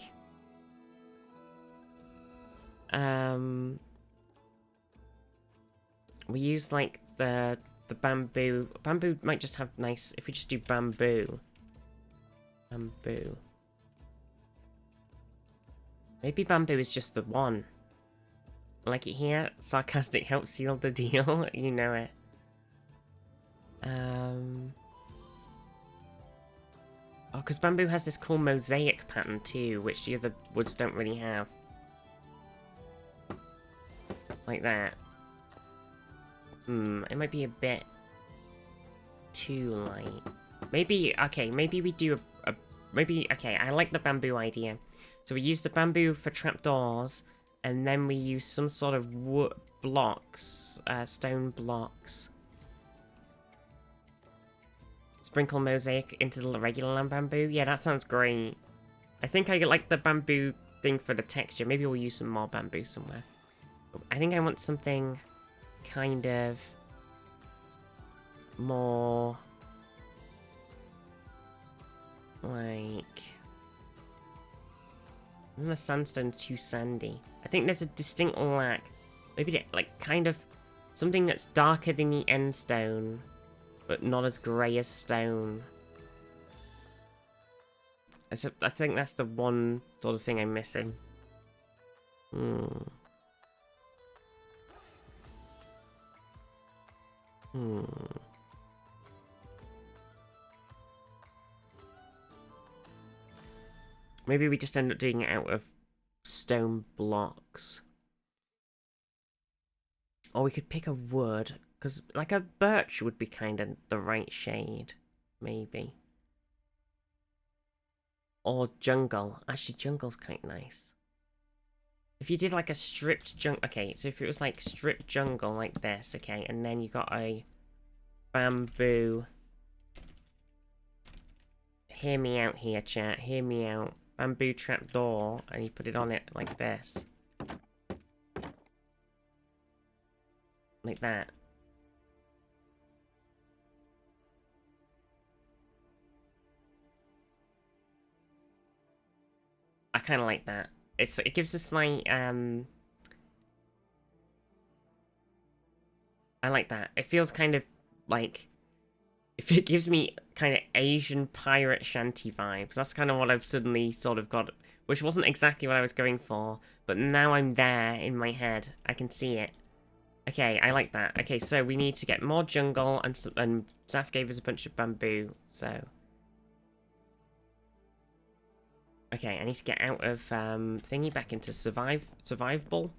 We use, like, the bamboo. Bamboo might just have nice... If we just do bamboo... Bamboo. Maybe bamboo is just the one. Like it here, sarcastic helps seal the deal. You know it. Oh, because bamboo has this cool mosaic pattern too, which the other woods don't really have. Like that. It might be a bit too light. Maybe, okay, maybe we do maybe, okay, I like the bamboo idea. So we use the bamboo for trapdoors, and then we use some sort of wood blocks, stone blocks. Sprinkle mosaic into the regular bamboo. Yeah, that sounds great. I think I like the bamboo thing for the texture. Maybe we'll use some more bamboo somewhere. I think I want something kind of more... like... the sandstone's too sandy. I think there's a distinct lack. Maybe like kind of something that's darker than the end stone, but not as grey as stone. I think that's the one sort of thing I'm missing. Maybe we just end up doing it out of stone blocks. Or we could pick a wood, because like a birch would be kind of the right shade, maybe. Or jungle. Actually, jungle's quite nice. If you did like a stripped jungle... Okay, so if it was like stripped jungle like this, okay, and then you got a bamboo... Hear me out here, chat. Hear me out. Bamboo trapdoor, and you put it on it like this. Like that. I kind of like that. It gives us like I like that. It feels kind of like if it gives me kind of Asian pirate shanty vibes. That's kind of what I've suddenly sort of got, which wasn't exactly what I was going for, but now I'm there in my head. I can see it. Okay, I like that. Okay, so we need to get more jungle, and Zaf gave us a bunch of bamboo, so... Okay, I need to get out of thingy back into survivable.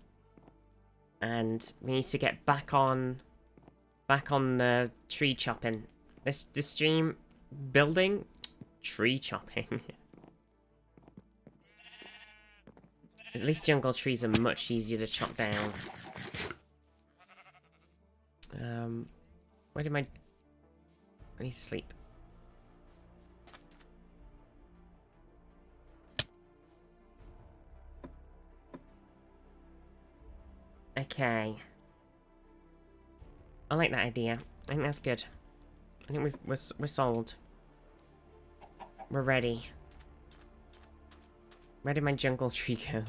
And we need to get back on the tree chopping. This stream building tree chopping. At least jungle trees are much easier to chop down. Where did my... I need to sleep. Okay. I like that idea. I think that's good. I think we're sold. We're ready. Where did my jungle tree go?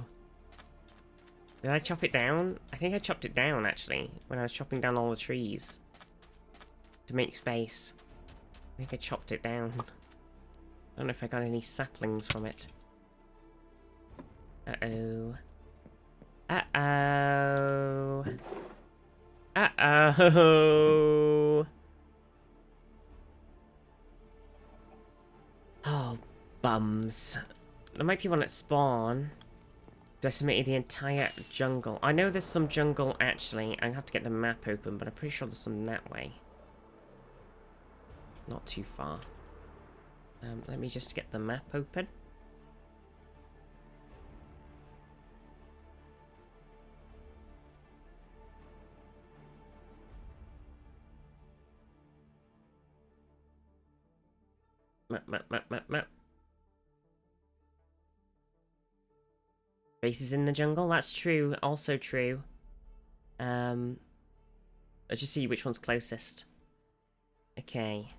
Did I chop it down? I think I chopped it down, actually, when I was chopping down all the trees. To make space. I think I chopped it down. I don't know if I got any saplings from it. Uh-oh. Uh-oh. Uh-oh. Oh, bums. There might be one at spawn. Decimated the entire jungle. I know there's some jungle actually. I have to get the map open, but I'm pretty sure there's some that way. Not too far. Let me just get the map open. Map. Bases in the jungle, that's true. Also true. Let's just see which one's closest. Okay.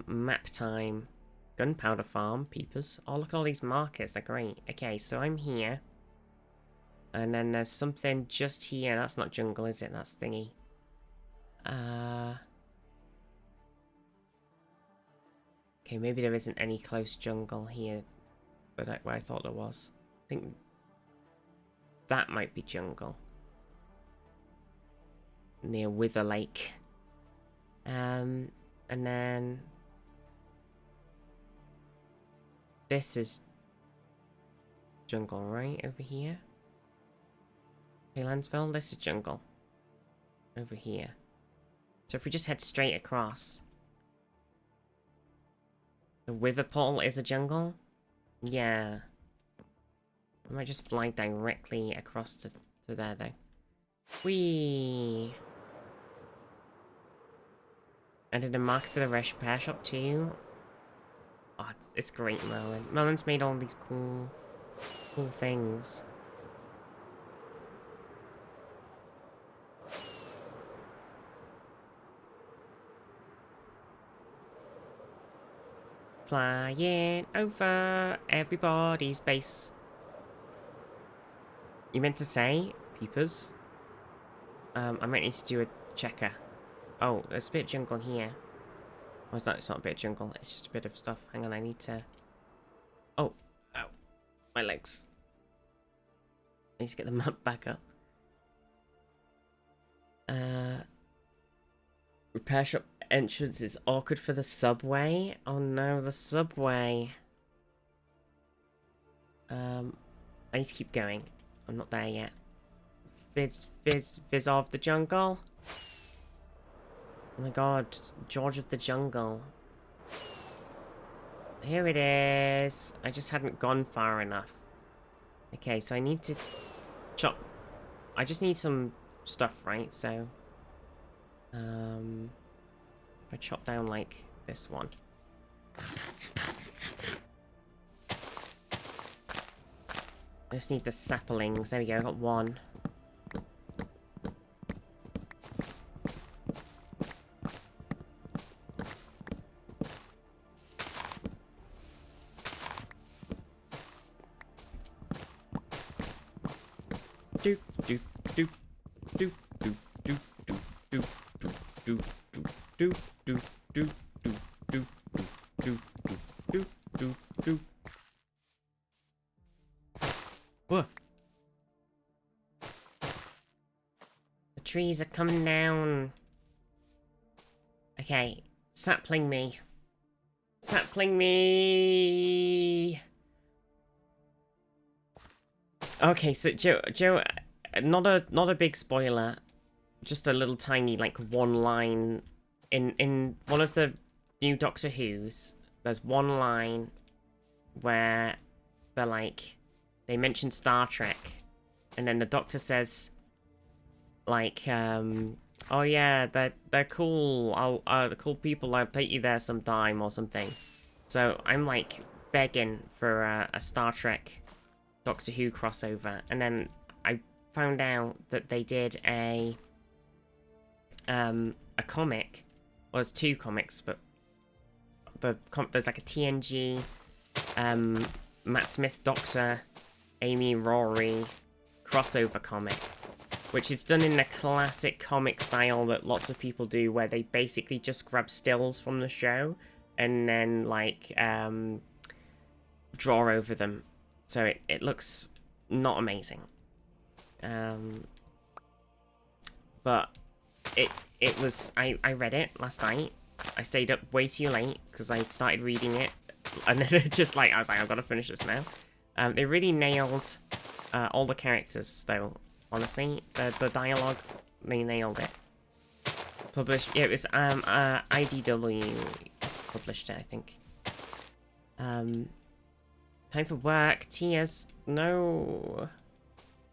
Map time. Gunpowder farm, peepers. Oh, look at all these markers, they're great. Okay, so I'm here. And then there's something just here. That's not jungle, is it? That's thingy. Okay, maybe there isn't any close jungle here, but where I thought there was. I think that might be jungle. Near Wither Lake. And then this is jungle, right? Over here. Hey, Lansville, this is jungle. Over here. So if we just head straight across. The Wither Portal is a jungle? Yeah. I might just fly directly across to there, though. Whee! I did a market for the repair shop, too. Oh, it's great, Merlin. Merlin's made all these cool things. Flying over everybody's base. You meant to say, peepers? I might need to do a checker. Oh, there's a bit of jungle here. Oh, it's not a bit of jungle, it's just a bit of stuff. Hang on, I need to... Oh, ow. My legs. I need to get the map back up. Repair shop entrance is awkward for the subway. Oh no, the subway. I need to keep going. I'm not there yet. Fizz of the jungle. Oh my god, George of the jungle. Here it is. I just hadn't gone far enough. Okay, so I need to chop. I just need some stuff, right? So, if I chop down like this one. I just need the saplings. There we go, I got one. Doop doop doop doop doop doop doop doop doop doop doop doop doop doop doop doop. What? The trees are coming down. Okay, sapling me. Sapling me. Okay, so Joe, not a big spoiler, just a little tiny like one line in one of the new Doctor Who's. There's one line where they're like, they mention Star Trek, and then the Doctor says, like, oh yeah, they're cool. The cool people. I'll take you there sometime or something. So I'm like begging for a Star Trek Doctor Who crossover, and then I found out that they did a comic. Well, there's two comics, but there's like a TNG, Matt Smith Doctor, Amy Rory crossover comic, which is done in the classic comic style that lots of people do, where they basically just grab stills from the show and then like draw over them. So it looks not amazing. But it was, I read it last night. I stayed up way too late because I started reading it and then it just like I was like, I've got to finish this now. They really nailed all the characters though. Honestly, the dialogue, they nailed it. Published, yeah, it was IDW published it, I think. Time for work. Tears, no.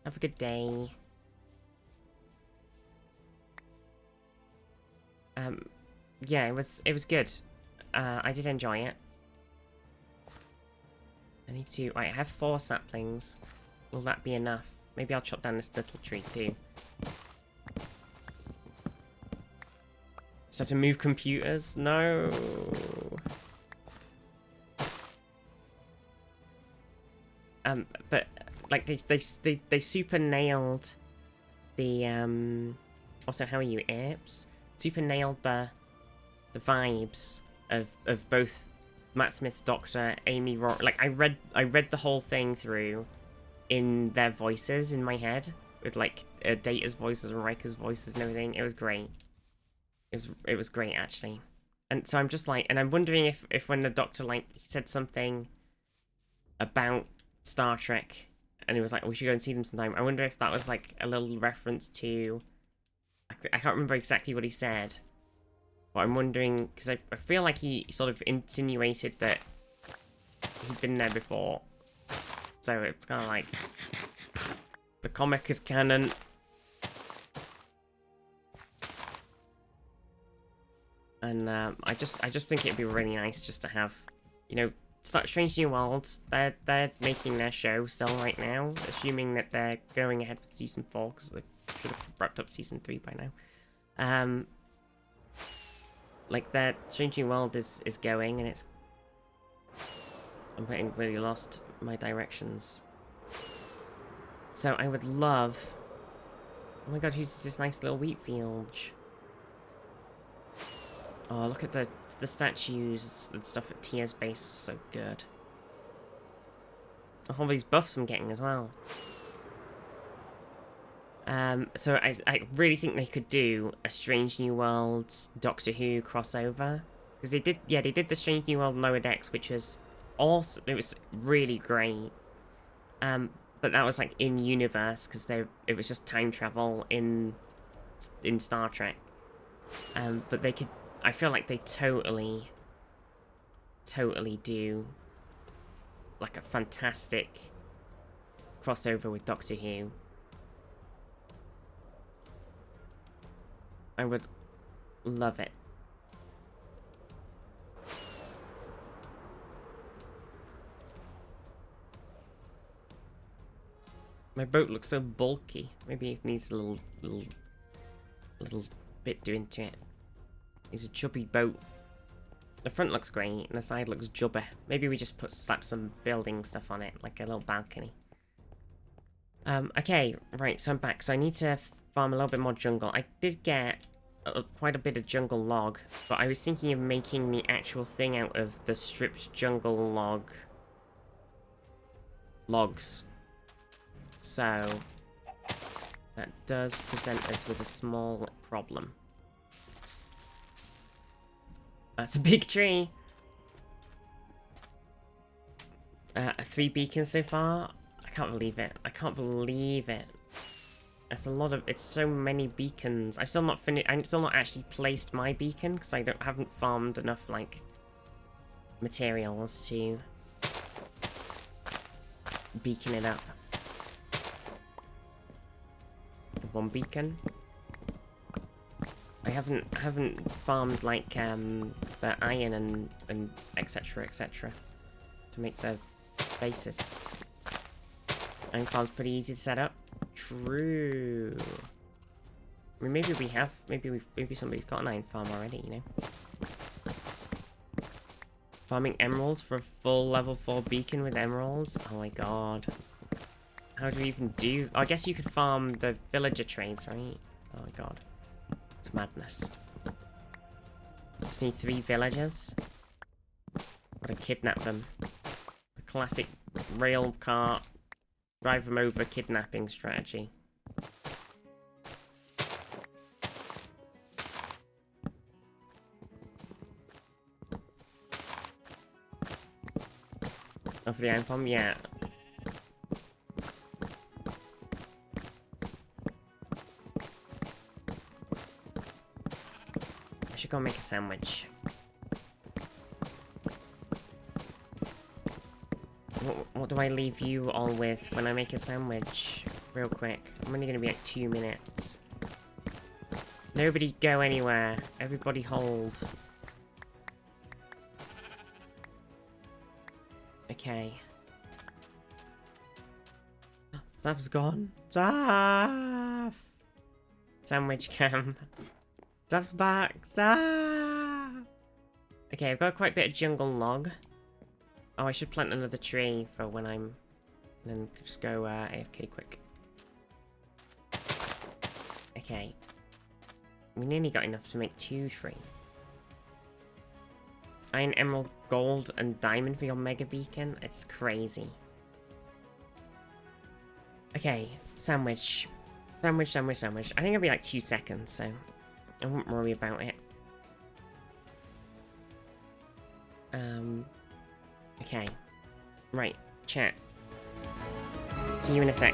Have a good day. Yeah, it was good. I did enjoy it. I need to. I have 4 saplings. Will that be enough? Maybe I'll chop down this little tree too. Just have to move computers? No. But like they super nailed the Also, how are you, Apes? Super nailed the vibes of both Matt Smith's Doctor, Amy Rourke. Like I read the whole thing through in their voices in my head with like Data's voices and Riker's voices and everything. It was great. It was great actually. And so I'm just like, and I'm wondering if when the Doctor like he said something about Star Trek and he was like, oh, we should go and see them sometime. I wonder if that was like a little reference to. I can't remember exactly what he said. But I'm wondering, because I feel like he sort of insinuated that he'd been there before. So it's kind of like, the comic is canon. And I just think it'd be really nice just to have, you know, Strange New Worlds. They're making their show still right now, assuming that they're going ahead with season 4, because they should have wrapped up season 3 by now. Like that Strange New World is going, and it's. I'm getting really lost my directions. So I would love. Oh my god, who's this nice little wheat field? Oh, look at the statues and stuff at Tia's base is so good. All these buffs I'm getting as well. So I really think they could do a Strange New World Doctor Who crossover, because they did the Strange New World Lower Decks, which was also, it was really great. But that was like in universe, because it was just time travel in Star Trek. But they could, I feel like they totally do like a fantastic crossover with Doctor Who. I would love it. My boat looks so bulky. Maybe it needs a little bit doing to it. It's a chubby boat. The front looks great, and the side looks jubby. Maybe we just slap some building stuff on it, like a little balcony. Okay, right, so I'm back. So I need to farm a little bit more jungle. I did get quite a bit of jungle log, but I was thinking of making the actual thing out of the stripped jungle logs. So that does present us with a small problem. That's a big tree. 3 beacons so far. I can't believe it. I can't believe it. That's a lot of. It's so many beacons. I've still not finished. I'm still not actually placed my beacon because I haven't farmed enough like materials to beacon it up. 1 beacon. I haven't farmed like the iron and etc to make the bases. Iron farm's pretty easy to set up. True. I mean, maybe somebody's got an iron farm already, you know. Farming emeralds for a full level 4 beacon with emeralds. Oh my god. How do we even do? I guess you could farm the villager trades, right? Oh my god. It's madness. Just need 3 villagers. Gotta kidnap them. The classic rail cart, drive them over kidnapping strategy. Of the iron farm? Yeah. I should go make a sandwich. What do I leave you all with when I make a sandwich? Real quick. I'm only gonna be like 2 minutes. Nobody go anywhere. Everybody hold. Okay. Zaf's gone. Zaf! Sandwich cam. Zaf's back. Zaf! Okay, I've got quite a bit of jungle log. Oh, I should plant another tree for when I'm... And then just go AFK quick. Okay. We nearly got enough to make 2 trees. Iron, emerald, gold, and diamond for your mega beacon. It's crazy. Okay, sandwich. Sandwich, sandwich, sandwich. I think it'll be like 2 seconds, so I won't worry about it. Okay. Right, chat. See you in a sec.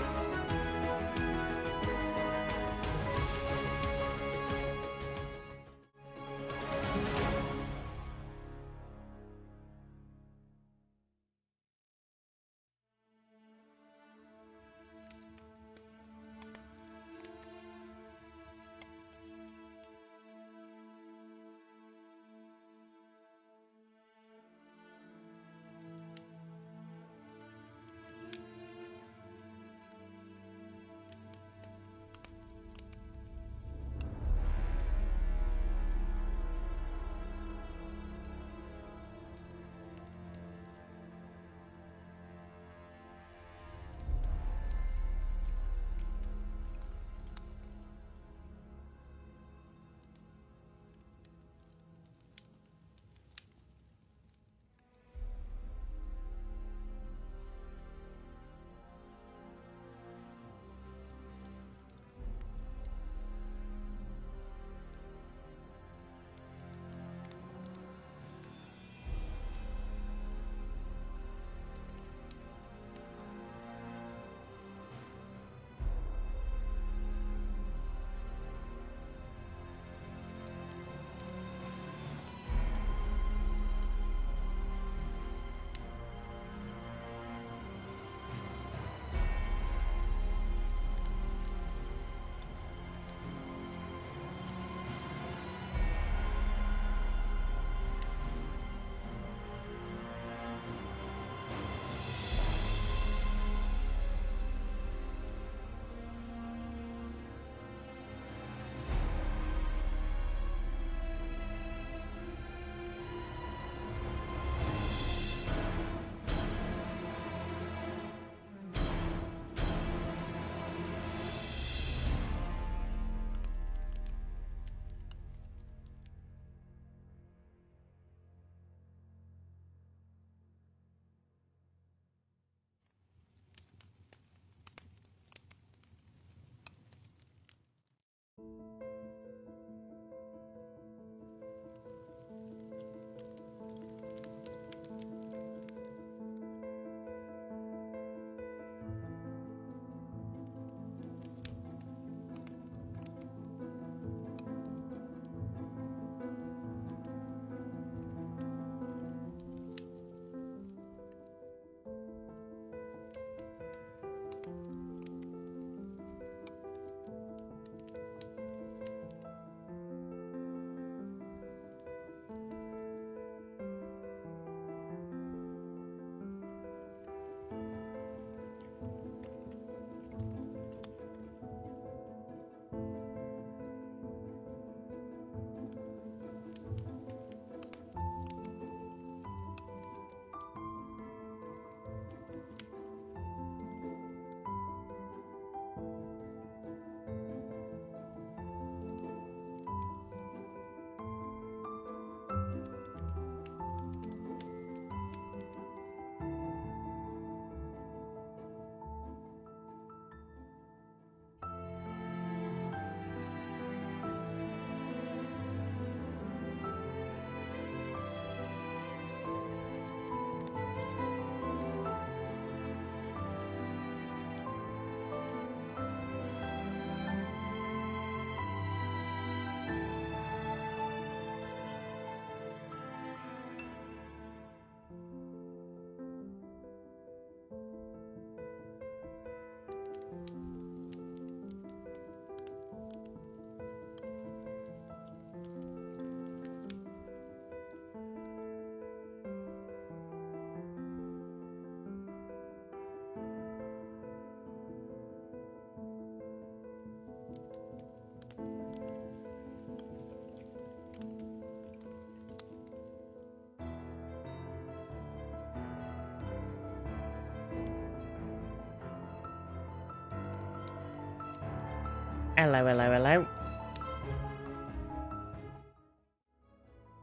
Hello, hello, hello.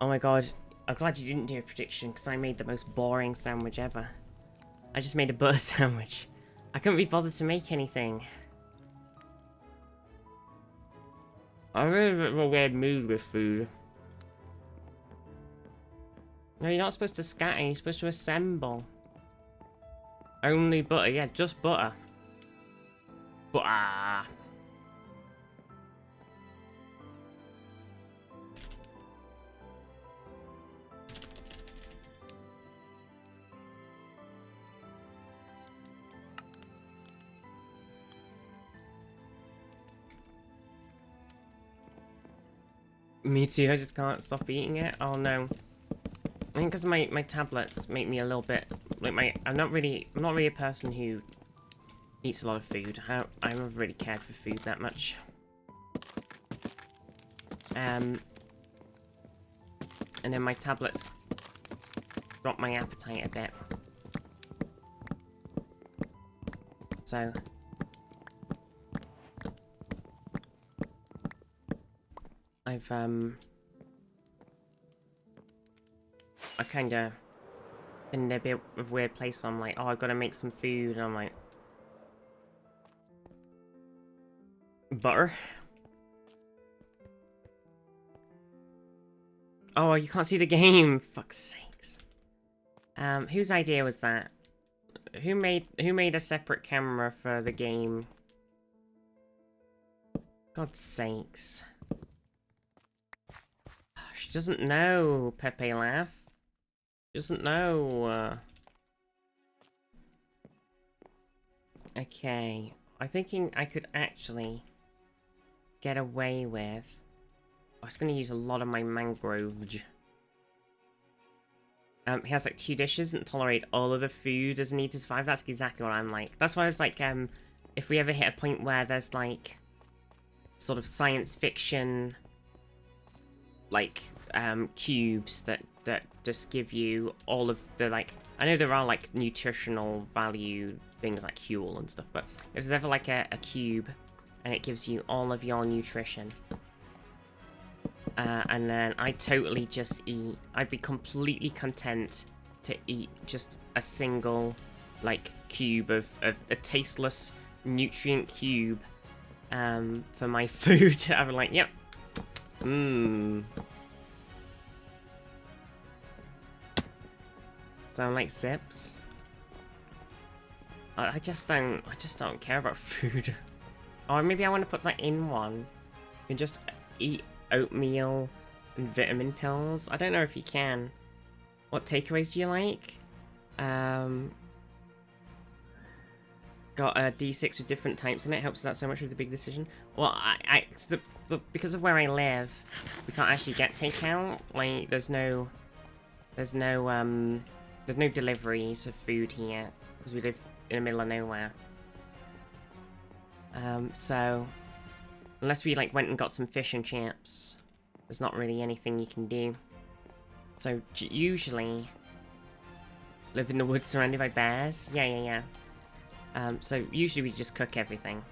Oh my god, I'm glad you didn't do a prediction because I made the most boring sandwich ever. I just made a butter sandwich. I couldn't be bothered to make anything. I'm in a bit of a weird mood with food. No, you're not supposed to scatter, you're supposed to assemble. Only butter, yeah, just butter. Butter. Me too, I just can't stop eating it. Oh no. I think because my tablets make me a little bit like I'm not really a person who eats a lot of food. I haven't really cared for food that much. And then my tablets drop my appetite a bit. So I've I kinda been in a bit of a weird place, so I'm like, oh, I've got to make some food, and I'm like, butter? Oh, you can't see the game. Fuck's sakes. Whose idea was that? Who made a separate camera for the game? God's sakes. She doesn't know, Pepe Laugh. She doesn't know. Okay. I'm thinking I could actually get away with... I was going to use a lot of my mangrove. He has like 2 dishes and tolerate all of the food as needed to survive. That's exactly what I'm like. That's why I was like, if we ever hit a point where there's like sort of science fiction like cubes that just give you all of the like, I know there are like nutritional value things like Huel and stuff, but if there's ever like a cube and it gives you all of your nutrition, and then I totally just eat, I'd be completely content to eat just a single like cube of a tasteless nutrient cube for my food. I'm like, yep. Sound like sips? I just don't care about food. Or maybe I want to put that in one. You can just eat oatmeal and vitamin pills. I don't know if you can. What takeaways do you like? Got a D6 with different types in it. Helps us out so much with the big decision. Well, because of where I live, we can't actually get takeout. Like, there's no deliveries of food here because we live in the middle of nowhere. So unless we like went and got some fish and chips, there's not really anything you can do. So usually live in the woods surrounded by bears. Yeah. So usually we just cook everything.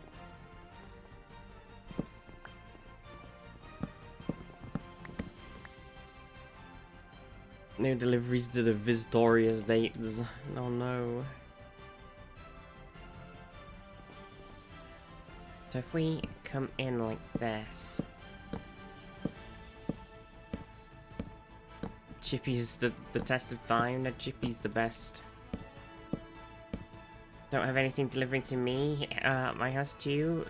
No deliveries to the Vistorious dates. Oh no. So if we come in like this, Chippy's the test of time. No, Chippy's the best. Don't have anything delivering to me. My house too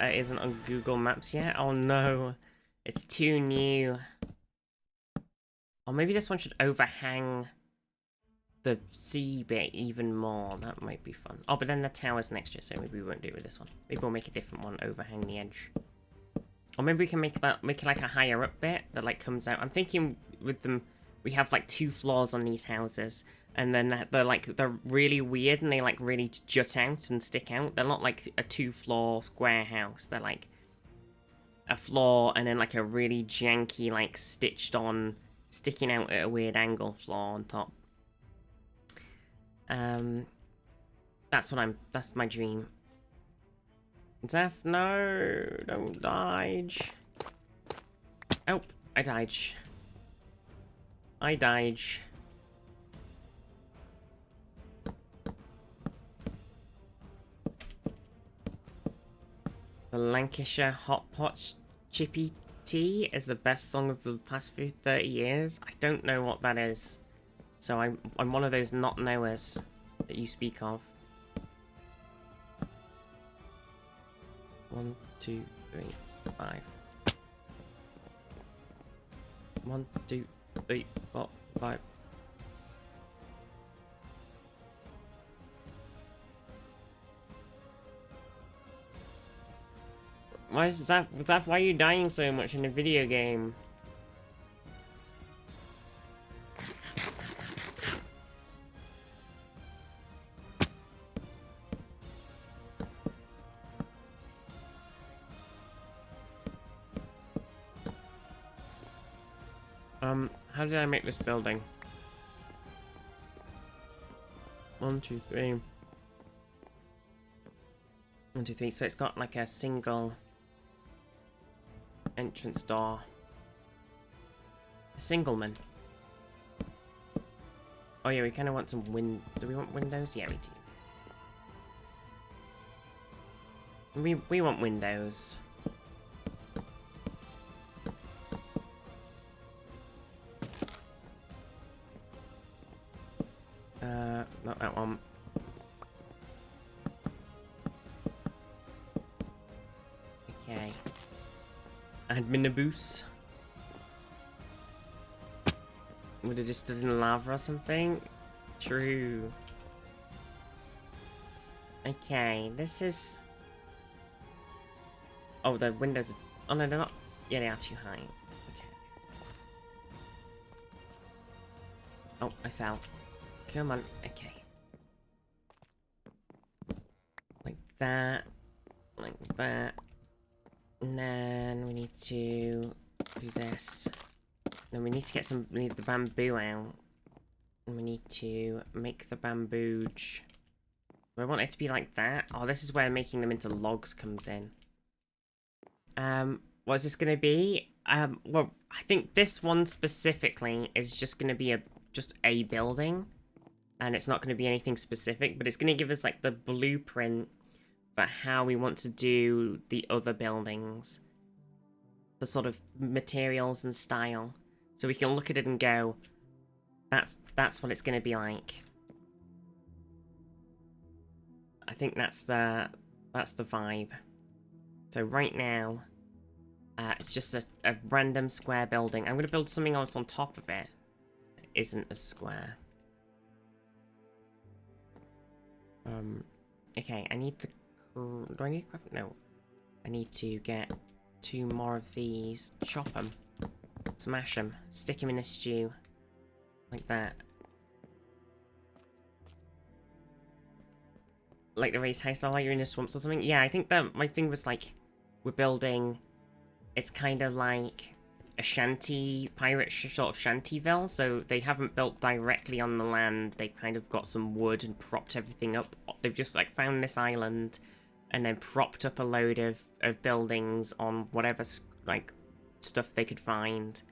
isn't on Google Maps yet. Oh no, it's too new. Or maybe this one should overhang the sea bit even more. That might be fun. Oh, but then the tower's next year, so maybe we won't do it with this one. Maybe we'll make a different one, overhang the edge. Or maybe we can make it like a higher up bit that like comes out. I'm thinking with them, we have like 2 floors on these houses, and then they're really weird and they like really jut out and stick out. They're not like a 2-floor square house. They're like a floor and then like a really janky like stitched on, sticking out at a weird angle floor on top. That's my dream. Zeph, no, don't die. Oh, I died. I died. The Lancashire Hot Pot Chippy Tea is the best song of the past 30 years. I don't know what that is. So I'm one of those not knowers that you speak of. 1, 2, 3, 5. 1, 2, 3, 4, 5. Why is that? Why are you dying so much in a video game? How did I make this building? 1, 2, 3. 1, 2, 3. So it's got like a single entrance door. A singleman. Oh yeah, we kind of want some do we want windows? Yeah, we do. We want windows. Not that one. Okay. Adminibus. Would have just stood in lava or something? True. Okay, this is... Oh, the windows are... Oh no, they're not... Yeah, they are too high. Okay. Oh, I fell. Come on, okay. Like that. Like that. And then we need to do this. Then we need to get some... We need the bamboo out. And we need to make the bamboo... Do I want it to be like that? Oh, this is where making them into logs comes in. What is this going to be? Well, I think this one specifically is just going to be just a building. And it's not going to be anything specific, but it's going to give us like the blueprint for how we want to do the other buildings. The sort of materials and style. So we can look at it and go, that's what it's going to be like. I think that's the vibe. So right now, it's just a random square building. I'm going to build something else on top of it that isn't a square. Okay, I need the... Do I need to craft? No. I need to get 2 more of these. Chop them. Smash them. Stick them in a stew. Like that. Like the race heist, like you're in the swamps or something. Yeah, I think that my thing was like, we're building... It's kind of like a shanty, pirate sort of shantyville, so they haven't built directly on the land. They kind of got some wood and propped everything up. They've just like found this island and then propped up a load of buildings on whatever like stuff they could find.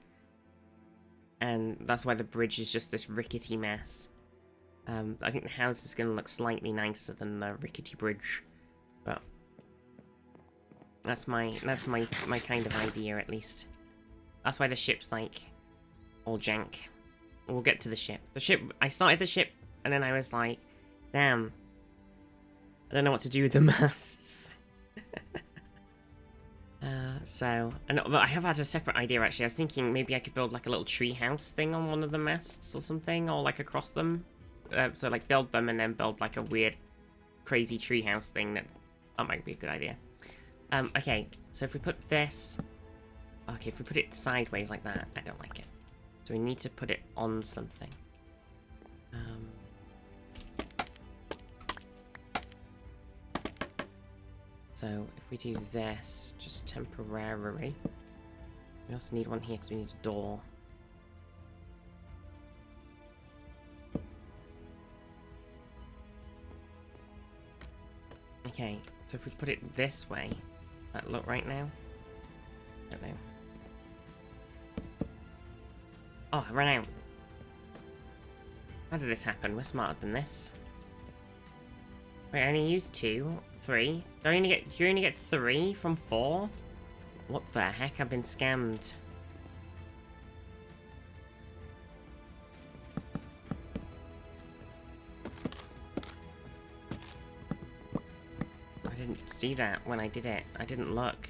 And that's why the bridge is just this rickety mess. I think the house is going to look slightly nicer than the rickety bridge, but that's my kind of idea, at least. That's why the ship's like all jank. We'll get to the ship. I started the ship and then I was like, damn, I don't know what to do with the masts. But I have had a separate idea actually. I was thinking maybe I could build like a little tree house thing on one of the masts or something, or like across them. So like build them and then build like a weird, crazy treehouse thing. That might be a good idea. Okay, so if we put this... Okay, if we put it sideways like that, I don't like it. So we need to put it on something. So if we do this, just temporarily. We also need one here because we need a door. Okay, so if we put it this way, that look right now? Don't know. Oh, I ran out. How did this happen? We're smarter than this. Wait, I only used 2, 3. Do you only get 3 from 4? What the heck? I've been scammed. I didn't see that when I did it. I didn't look.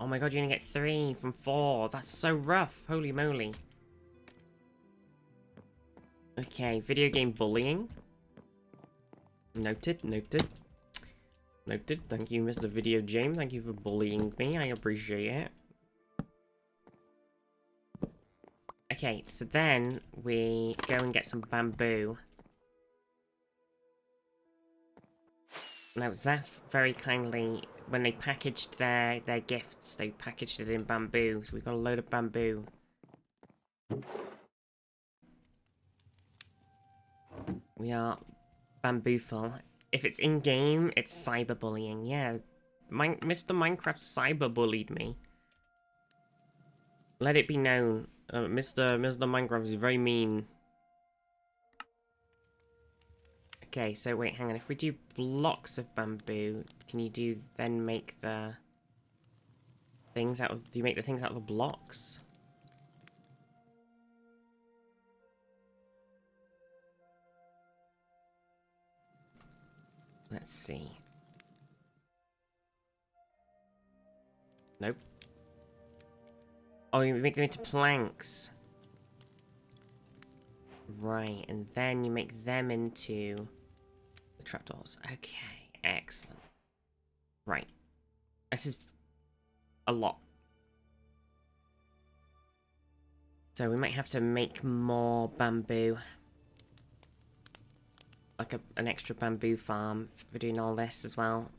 Oh my god, you only get 3 from 4. That's so rough. Holy moly. Okay, video game bullying. Noted, noted. Noted. Thank you, Mr. Video Game. Thank you for bullying me. I appreciate it. Okay, so then we go and get some bamboo. Now, Zaf very kindly, when they packaged their gifts, they packaged it in bamboo. So we've got a load of bamboo. We are bambooful. If it's in-game, it's cyberbullying. Yeah, Mr. Minecraft cyberbullied me. Let it be known, Mr. Minecraft is very mean. Okay, so wait, hang on. If we do blocks of bamboo, can you then make the things out of... Do you make the things out of the blocks? Let's see. Nope. Oh, you make them into planks. Right, and then you make them into the trapdoors. Okay, excellent. Right. This is a lot. So we might have to make more bamboo. Like an extra bamboo farm for doing all this as well.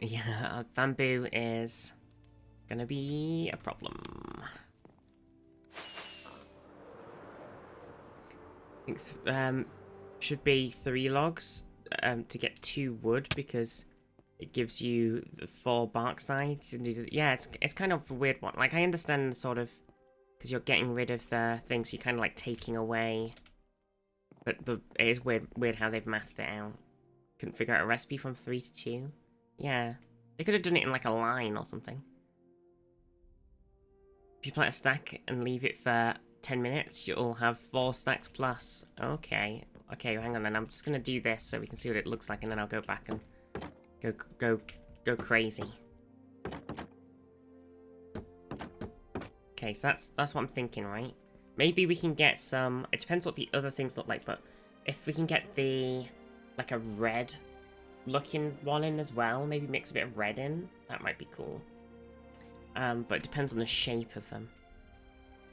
Yeah, bamboo is gonna be a problem. I think should be 3 logs to get 2 wood because it gives you the 4 bark sides. And yeah, it's kind of a weird one. Like I understand sort of. Because you're getting rid of the things you're kind of like taking away. But it is weird how they've mathed it out. Couldn't figure out a recipe from 3 to 2. Yeah. They could have done it in like a line or something. If you plant a stack and leave it for 10 minutes, you'll have 4 stacks plus. Okay. Okay, hang on then. I'm just going to do this so we can see what it looks like and then I'll go back and go crazy. Okay, so that's what I'm thinking, right? Maybe we can get some... It depends what the other things look like, but if we can get like a red looking one in as well, maybe mix a bit of red in, that might be cool. But it depends on the shape of them.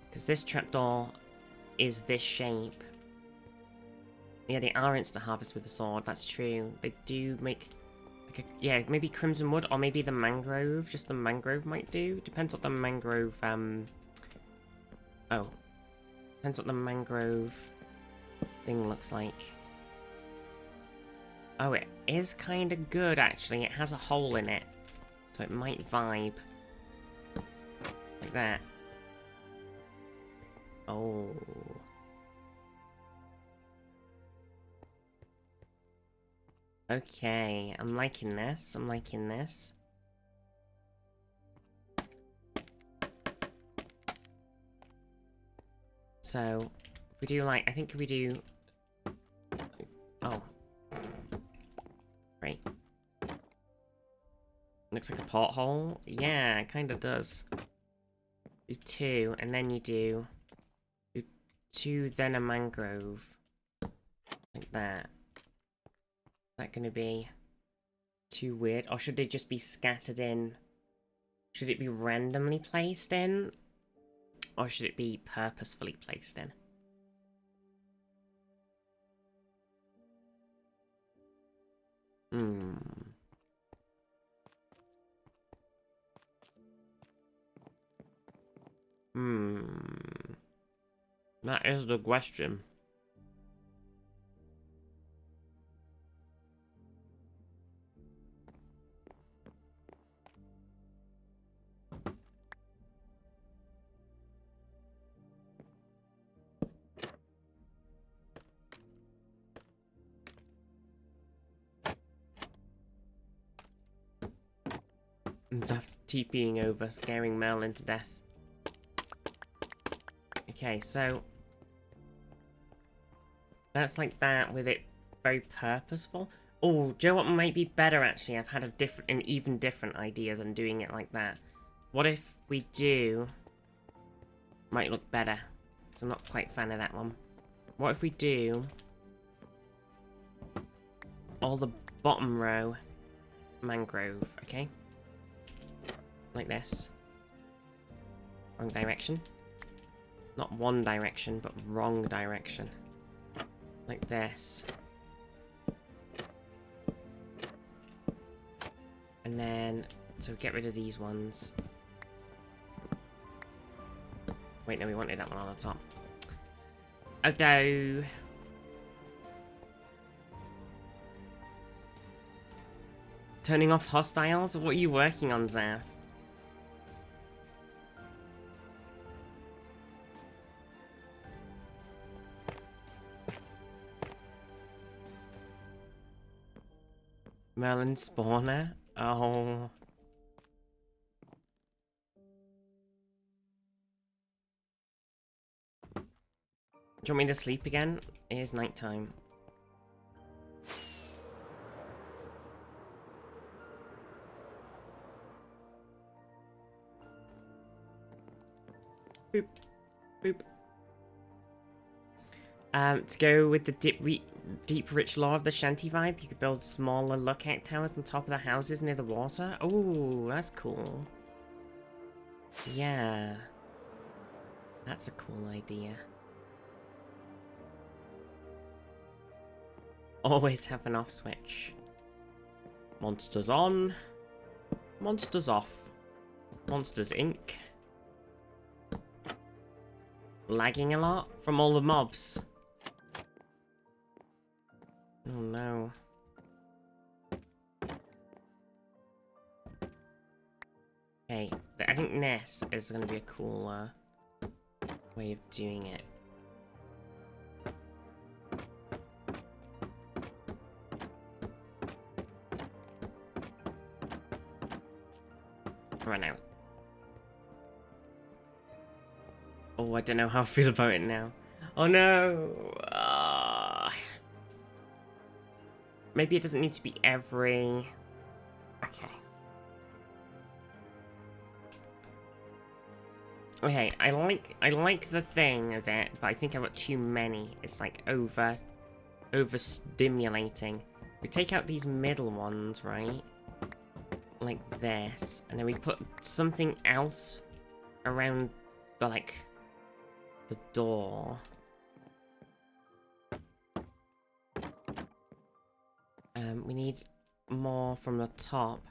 Because this trapdoor is this shape. Yeah, they are insta-harvest with the sword, that's true. They do make... Yeah, maybe crimson wood, or maybe the mangrove. Just the mangrove might do. Depends what the mangrove, Oh. Depends what the mangrove thing looks like. Oh, it is kind of good, actually. It has a hole in it. So it might vibe. Like that. Oh. Okay, I'm liking this. I'm liking this. So, if we do like, I think if we do... Oh. Right. Looks like a pothole. Yeah, it kind of does. Do 2, and then you do 2, then a mangrove. Like that. Is that going to be too weird? Or should they just be scattered in? Should it be randomly placed in? Or should it be purposefully placed in? Hmm. That is the question. Zaf TPing over, scaring Merlin to death. Okay, so that's like that with it very purposeful. Oh, do you know what might be better actually? I've had an even different idea than doing it like that. What if we do... Might look better. So I'm not quite a fan of that one. What if we do... all the bottom row mangrove, okay? Like this. Wrong direction. Not one direction, but wrong direction. Like this. And then, so get rid of these ones. Wait, no, we wanted that one on the top. Although... turning off hostiles? What are you working on, Zaf? Merlin spawner? Oh. Do you want me to sleep again? It is nighttime. Boop. Boop. To go with the deep rich lore of the shanty vibe, you could build smaller lookout towers on top of the houses near the water. Oh, that's cool. Yeah. That's a cool idea. Always have an off switch. Monsters on. Monsters off. Monsters Inc. Lagging a lot from all the mobs. Oh no. Okay, I think this is going to be a cool way of doing it. Right now. Oh, I don't know how I feel about it now. Oh no! Maybe it doesn't need to be every... Okay. Okay, I like the thing of it, but I think I've got too many. It's like overstimulating. We take out these middle ones, right? Like this, and then we put something else around the the door. We need more from the top.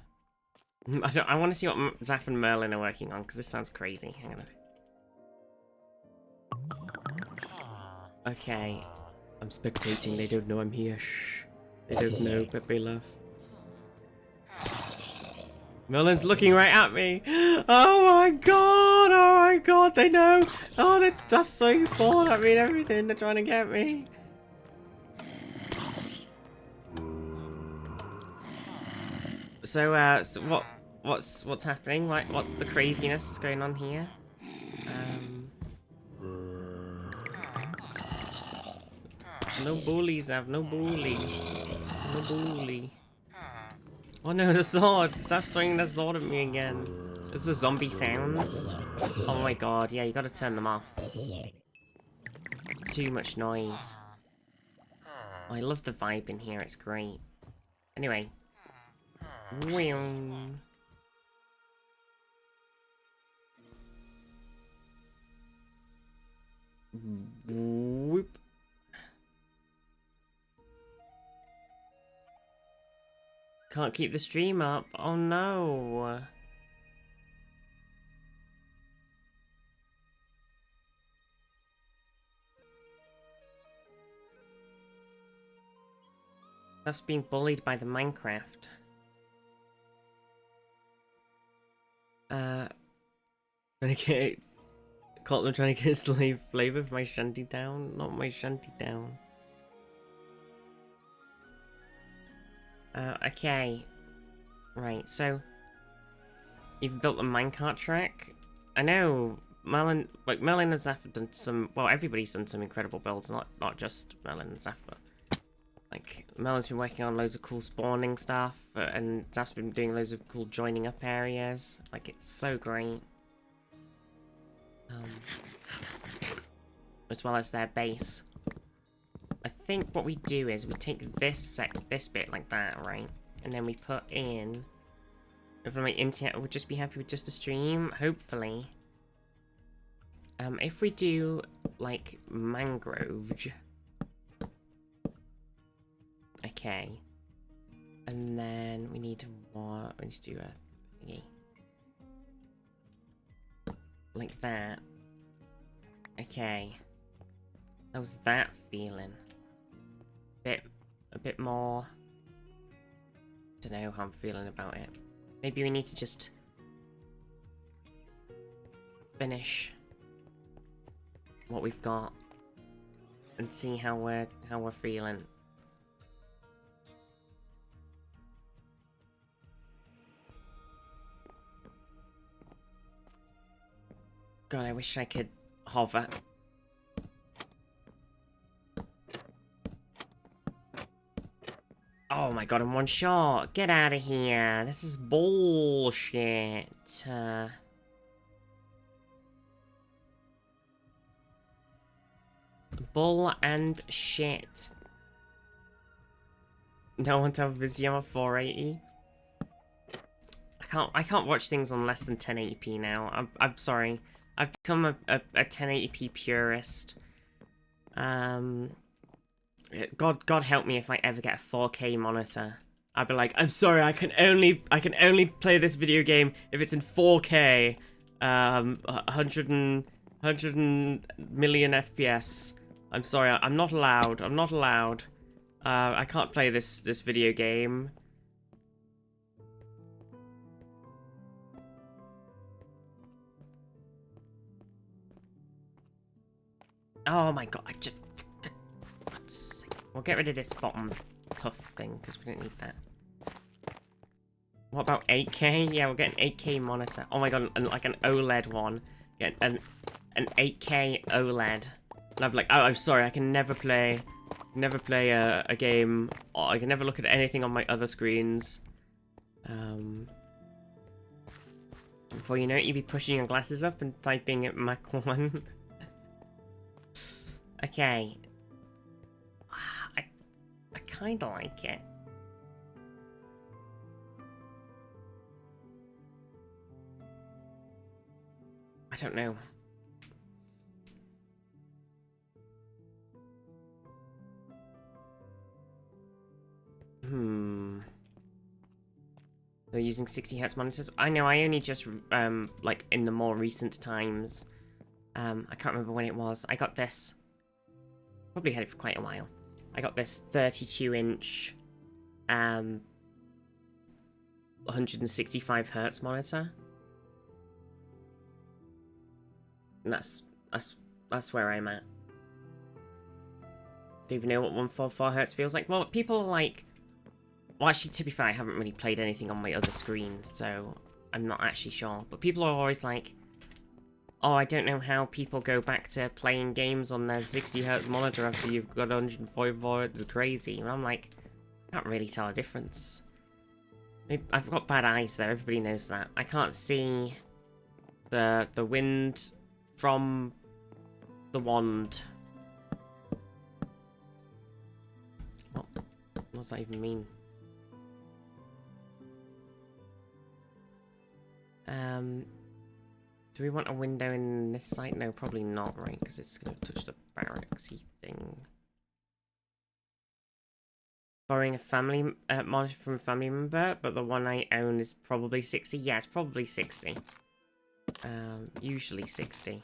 I want to see what Zaf and Merlin are working on, because this sounds crazy. Hang on. Okay. I'm spectating. They don't know I'm here. Shh. They don't know, Pepe love. Merlin's looking right at me. Oh my god! Oh my god! They know! Oh, they're just throwing sword at me and everything. They're trying to get me. So, what's happening? Like, what's the craziness that's going on here? No bullies, Av. No bully. No bully. Oh no, the sword! Stop throwing the sword at me again. It's the zombie sounds. Oh my god, yeah, you gotta turn them off. Too much noise. Oh, I love the vibe in here, it's great. Anyway. Whoop. Can't keep the stream up. Oh no. That's being bullied by the Minecraft. Trying to get Colton trying to get slave flavor for my shanty town, not my shanty town. Okay. Right, so you've built a minecart track. I know Merlin and Zephyr done some. Well, everybody's done some incredible builds, not just Merlin and Zephyr. Like Merlin's been working on loads of cool spawning stuff, and Zephyr's been doing loads of cool joining up areas. Like it's so great. As well as their base. I think what we do is we take this bit like that, right? And then we put in... If my internet would just be happy with just a stream, hopefully. If we do, like, mangroves. Okay. And then we need what? We need to do a thingy. Like that. Okay. How's that feeling? A bit more... Don't know how I'm feeling about it. Maybe we need to just finish what we've got and see how we're feeling. God, I wish I could hover. Oh my god, I'm one shot. Get out of here. This is bullshit. Bull and shit. No one tell Vizio 480. I can't watch things on less than 1080p now. I'm sorry. I've become a 1080p purist. God help me if I ever get a 4K monitor. I'd be like, I'm sorry, I can only play this video game if it's in 4K, 100 million FPS. I'm sorry, I'm not allowed. I can't play this video game. Oh my god, we'll get rid of this bottom tough thing, because we don't need that. What about 8K? Yeah, we'll get an 8K monitor. Oh my god, like an OLED one. Get an 8K OLED. And I'm like, oh, I'm sorry, I can never play a game. Or I can never look at anything on my other screens. Before you know it, you'll be pushing your glasses up and typing at Mach 1. Okay. I kinda like it. I don't know. They're using 60Hz monitors. I know, I only just, like, in the more recent times. I can't remember when it was. I got this. Probably had it for quite a while. I got this 32-inch, 165Hz monitor. And that's where I'm at. Do you even know what 144Hz feels like? Well, people are like... Well, actually, to be fair, I haven't really played anything on my other screens, so I'm not actually sure. But people are always like, oh, I don't know how people go back to playing games on their 60Hz monitor after you've got 144. It's crazy. And I'm like, I can't really tell a difference. I've got bad eyes, though. Everybody knows that. I can't see the wind from the wand. What does that even mean? Do we want a window in this site? No, probably not, right? Because it's going to touch the barracksy thing. Borrowing a family monitor from a family member, but the one I own is probably 60. Yes, probably 60. Usually 60.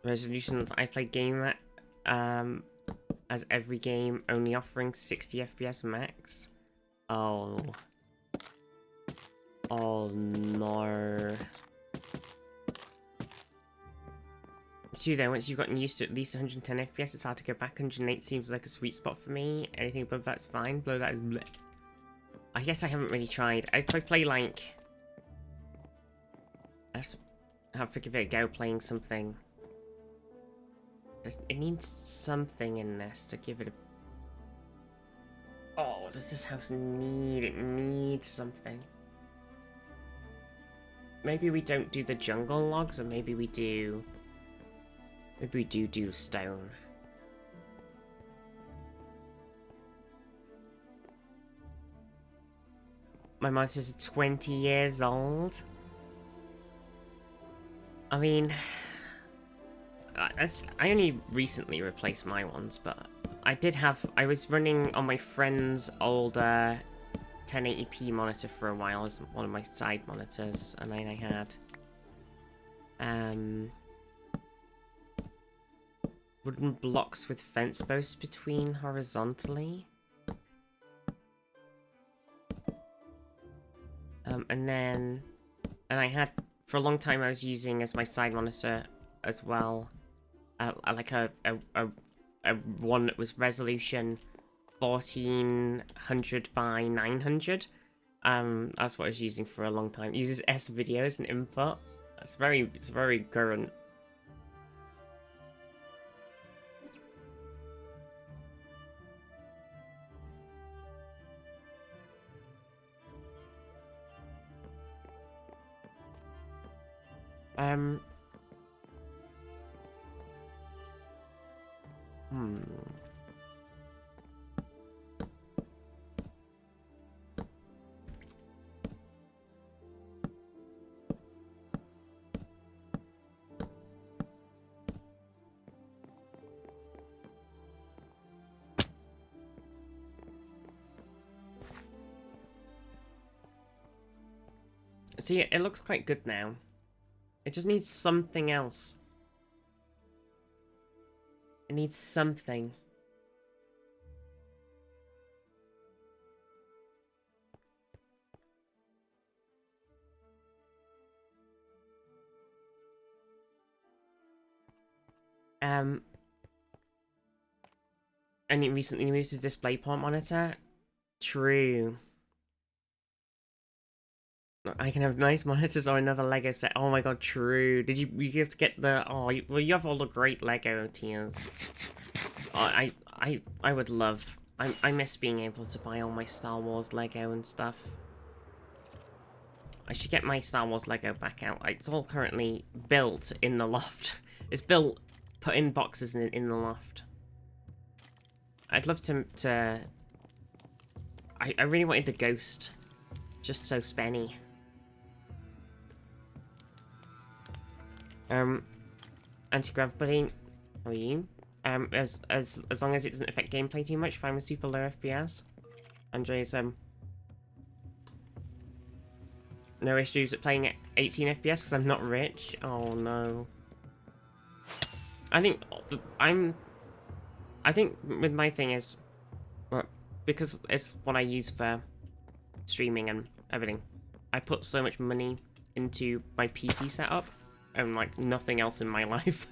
resolutions. I play game as every game only offering 60 FPS max. Oh. Oh no. It's true though, once you've gotten used to at least 110 FPS, it's hard to go back. 108 seems like a sweet spot for me. Anything above that's fine. Below that is bleh. I guess I haven't really tried. I play like... I have to give it a go playing something. It needs something in this to give it a... Oh, what does this house need? It needs something. Maybe we don't do the jungle logs, or maybe we do... Maybe we do stone. My monsters are 20 years old. I mean... I only recently replaced my ones, but I was running on my friend's older 1080p monitor for a while as one of my side monitors, and then I had wooden blocks with fence posts between horizontally. And I had, for a long time I was using as my side monitor as well, like a one that was resolution 1400 by 900. That's what I was using for a long time. It uses S-video as an input. It's very current. See, it looks quite good now. It just needs something else. It needs something. And it recently moved to DisplayPort monitor. True. I can have nice monitors or another Lego set. Oh my god, true. Did you have to get the... Oh, well, you have all the great Lego tiers. I would love... I miss being able to buy all my Star Wars Lego and stuff. I should get my Star Wars Lego back out. It's all currently built in the loft. It's built, put in boxes in the loft. I'd love to... I really wanted the Ghost. Just so spenny. Anti-grav buddy, how are you? As long as it doesn't affect gameplay too much, fine with super low FPS. Andre's no issues at playing at 18 FPS because I'm not rich. Oh no. I think with my thing is, well, because it's what I use for streaming and everything, I put so much money into my PC setup and like nothing else in my life.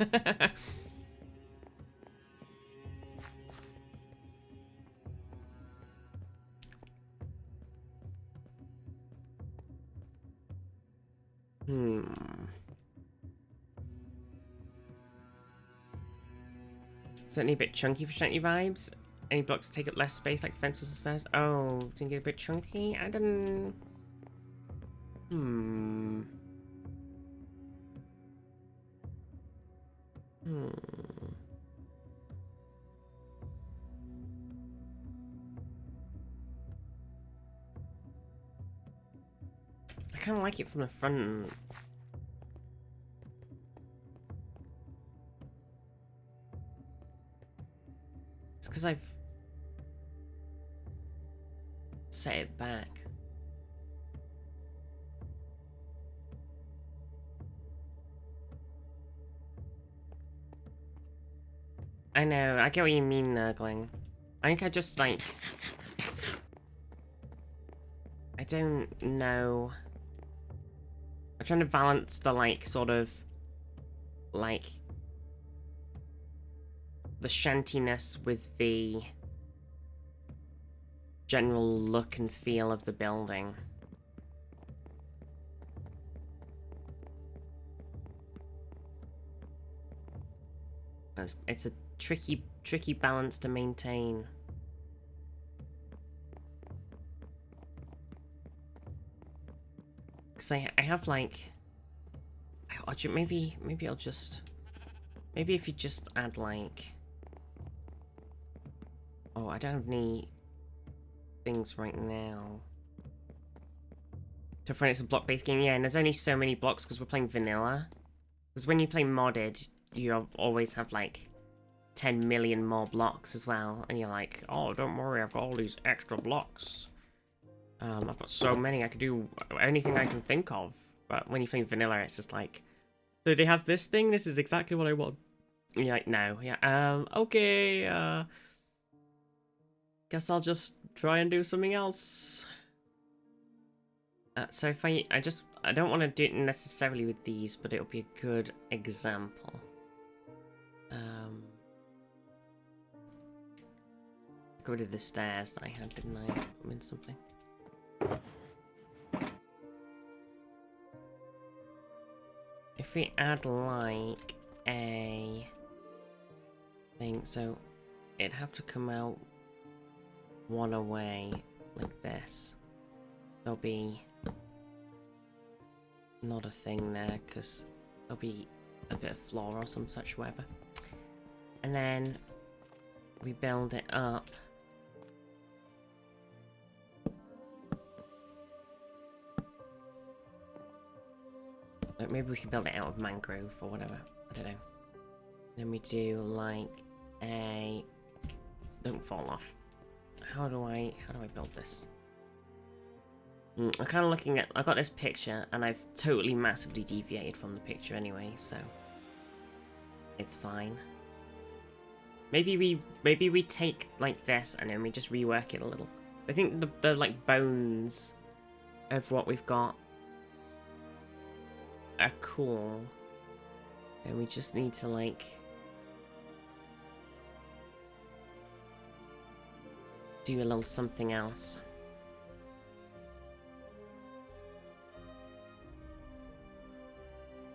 Certainly a bit chunky for Shanty vibes. Any blocks take up less space like fences and stairs? Oh, didn't get a bit chunky? I didn't... I kind of like it from the front. It's because I've set it back. I know, I get what you mean, Nurgling. I think I just, like... I don't know. I'm trying to balance the, like, sort of... Like... The shantiness with the... general look and feel of the building. It's a tricky balance to maintain. Because I have like... Maybe I'll just... Maybe if you just add like... Oh, I don't have any things right now. So for it's a block-based game, yeah, and there's only so many blocks because we're playing vanilla. Because when you play modded, you always have like 10 million more blocks as well, and you're like, oh, don't worry, I've got all these extra blocks. I've got so many, I could do anything I can think of. But when you play vanilla, it's just like, so they have this thing? This is exactly what I want. And you're like, no, yeah, okay, guess I'll just try and do something else. So if I don't want to do it necessarily with these, but it'll be a good example. Go to the stairs that I had, didn't I? Put them in something. If we add like a thing, so it'd have to come out one away like this. There'll be not a thing there because there'll be a bit of floor or some such, whatever. And then we build it up. Like maybe we can build it out of mangrove or whatever. I don't know. Then we do like a... Don't fall off. How do I build this? I'm kind of looking at... I got this picture and I've totally massively deviated from the picture anyway, so it's fine. Maybe we take like this and then we just rework it a little. I think the like bones of what we've got are cool, and we just need to like do a little something else.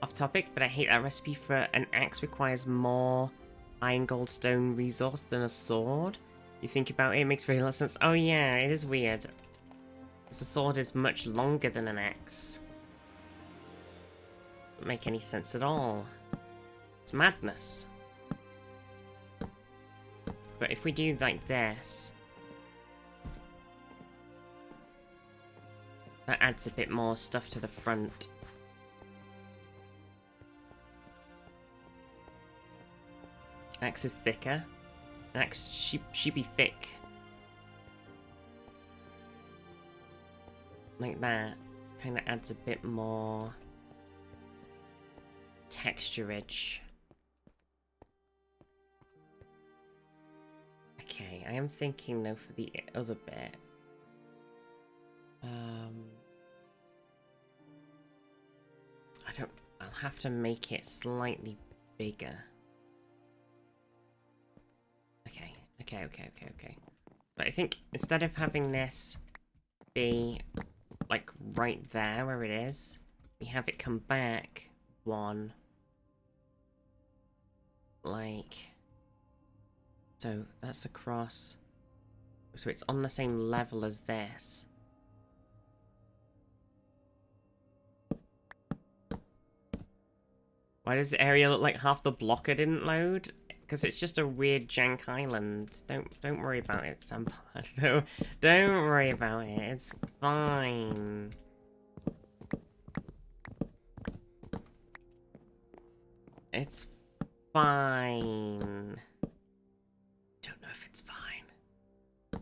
Off topic, but I hate that recipe for an axe requires more iron, gold, stone resource than a sword. You think about it, it makes very little sense. Oh yeah, it is weird. Because a sword is much longer than an axe. Doesn't make any sense at all. It's madness. But if we do like this, that adds a bit more stuff to the front. Axe is thicker. An axe should be thick. Like that. Kind of adds a bit more texturage. Okay, I am thinking though for the other bit. I'll have to make it slightly bigger. Okay. But I think instead of having this be like right there where it is, we have it come back one, like, so that's across, so it's on the same level as this. Why does the area look like half the blocker didn't load? Because it's just a weird jank island. Don't worry about it, Sampard. Don't worry about it. It's fine. It's fine. Don't know if it's fine.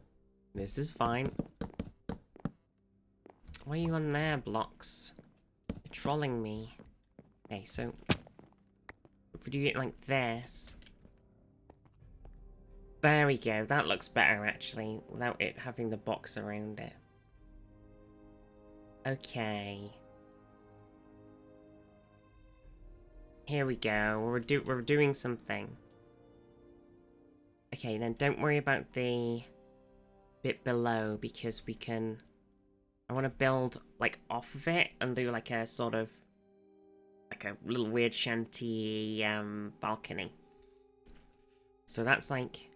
This is fine. Why are you on there, blocks? You're trolling me. Okay, so if we do it like this, There we go. That looks better, actually, without it having the box around it. Okay. Here we go. We're doing something. Okay, then don't worry about the bit below, because we can... I want to build, like, off of it and do, like, a sort of... like a little weird shanty, balcony. So that's, like...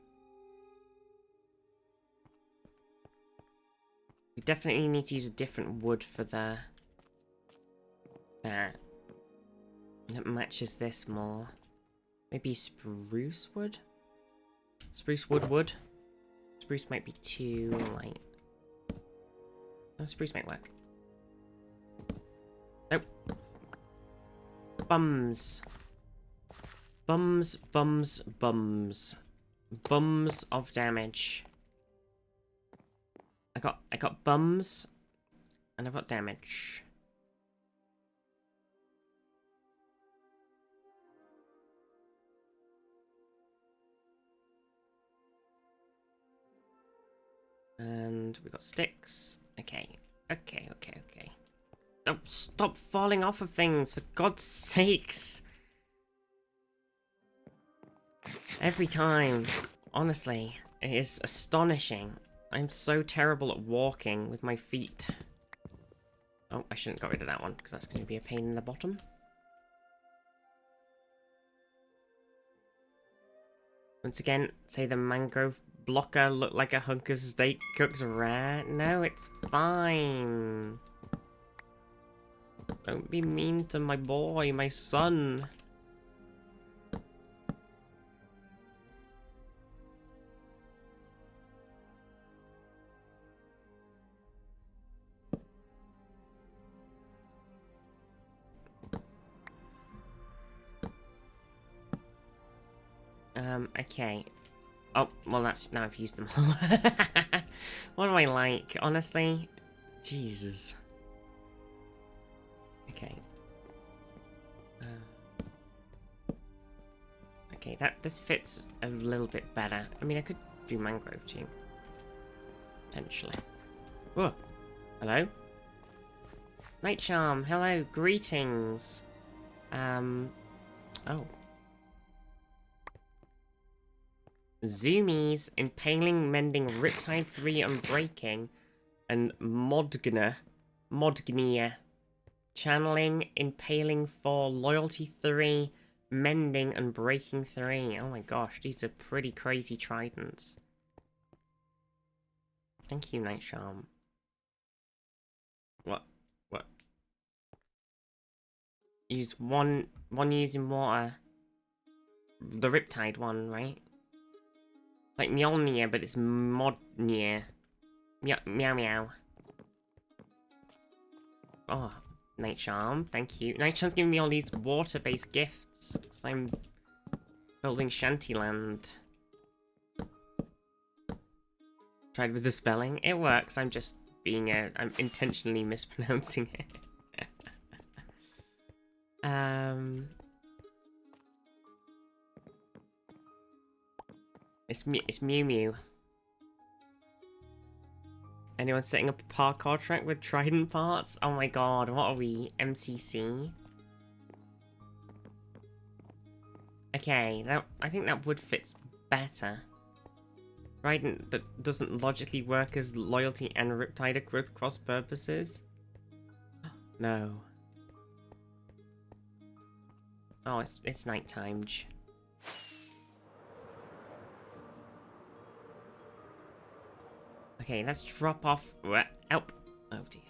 we definitely need to use a different wood for the... that matches this more. Maybe spruce wood? Spruce wood? Spruce might be too light. No, spruce might work. Nope. Bums. Bums, bums, bums. Bums of damage. I got bums, and I've got damage. And we got sticks. Okay. Okay. Don't stop falling off of things, for God's sakes. Every time. Honestly, it is astonishing. I'm so terrible at walking with my feet. Oh, I shouldn't get rid of that one, because that's going to be a pain in the bottom. Once again, say the mangrove blocker looked like a hunk of steak cooked rare. No, it's fine. Don't be mean to my boy, my son. Okay. Oh, well that's, now I've used them all. What do I like, honestly? Jesus. Okay. Okay, this fits a little bit better. I mean, I could do mangrove too. Potentially. Whoa. Hello? Night Charm, hello, greetings. Oh. Zoomies, Impaling, Mending, Riptide 3, Unbreaking, and Modgnia, Channeling, Impaling 4, Loyalty 3, Mending, and Breaking 3. Oh my gosh, these are pretty crazy tridents. Thank you, Night Charm. What? Use one using water. The Riptide one, right? Like Mjolnir, but it's Modnir. Meow meow. Oh, Night Charm, thank you. Night Charm's giving me all these water-based gifts, because I'm building Shantyland. Tried with the spelling. It works, I'm just being I'm intentionally mispronouncing it. It's Mew Mew. Anyone setting up a parkour track with trident parts? Oh my god, what are we? MCC? Okay, I think that wood fits better. Trident that doesn't logically work as loyalty and Riptide with cross purposes? No. Oh, it's nighttime. Okay, let's drop off. Help! Oh dear.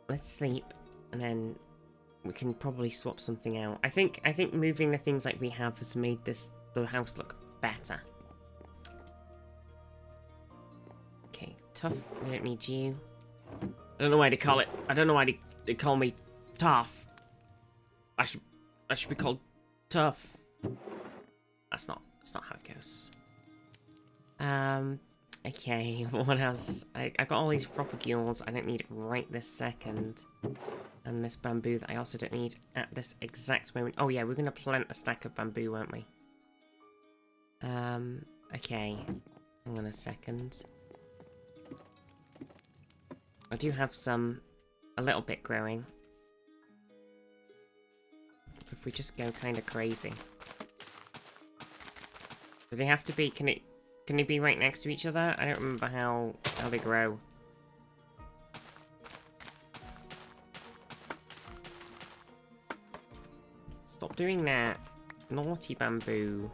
Let's sleep, and then we can probably swap something out. I think moving the things like we have has made the house look better. Okay, tough. We don't need you. I don't know why they call it. I don't know why they call me tough. I should be called tough. That's not how it goes. Okay, what else? I got all these propagules I don't need right this second. And this bamboo that I also don't need at this exact moment. Oh yeah, we're gonna plant a stack of bamboo, weren't we? Okay. Hang on a second. I do have a little bit growing. If we just go kind of crazy. Do they have to be, can it be right next to each other? I don't remember how they grow. Stop doing that. Naughty bamboo.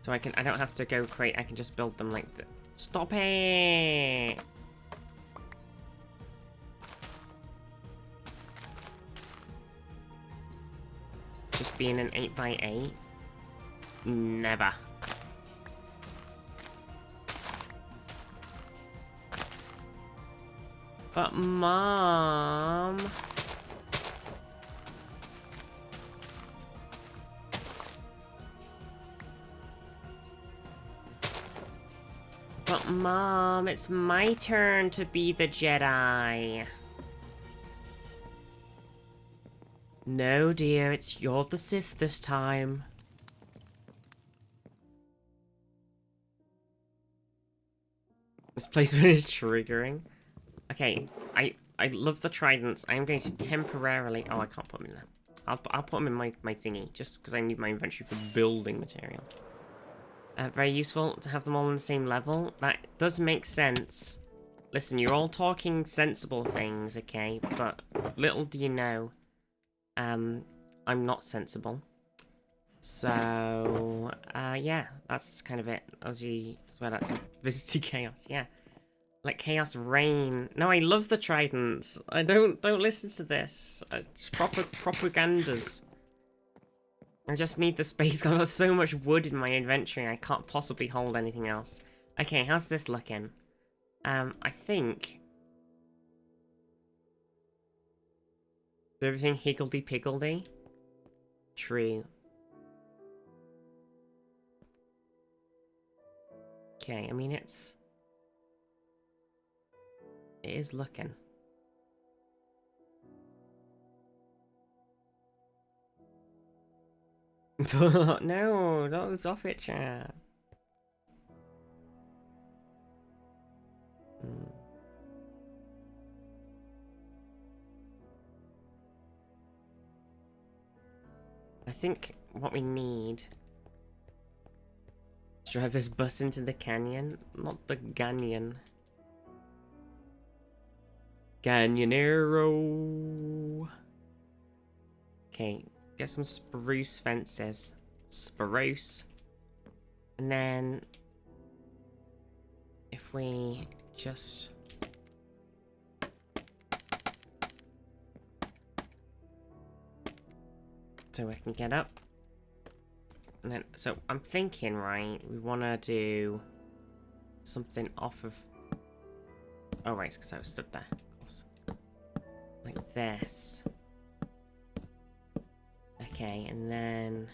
So I don't have to go I can just build them like this. Stop it! Just being an 8x8? Never. But Mom... But Mom, it's my turn to be the Jedi. No, dear, you're the Sith this time. This placement is triggering. Okay, I love the tridents. I'm going to temporarily... Oh, I can't put them in there. I'll put them in my thingy, just because I need my inventory for building materials. Very useful to have them all on the same level. That does make sense. Listen, you're all talking sensible things, okay? But little do you know, I'm not sensible. So, yeah, that's kind of it. Well, that's Visiting Chaos, yeah. Let chaos reign. No, I love the tridents. I don't listen to this. It's proper propagandas. I just need the space. I've got so much wood in my inventory, I can't possibly hold anything else. Okay, how's this looking? I think... Is everything higgledy-piggledy? True. Okay, I mean it is looking. No, don't stop it, chat. I think what we need is to drive this bus into the canyon, not the ganyan. Canyonero. Okay, get some spruce fences. Spruce. And then if we just so I can get up. And then so I'm thinking, right, we wanna do something off of oh right, because I was stood there, of course. Like this. Okay, and then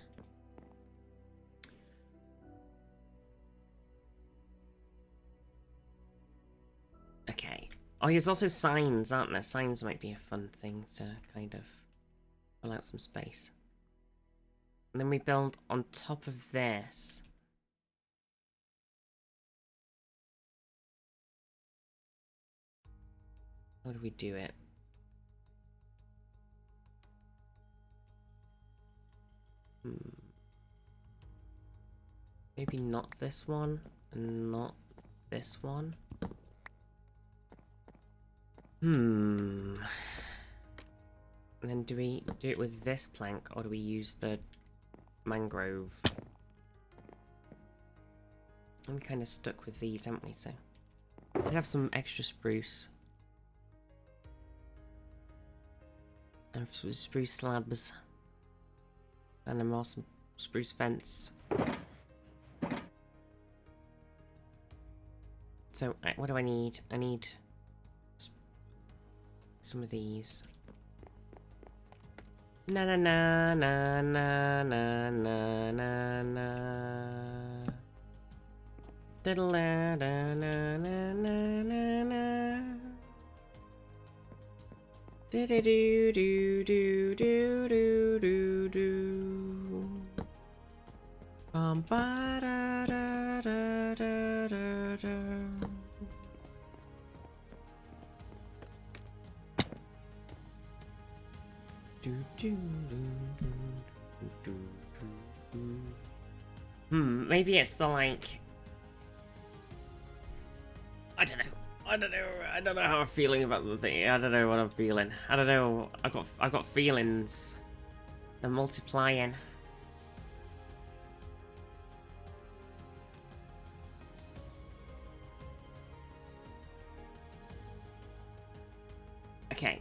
okay. Oh, there's also signs, aren't there? Signs might be a fun thing to kind of fill out some space. And then we build on top of this. How do we do it? Maybe not this one, and not this one. And then do we do it with this plank, or do we use the mangrove? I'm kind of stuck with these, haven't we? So I have some extra spruce. And some spruce slabs. And then more some spruce fence. So, what do I need? I need some of these. Na na na na na na na na na. Diddle na na na na na na. Do do do do do do do do. Bum ba da da da da da da. Maybe it's the like. I don't know. I don't know how I'm feeling about the thing. I don't know what I'm feeling. I don't know. I got feelings. They're multiplying. Okay.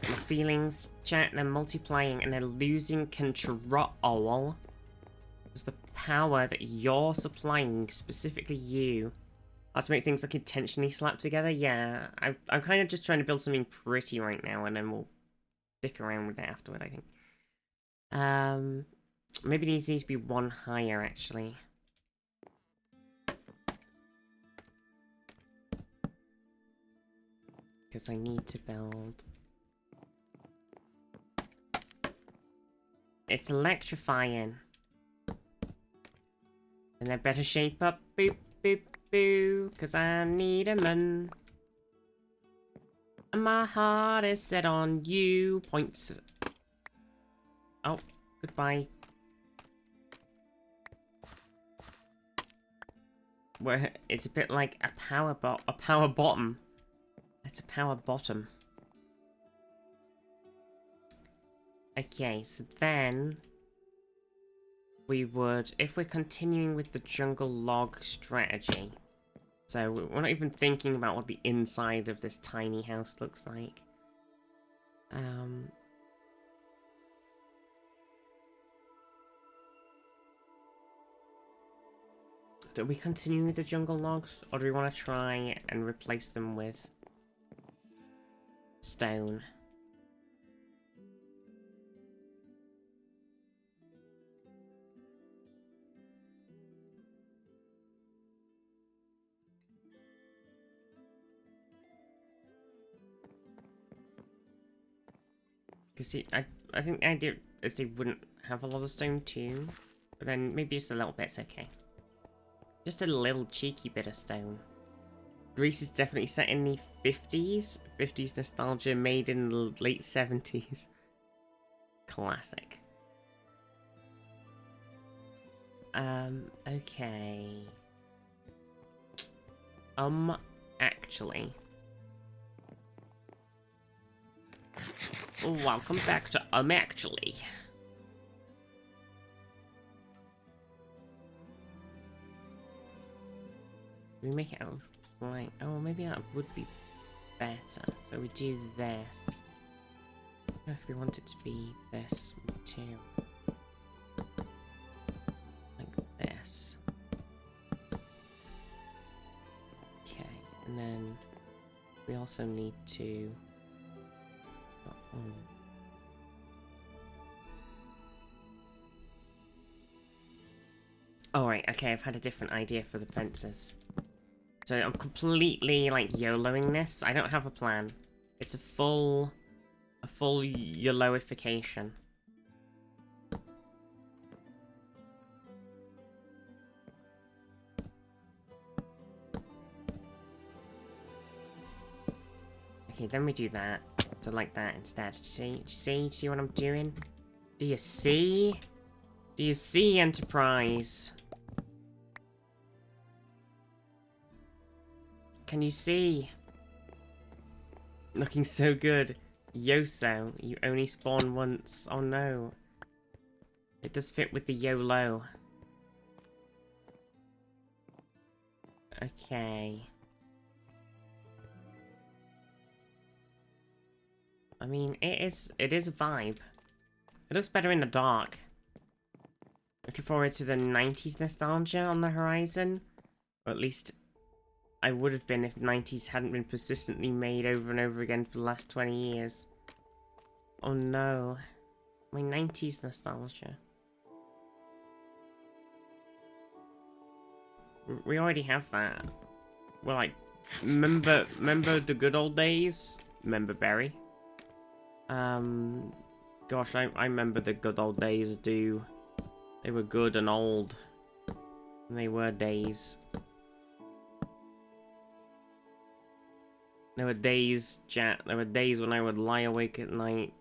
My feelings, chat, they're multiplying and they're losing control. It's the power that you're supplying, specifically you. To make things like intentionally slap together. Yeah, I'm kind of just trying to build something pretty right now, and then we'll stick around with that afterward, I think. Maybe these needs to be one higher, actually. Because I need to build... It's electrifying. And I better shape up, boop, boop, boo, because I need a man. And my heart is set on you. Points. Oh, goodbye. Where it's a bit like a power bottom. It's a power bottom. Okay, so then we would, if we're continuing with the jungle log strategy, so we're not even thinking about what the inside of this tiny house looks like. Do we continue with the jungle logs, or do we want to try and replace them with stone? Because I think the idea is they wouldn't have a lot of stone too, but then maybe just a little bit's okay. Just a little cheeky bit of stone. Greece is definitely set in the 50s. 50s nostalgia, made in the late 70s. Classic. Okay. Actually. Welcome back to actually. We make it out of plank. Oh, maybe that would be better. So we do this. I don't know if we want it to be this material. Like this. Okay, and then we also need to... Alright, okay, I've had a different idea for the fences. So I'm completely, like, YOLOing this. I don't have a plan. It's a full YOLOification. Okay, then we do that. So like that instead. Do you see what I'm doing? Do you see? Do you see, Enterprise? Can you see? Looking so good. Yoso, you only spawn once. Oh no. It does fit with the YOLO. Okay. I mean, it is a vibe. It looks better in the dark. Looking forward to the 90s nostalgia on the horizon. Or at least I would have been if 90s hadn't been persistently made over and over again for the last 20 years. Oh no. My 90s nostalgia. We already have that. Well, like, remember the good old days? Remember Barry? Gosh, I remember the good old days, do. They were good and old. And they were days. There were days, Jack. There were days when I would lie awake at night,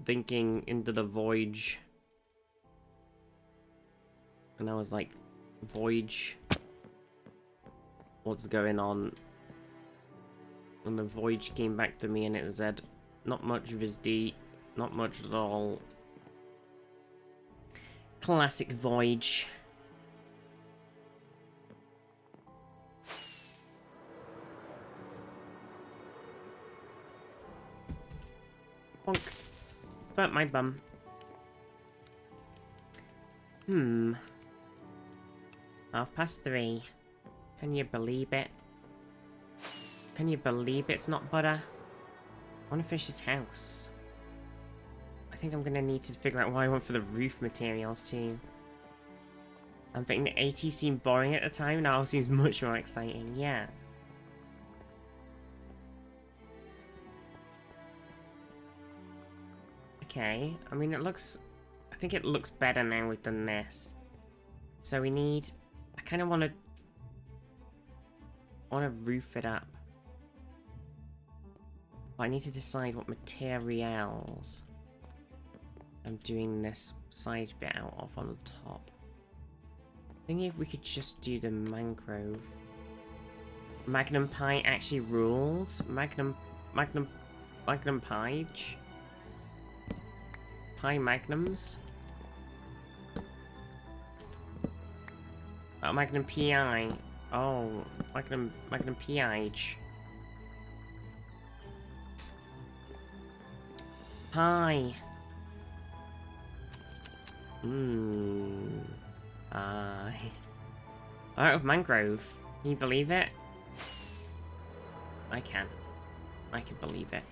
thinking into the voyage. And I was like, voyage? What's going on? And the voyage came back to me and it said, not much Vizd, not much at all. Classic voyage. Bonk. Burnt my bum. Hmm. 3:30. Can you believe it? Can you believe it's not butter? I want to finish this house. I think I'm gonna need to figure out why I went for the roof materials too. I'm thinking the 80 seemed boring at the time, now it seems much more exciting, yeah. Okay, I mean I think it looks better now we've done this. So we need, I kind of want to roof it up. But I need to decide what materials I'm doing this side bit out of on the top. I think if we could just do the mangrove. Magnum pie actually rules. Magnum pie. Pie magnums. Oh, Magnum PI. Oh, Magnum PI. Pie. Out of mangrove. Can you believe it? I can. I can believe it.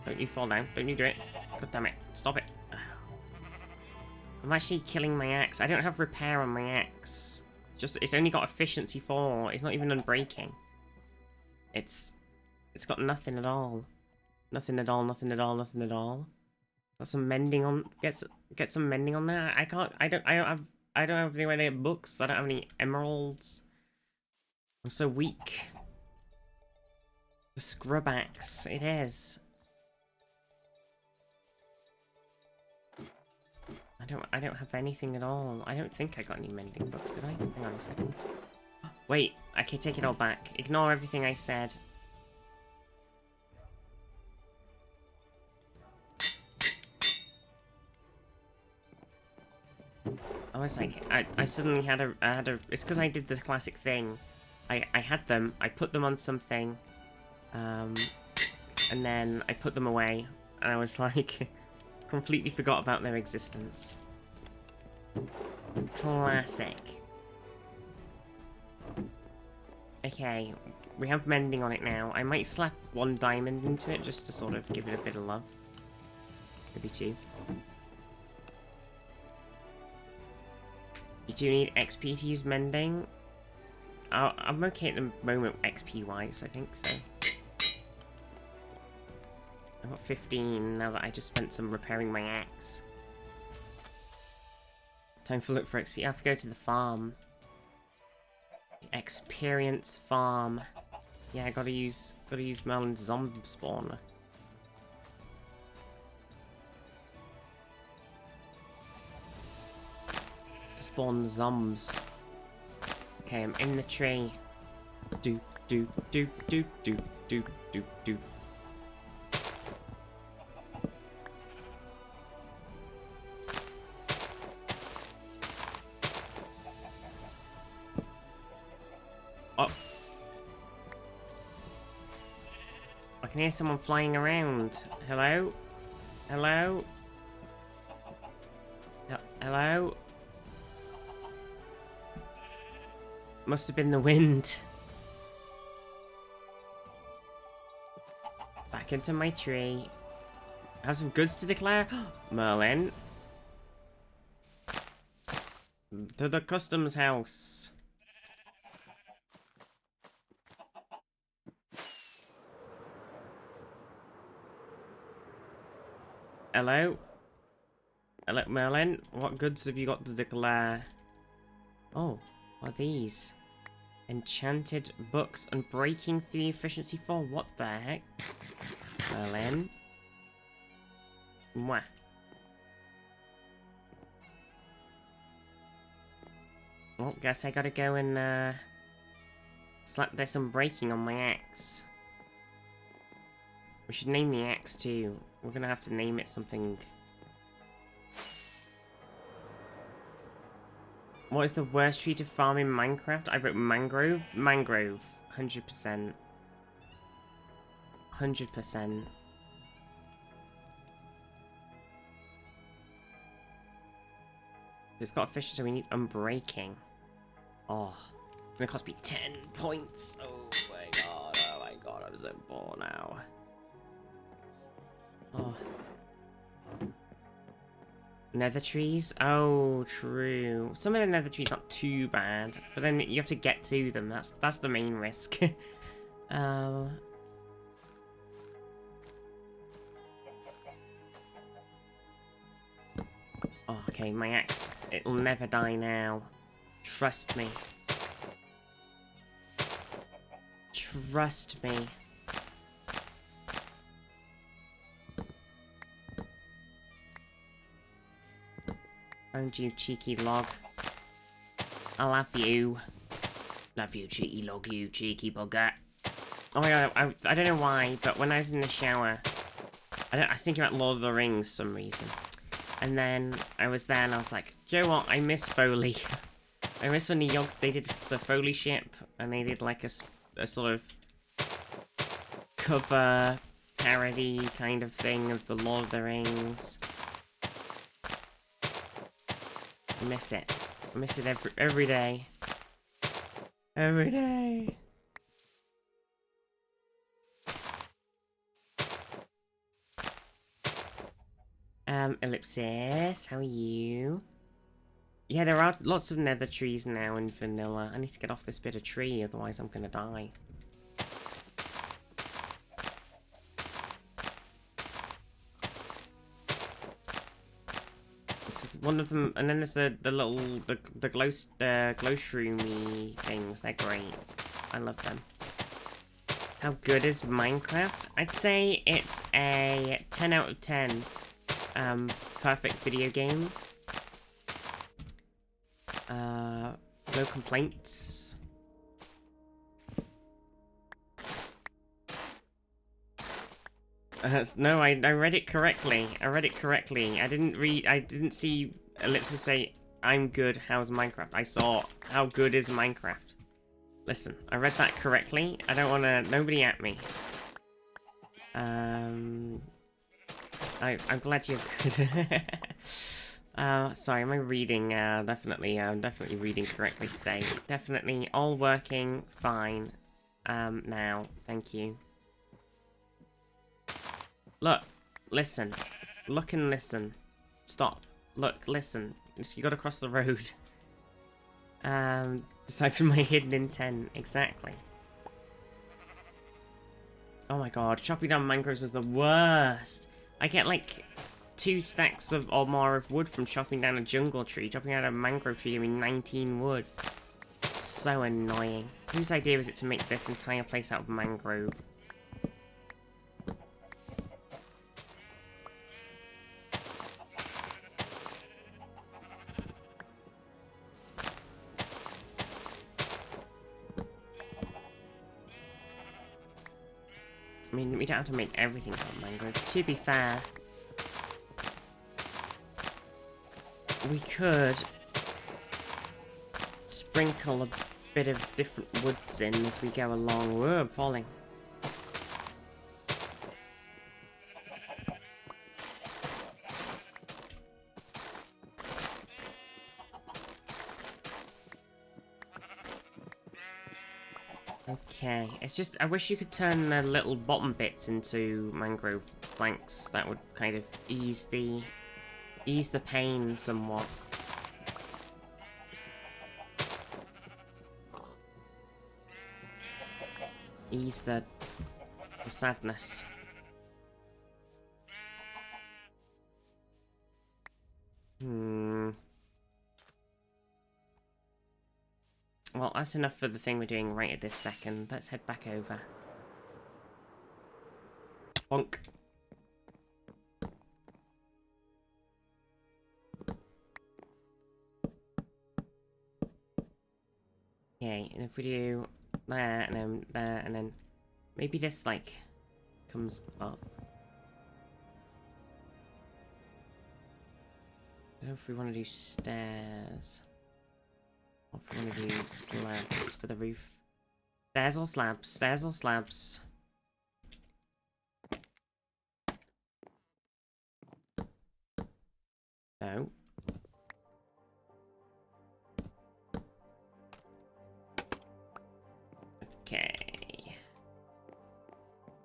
Don't you fall down. Don't you do it. God damn it. Stop it. I'm actually killing my axe. I don't have repair on my axe. It's only got efficiency 4. It's not even unbreaking. It's got nothing at all. Nothing at all, nothing at all, nothing at all. Got some mending on, get some mending on there. I don't have anywhere near books. I don't have any emeralds. I'm so weak. The scrub axe, it is. I don't have anything at all. I don't think I got any mending books, did I? Hang on a second. Wait, okay, take it all back. Ignore everything I said. I was like, I suddenly had a, it's because I did the classic thing. I had them, I put them on something, and then I put them away, and I was like, completely forgot about their existence. Classic. Okay, we have mending on it now. I might slap 1 diamond into it just to sort of give it a bit of love. Maybe 2. You do need XP to use mending. I'm okay at the moment XP wise, I think so. I've got 15 now that I just spent some repairing my axe. Time to look for XP. I have to go to the farm. The experience farm. Yeah, I gotta use Merlin's zombie spawner. To spawn the zombs. Okay, I'm in the tree. Doop doop doop doop doop doop doop doop. Oh. I can hear someone flying around. Hello? Hello? Hello? Must have been the wind. Back into my tree. I have some goods to declare. Merlin. To the customs house. Hello? Hello, Merlin? What goods have you got to declare? Oh, what are these? Enchanted books and breaking 3 efficiency 4. What the heck? Merlin? Mwah. Well, guess I gotta go and slap this unbreaking on my axe. We should name the axe too. We're gonna have to name it something. What is the worst tree to farm in Minecraft? I wrote mangrove. Mangrove. 100%. 100%. It's got a fish, so we need unbreaking. Oh. It's gonna cost me 10 points. Oh my god. Oh my god. I'm so poor now. Oh. Nether trees? Oh, true. Some of the nether trees aren't too bad, but then you have to get to them. That's the main risk. Oh, okay, my axe. It'll never die now. Trust me. Trust me. Found you, cheeky log. I love you. Love you, cheeky log, you cheeky bugger. Oh my god, I don't know why, but when I was in the shower, I was thinking about Lord of the Rings for some reason. And then I was there and I was like, you know what, I miss Foley. I miss when the Yogs, they did the Foley ship, and they did like a sort of cover parody kind of thing of the Lord of the Rings. I miss it. I miss it every day. Every day. Ellipsis, how are you? Yeah, there are lots of nether trees now in vanilla. I need to get off this bit of tree, otherwise I'm gonna die. One of them, and then there's the little glow shroomy things. They're great. I love them. How good is Minecraft? I'd say it's a 10 out of 10. Perfect video game. No complaints. No, I read it correctly. I read it correctly. I didn't see Ellipsis say, I'm good, how's Minecraft? I saw, how good is Minecraft? Listen, I read that correctly. I don't wanna, nobody at me. I'm glad you're good. Sorry, am I reading? Definitely, I'm definitely reading correctly today. Definitely all working fine. Now, thank you. Look, listen. Look and listen. Stop. Look, listen. You gotta cross the road. Decipher my hidden intent. Exactly. Oh my god, chopping down mangroves is the worst. I get like 2 stacks of or more of wood from chopping down a jungle tree. Chopping down a mangrove tree gave me 19 wood. So annoying. Whose idea was it to make this entire place out of mangrove? I mean, we don't have to make everything out of mangrove. To be fair, we could sprinkle a bit of different woods in as we go along. Whoa, I'm falling. Okay, it's just, I wish you could turn the little bottom bits into mangrove planks. That would kind of ease the pain somewhat. Ease the sadness. Well, that's enough for the thing we're doing right at this second. Let's head back over. Bonk. Okay, and if we do that, and then that, and then maybe this, like, comes up. I don't know if we want to do stairs. Or if we want to do slabs for the roof. Stairs or slabs? Stairs or slabs? No. Okay.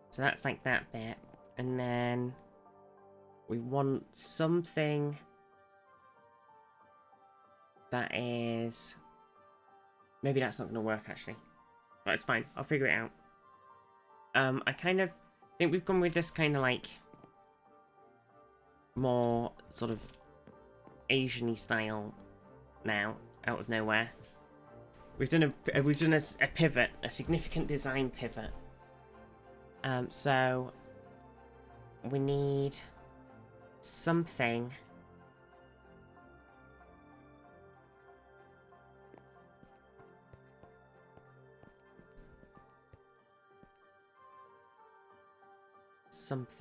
So that's like that bit. And then we want something that is... Maybe that's not going to work, actually. But it's fine. I'll figure it out. I kind of think we've gone with this kind of like more sort of Asian-y style now, out of nowhere. We've done a pivot, a significant design pivot. So we need something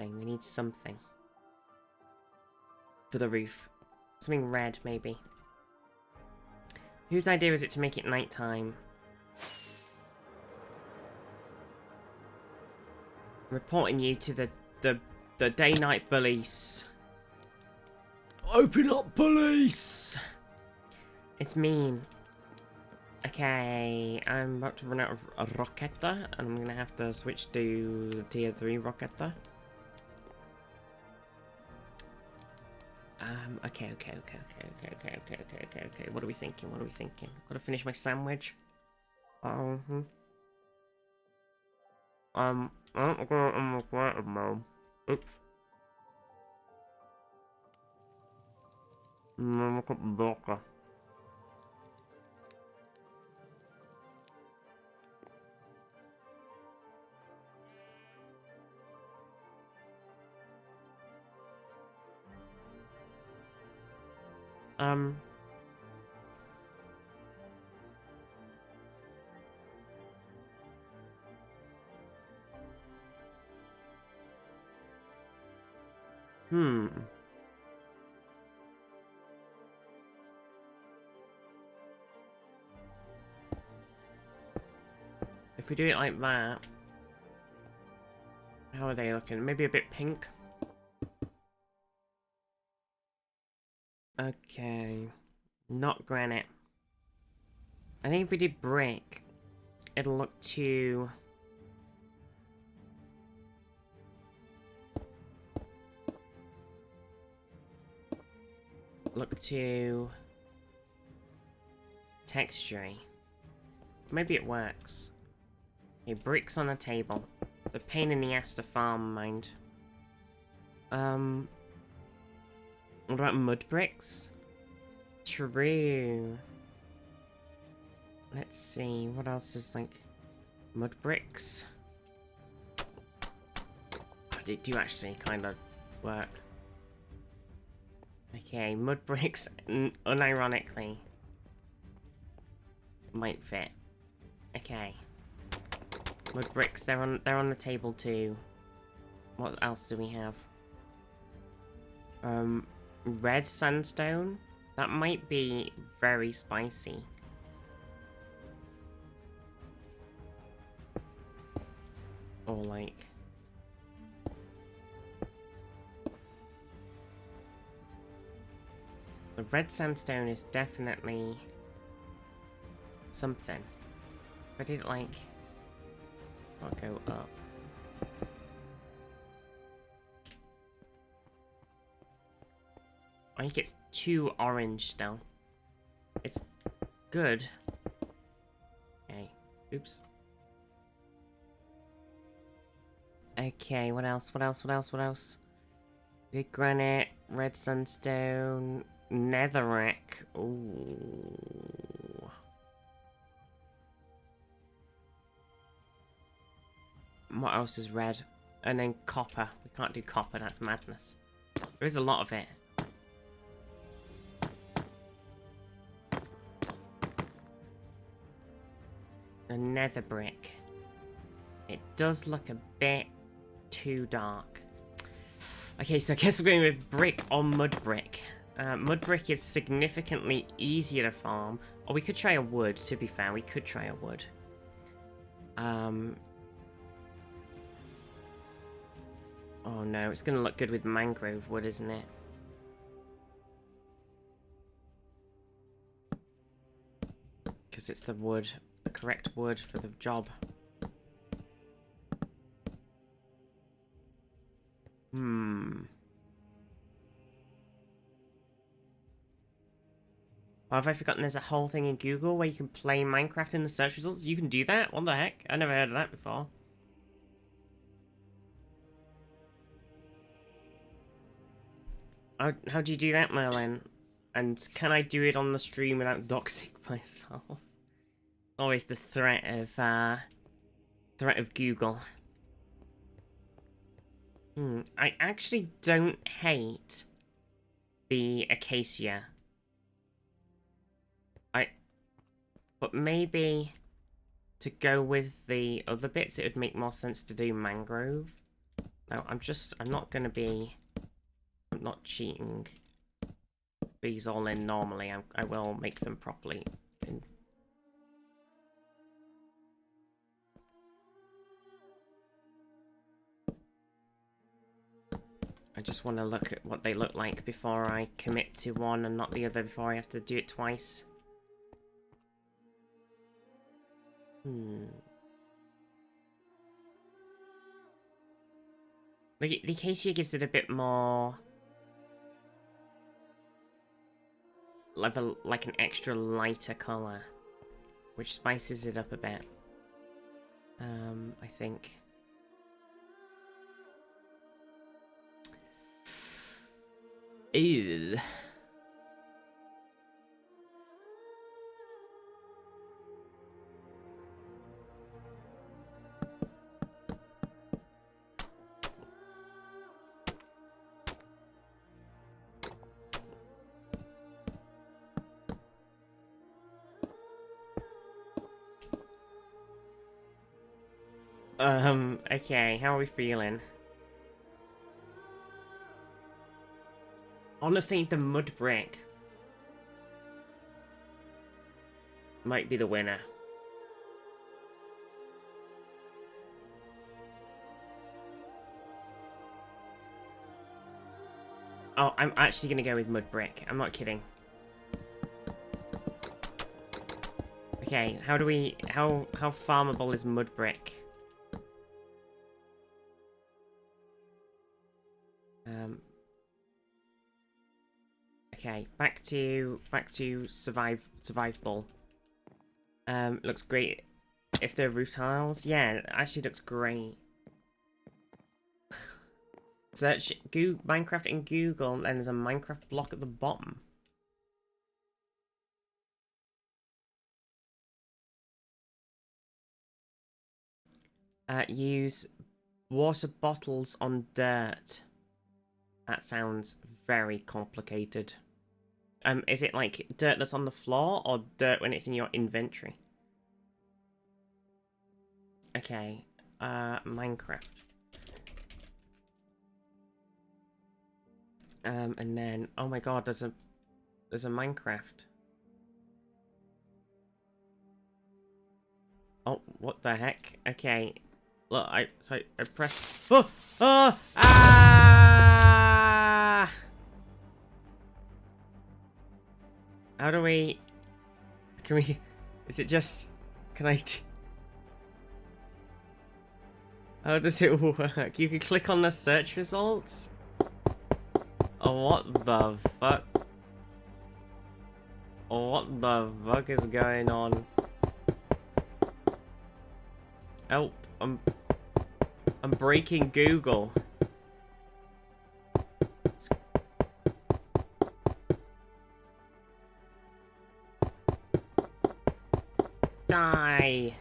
we need something for the roof. Something red, maybe. Whose idea is it to make it nighttime? Reporting you to the day-night police. Open up, police! It's mean. Okay, I'm about to run out of a rocketta, and I'm gonna have to switch to tier 3 rocketta. Okay. What are we thinking? Gotta finish my sandwich. I'm gonna mom. Oops. If we do it like that, how are they looking? Maybe a bit pink. Okay, not granite. I think if we did brick, it'll look too... textury. Maybe it works. Okay, bricks on the table. The pain in the ass to farm, mind. What about mud bricks? True. Let's see, what else is like mud bricks? They do actually kind of work. Okay, mud bricks, unironically, might fit. Okay, mud bricks. They're on the table too. What else do we have? Red sandstone. That might be very spicy. Or like. The red sandstone is definitely something. But it like I'll go up. I think it's too orange still. It's good. Okay. Oops. Okay, what else? Big granite, red sunstone, netherrack. Ooh. What else is red? And then copper. We can't do copper, that's madness. There is a lot of it. A nether brick. It does look a bit too dark. Okay, so I guess we're going with brick or mud brick. Mud brick is significantly easier to farm. Or we could try a wood, to be fair. We could try a wood. Oh no, it's going to look good with mangrove wood, isn't it? Because it's the wood, the correct wood for the job. Or have I forgotten there's a whole thing in Google where you can play Minecraft in the search results? You can do that? What the heck? I never heard of that before. How do you do that, Merlin? And can I do it on the stream without doxing myself? Always the threat of Google. I actually don't hate the acacia. But maybe to go with the other bits, it would make more sense to do mangrove. No, I'm not gonna be, I'm not cheating these all in normally. I will make them properly. I just want to look at what they look like before I commit to one and not the other, before I have to do it twice. The acacia gives it a bit more like an extra lighter colour, which spices it up a bit. I think. Ew. Okay, how are we feeling? Honestly, the mud brick might be the winner. Oh, I'm actually gonna go with mud brick. I'm not kidding. Okay, how farmable is mud brick? Okay, back to survivable. Looks great. If they're roof tiles, yeah, it actually looks great. Search Minecraft in Google, and there's a Minecraft block at the bottom. Use water bottles on dirt. That sounds very complicated. Is it like dirt that's on the floor, or dirt when it's in your inventory? Okay, Minecraft. And then, oh my god, there's a Minecraft. Oh, what the heck? Okay, look, I pressed. Oh, oh, ah! How do we? Can we? Is it just? Can I? How does it work? You can click on the search results. Oh, what the fuck? Oh, what the fuck is going on? Help! I'm breaking Google. Die!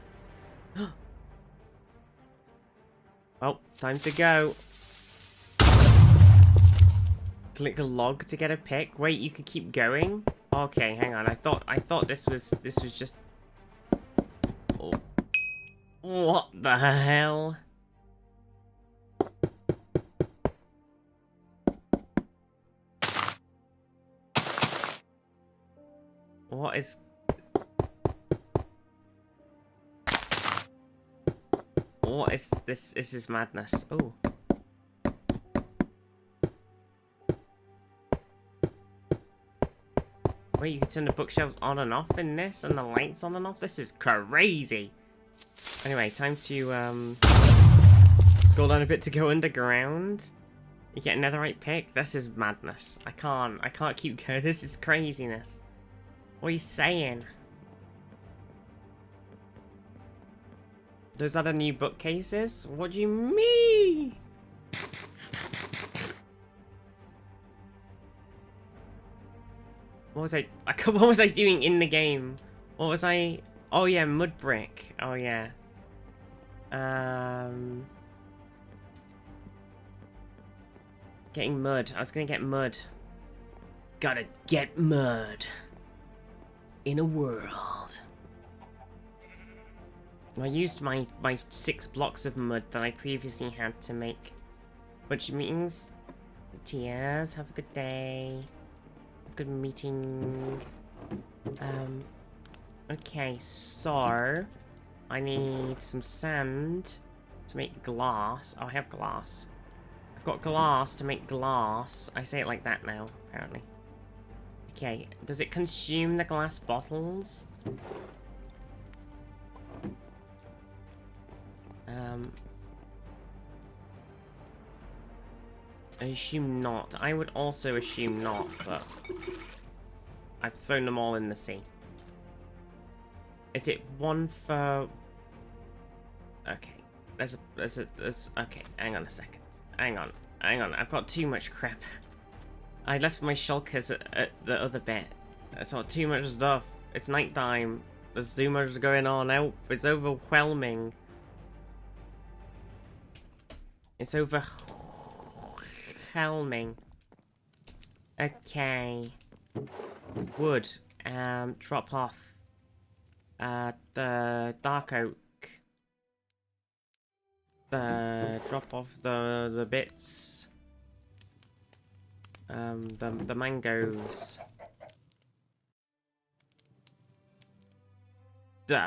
Well, time to go. Click a log to get a pick. Wait, you could keep going? Okay, hang on. I thought this was just. Oh. What the hell? What is... What is this? This is madness. Oh. Wait, you can turn the bookshelves on and off in this, and the lights on and off? This is crazy! Anyway, time to, scroll down a bit to go underground. You get another right pick? This is madness. I can't keep going. This is craziness. What are you saying? Those are the new bookcases? What do you mean? What was I doing in the game? What was I... Oh yeah, mud brick. Oh yeah. Getting mud. I was gonna get mud. Gotta get mud. In a world. I used my 6 blocks of mud that I previously had to make bunch of meetings. Tears, have a good day. Have a good meeting. Okay, so I need some sand to make glass. Oh, I have glass. I've got glass to make glass. I say it like that now, apparently. Okay, does it consume the glass bottles? I assume not. I would also assume not, but I've thrown them all in the sea. Is it one for... Okay. There's okay, hang on a second. Hang on. I've got too much crap. I left my shulkers at the other bit. That's not too much stuff. It's night time. There's too much going on. Help. It's overwhelming. It's overwhelming. Okay. Wood. Drop off. The dark oak. Drop off the bits. The mangoes. The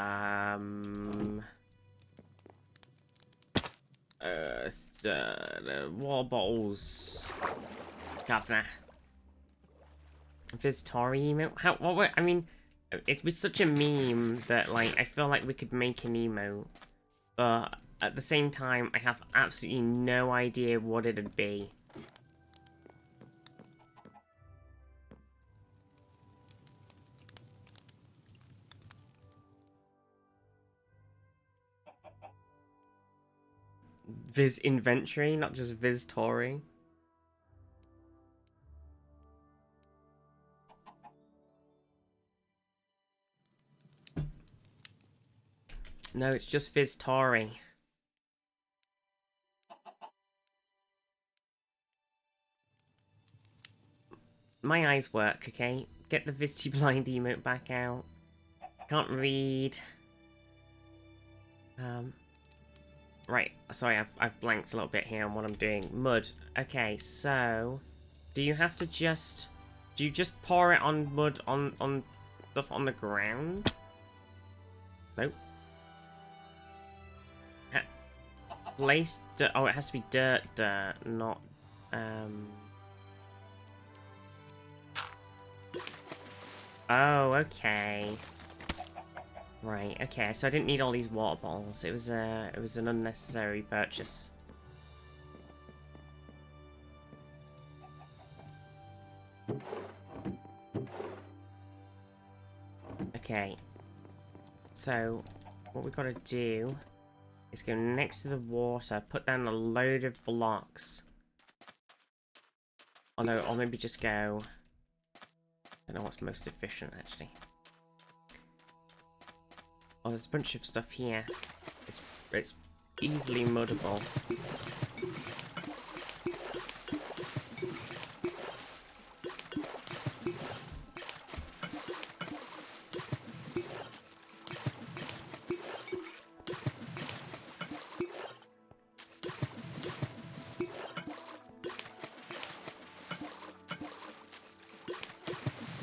water bottles. Governor. Fizz Tory emote. I mean, it was such a meme that, like, I feel like we could make an emote, but at the same time, I have absolutely no idea what it'd be. Viz inventory, not just Viz Tory. No, it's just Viz Tory. My eyes work, okay? Get the Vizzy Blind emote back out. Can't read. Right, sorry, I've blanked a little bit here on what I'm doing. Mud. Okay, so do you have to just... Do you just pour it on mud on stuff on the ground? Nope. Place dirt. Oh, it has to be dirt, not Oh, okay. Right, okay, so I didn't need all these water bottles. It was an unnecessary purchase. Okay. So, what we've got to do is go next to the water, put down a load of blocks. Oh no, or maybe just go... I don't know what's most efficient, actually. Oh, there's a bunch of stuff here. It's easily muddable.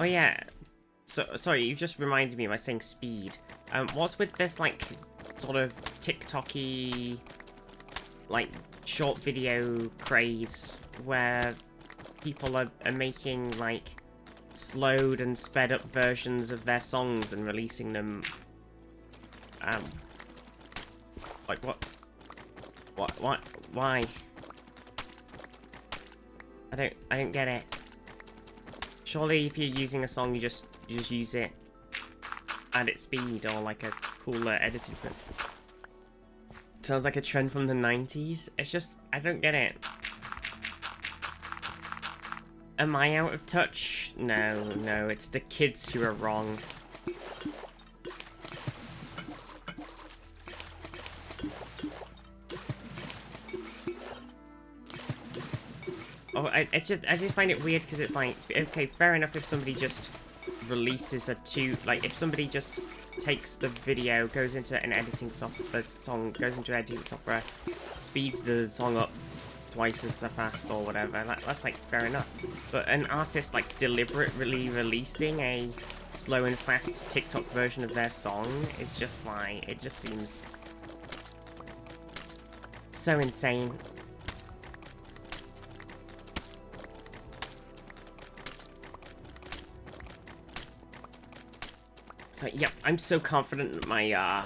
Oh yeah, so sorry, you just reminded me by saying speed. What's with this like sort of TikTok-y like short video craze where people are making like slowed and sped up versions of their songs and releasing them? Like what? Why? I don't get it. Surely if you're using a song, you just use it at its speed or like a cooler editing for it. Sounds like a trend from the 90s. It's just, I don't get it. Am I out of touch? No, it's the kids who are wrong. Oh, I just find it weird because it's like, okay, fair enough if somebody just releases if somebody just takes the video, goes into an editing software, speeds the song up twice as fast or whatever, that's like fair enough. But an artist like deliberately releasing a slow and fast TikTok version of their song is just like, it just seems so insane. So, yep, I'm so confident that my,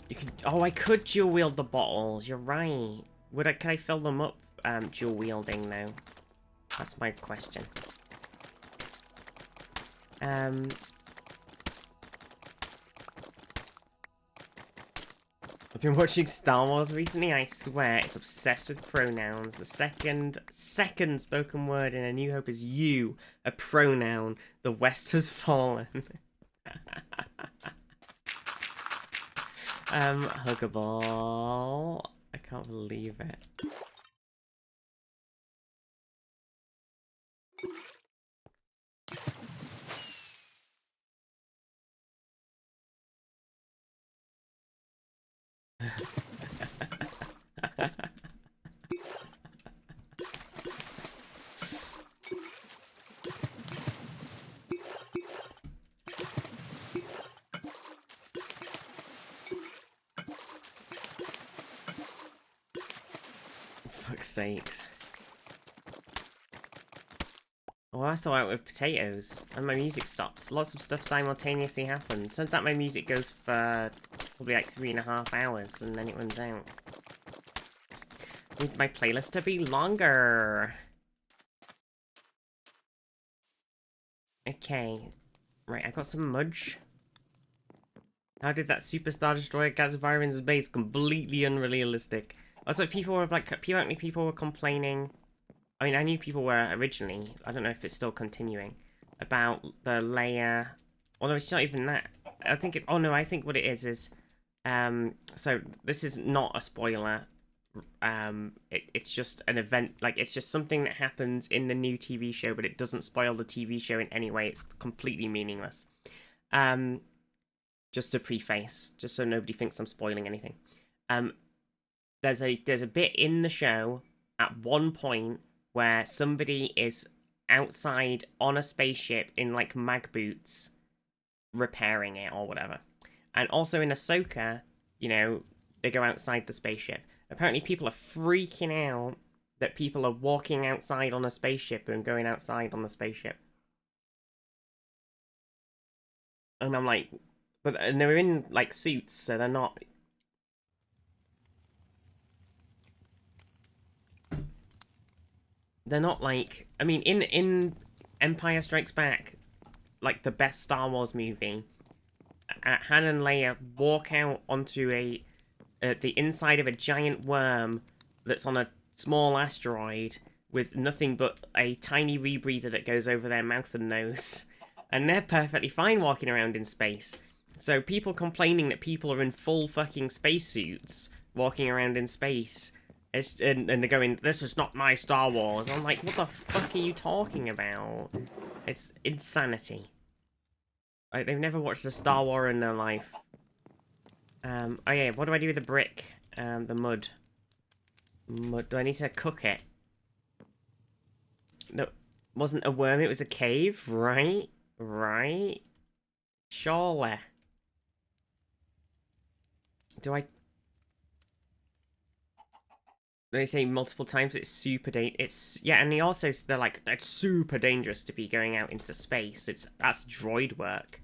you could, oh, I could dual wield the bottles, you're right. Can I fill them up, dual wielding now? That's my question. I've been watching Star Wars recently, I swear, it's obsessed with pronouns. The second spoken word in A New Hope is you, a pronoun. The West has fallen. Huggable. I can't believe it. Fuck's sakes. Oh, I saw out with potatoes, and my music stops. Lots of stuff simultaneously happened. Turns out my music goes for probably like 3.5 hours, and then it runs out. Need my playlist to be longer. Okay. Right, I got some mudge. How did that superstar destroyer gas fire in space? Completely unrealistic. Also, people were like, people were complaining. I mean, I knew people were originally. I don't know if it's still continuing about the Leia. Oh no, it's not even that. I think it. Oh no, I think what it is. So this is not a spoiler. It's just an event. Like it's just something that happens in the new TV show, but it doesn't spoil the TV show in any way. It's completely meaningless. Just to preface, just so nobody thinks I'm spoiling anything. There's a bit in the show at one point where somebody is outside on a spaceship in like mag boots repairing it or whatever. And also in Ahsoka, you know, they go outside the spaceship. Apparently people are freaking out that people are walking outside on a spaceship and going outside on the spaceship. And I'm like, and they're in like suits, so they're not. They're not like, I mean, in Empire Strikes Back, like the best Star Wars movie, Han and Leia walk out onto the inside of a giant worm that's on a small asteroid with nothing but a tiny rebreather that goes over their mouth and nose. And they're perfectly fine walking around in space. So people complaining that people are in full fucking spacesuits walking around in space. And they're going, this is not my Star Wars. I'm like, what the fuck are you talking about? It's insanity. Like, they've never watched a Star Wars in their life. Oh yeah, what do I do with the brick? The mud. Mud. Do I need to cook it? No, wasn't a worm, it was a cave, right? Right? Surely. Do I... They say multiple times it's super it's yeah, and they're like, it's super dangerous to be going out into space. That's droid work.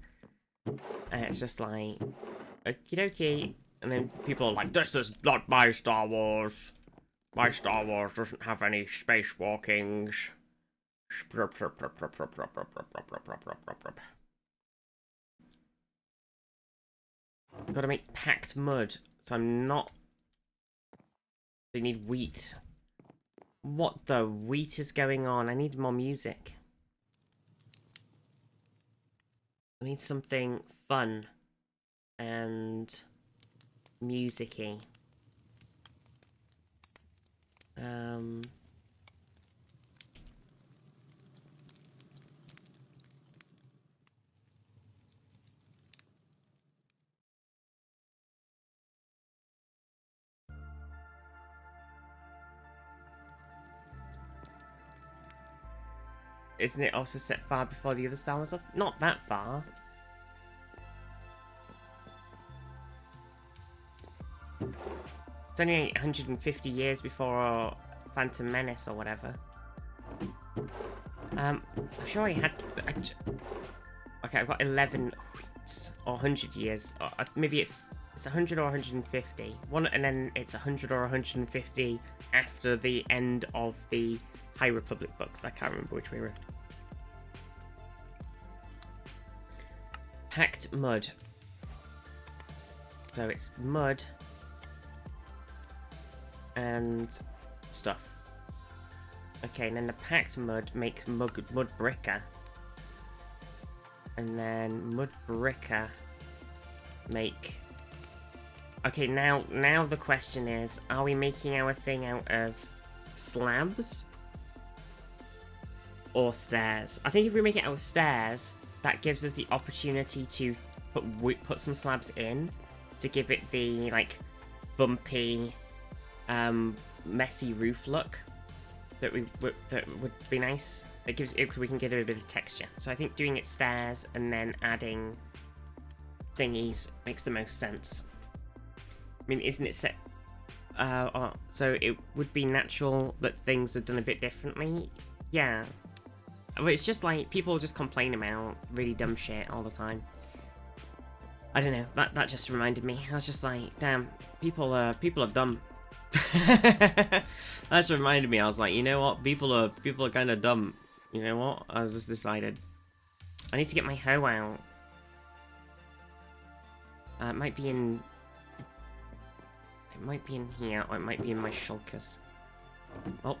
And it's just like, okie dokie. And then people are like, this is not my Star Wars. My Star Wars doesn't have any spacewalkings. Gotta make packed mud, so I'm not... They need wheat. What the wheat is going on? I need more music. I need something fun and music-y. Isn't it also set far before the other Star Wars stuff? Not that far. It's only 150 years before Phantom Menace or whatever. I'm sure I had... Okay, I've got 11 or 100 years. Or maybe it's 100 or 150. And then it's 100 or 150 after the end of the High Republic books. I can't remember which way around. Packed mud. So it's mud and stuff. Okay, and then the packed mud makes mud bricker. And then mud bricker make... Okay, now the question is, are we making our thing out of slabs or stairs? I think if we make it out of stairs, that gives us the opportunity to put some slabs in to give it the like bumpy, messy roof look that would be nice. It gives it, we can get a bit of texture. So I think doing it stairs and then adding thingies makes the most sense. I mean, isn't it set? So it would be natural that things are done a bit differently. Yeah. But it's just like people just complain about really dumb shit all the time. I don't know. That just reminded me. I was just like, damn, people are dumb. That just reminded me. I was like, you know what? People are kind of dumb. You know what? I just decided I need to get my hoe out. It might be in here, or it might be in my shulkers. Oh.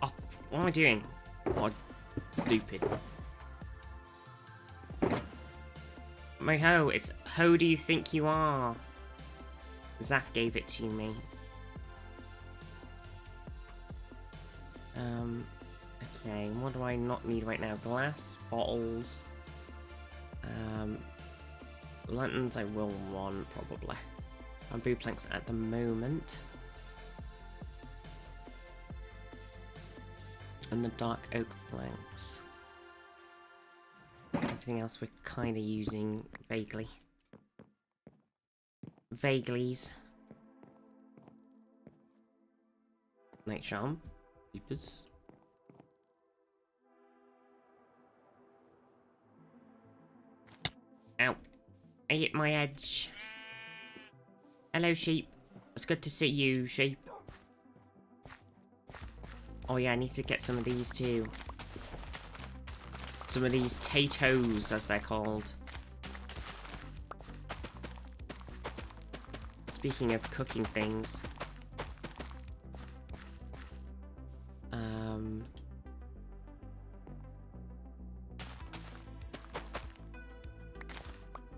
Oh, what am I doing? Oh, stupid. My hoe, it's hoe do you think you are? Zaf gave it to me. Okay, what do I not need right now? Glass, bottles, lanterns I will want, probably. Bamboo planks at the moment. And the dark oak planks. Everything else we're kind of using vaguely. Vaguelies. Night charm. Peepers. Ow. I hit my edge. Hello, sheep. It's good to see you, sheep. Oh yeah, I need to get some of these too. Some of these tatoes, as they're called. Speaking of cooking things.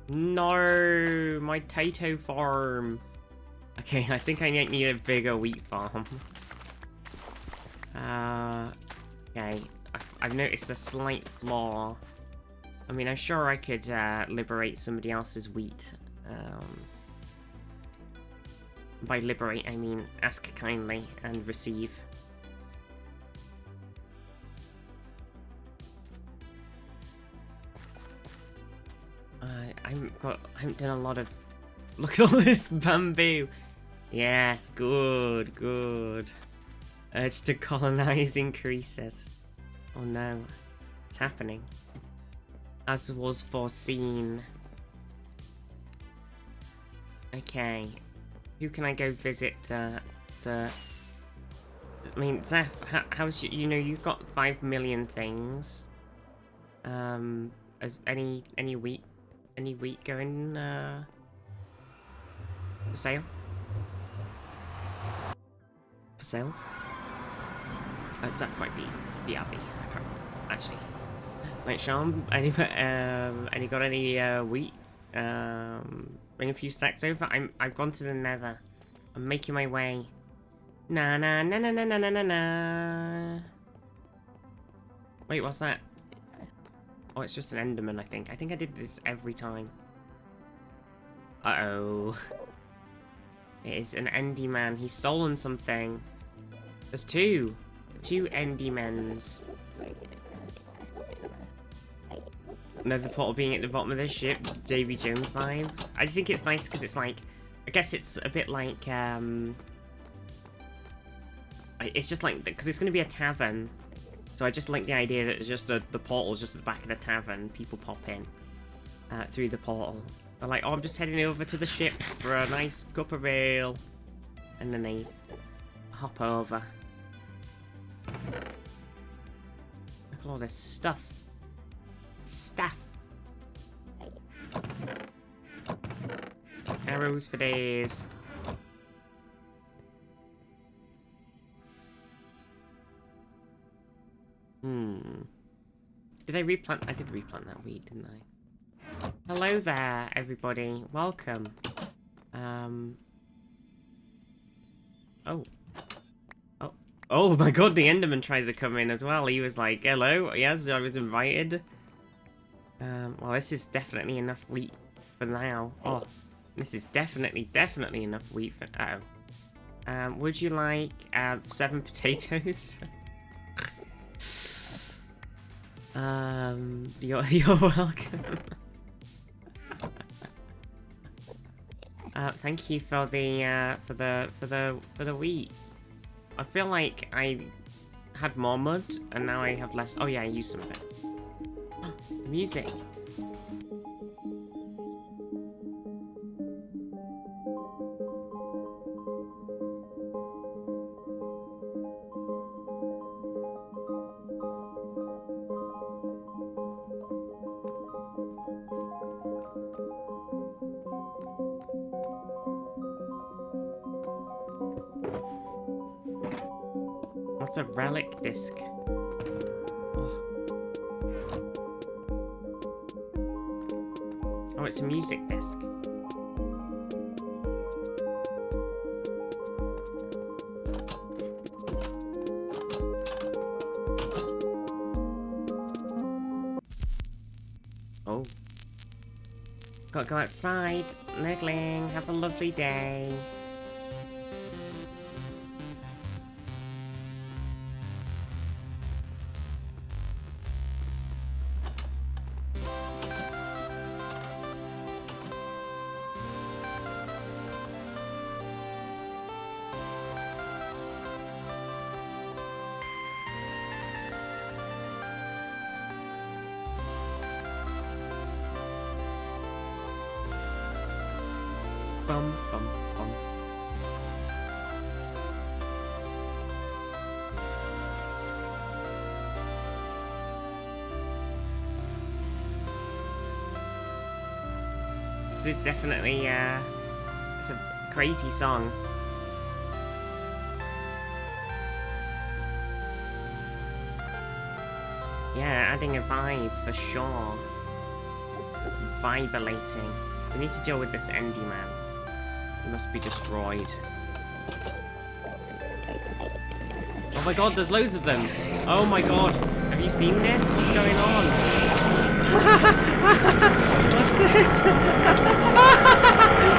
No, my potato farm. Okay, I think I need a bigger wheat farm. Okay, I've noticed a slight flaw. I mean, I'm sure I could liberate somebody else's wheat. By liberate, I mean ask kindly and receive. I haven't done a lot of. Look at all this bamboo. Yes, good, good. Urge to colonize increases. Oh no, it's happening. As was foreseen. Okay, who can I go visit? I mean, Zeph, how's you know you've got 5 million things. Any wheat going for sale? For sales? Zeph might be happy. I can't actually. Like Sean, any got any wheat? Bring a few stacks over. I've gone to the Nether. I'm making my way. Na na na na na na na na na. Wait, what's that? Oh, it's just an Enderman, I think. I think I did this every time. Uh-oh. It is an Enderman. He's stolen something. There's two. Two Endymens. Another portal being at the bottom of this ship. Davy Jones vibes. I just think it's nice because it's like... I guess it's a bit like... it's just like... Because it's going to be a tavern. So I just like the idea that it's just the portal's just at the back of the tavern. People pop in through the portal. They're like, oh, I'm just heading over to the ship for a nice cup of ale. And then they hop over. Look at all this stuff. Stuff. Arrows for days. Did I replant? I did replant that weed, didn't I? Hello there, everybody. Welcome. Oh. Oh. Oh my god, the Enderman tried to come in as well. He was like, hello, yes, I was invited. Well, this is definitely enough wheat for now. Oh, this is definitely enough wheat for... Uh-oh. Would you like 7 potatoes? You're welcome. Thank you for the wheat. I feel like I had more mud and now I have less. Oh yeah, I used some of it. Music. What's a relic disc? Oh, it's a music disc. Oh. Gotta go outside. Nerdling, have a lovely day. Bum, bum, bum. This is definitely, it's a crazy song. Yeah, adding a vibe for sure. fibrillating. We need to deal with this Endy man. He must be destroyed. Oh my god, there's loads of them. Oh my god. Have you seen this? What's going on? What's this?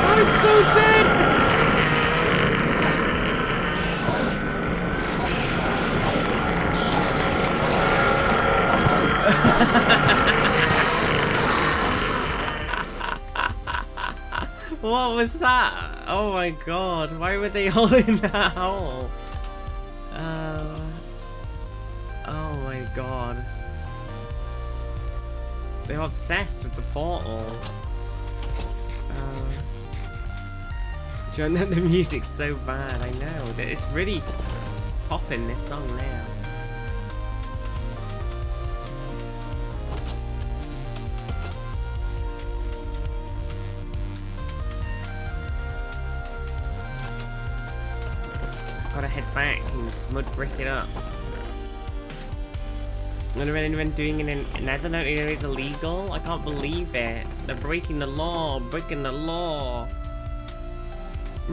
I'm so dead! What was that? Oh my god, why were they all in that hole? Oh my god. They're obsessed with the portal. The music's so bad, I know. It's really popping this song now. Gotta head back and mud brick it up. I don't know anyone doing it in Netherlands. It's illegal. I can't believe it. They're breaking the law. Breaking the law.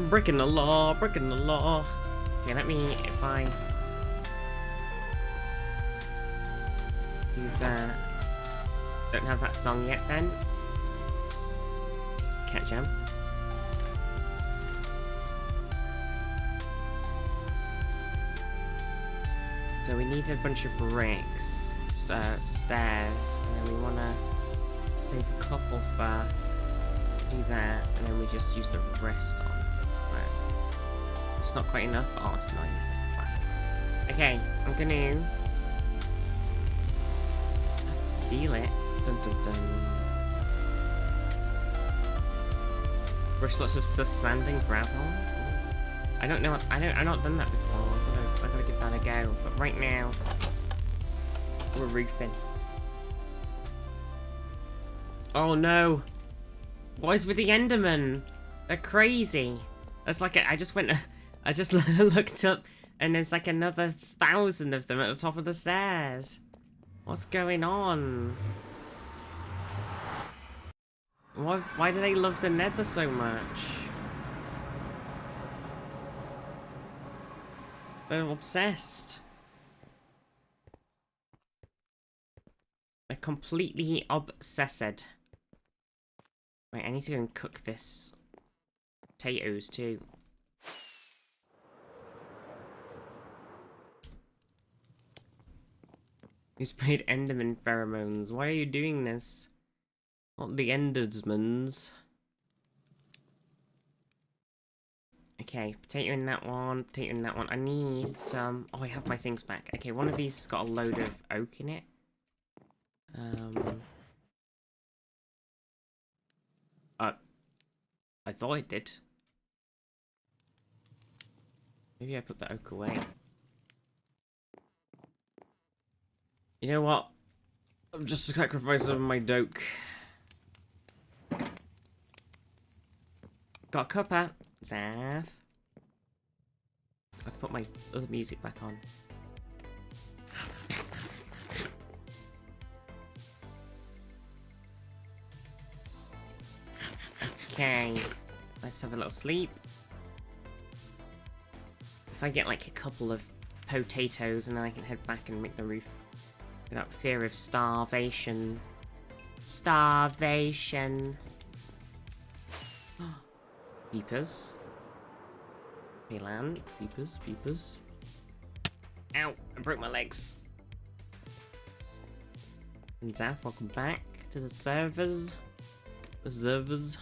Breaking the law. Breaking the law. Okay, let me, if I use that. Don't have that song yet then. Can't jump. So we need a bunch of bricks. Stairs, and then we want to take a couple for do that, and then we just use the rest on. Right. It's not quite enough. Oh, it's nice. Classic. Okay, I'm gonna steal it. Dun dun dun. Brush lots of sand and gravel. I don't know. I've not done that before. I gotta give that a go. But right now, we're roofing. Oh no! What is with the Endermen? They're crazy. It's like I just looked up, and there's like another 1,000 of them at the top of the stairs. What's going on? Why do they love the Nether so much? They're obsessed. They're completely obsessed. Wait, I need to go and cook this potatoes too. You sprayed Enderman pheromones. Why are you doing this? Not the Endersmans. Okay, potato in that one, potato in that one. I need some... Oh, I have my things back. Okay, one of these has got a load of oak in it. I thought it did. Maybe I put the oak away. You know what? I'm just sacrificing my doke. Got a cuppa. Zaf. I put my other music back on. Okay, let's have a little sleep. If I get like a couple of potatoes, and then I can head back and make the roof without fear of starvation. Starvation. Peepers. Hey land. Peepers, peepers. Ow! I broke my legs. And Zaf, welcome back to the servers. The servers.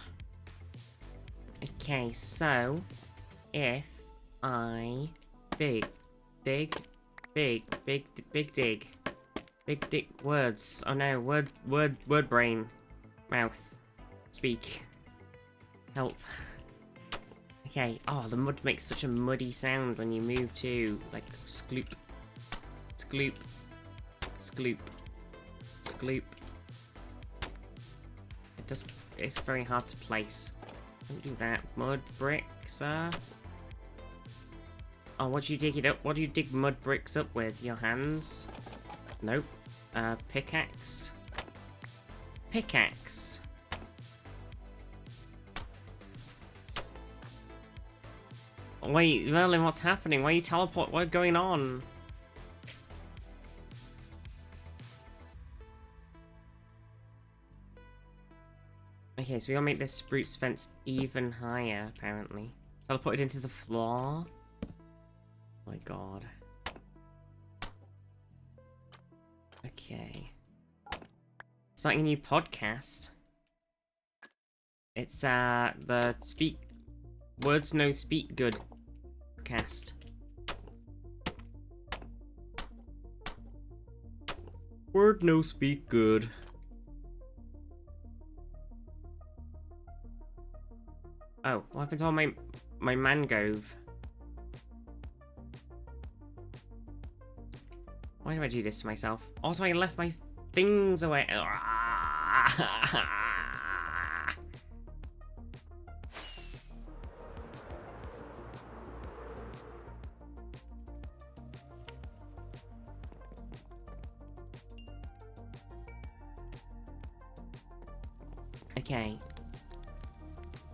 Okay, so if I big dig words. Oh no, word brain. Mouth. Speak. Help. Okay, oh, the mud makes such a muddy sound when you move too. Like, skloop. Skloop. Skloop. Skloop. It's very hard to place. Don't do that. Mud bricks, Oh, what do you dig it up? What do you dig mud bricks up with? Your hands? Nope. Pickaxe. Pickaxe. Wait, Merlin, what's happening? Why are you teleport? What's going on? Okay, so we gotta make this spruce fence even higher, apparently. Teleported into the floor? Oh my god. Okay. Starting a new podcast. It's, the Words No Speak Good cast. Word No Speak Good. Oh, what happened to all my mangrove? Why do I do this to myself? Also, I left my things away. Okay.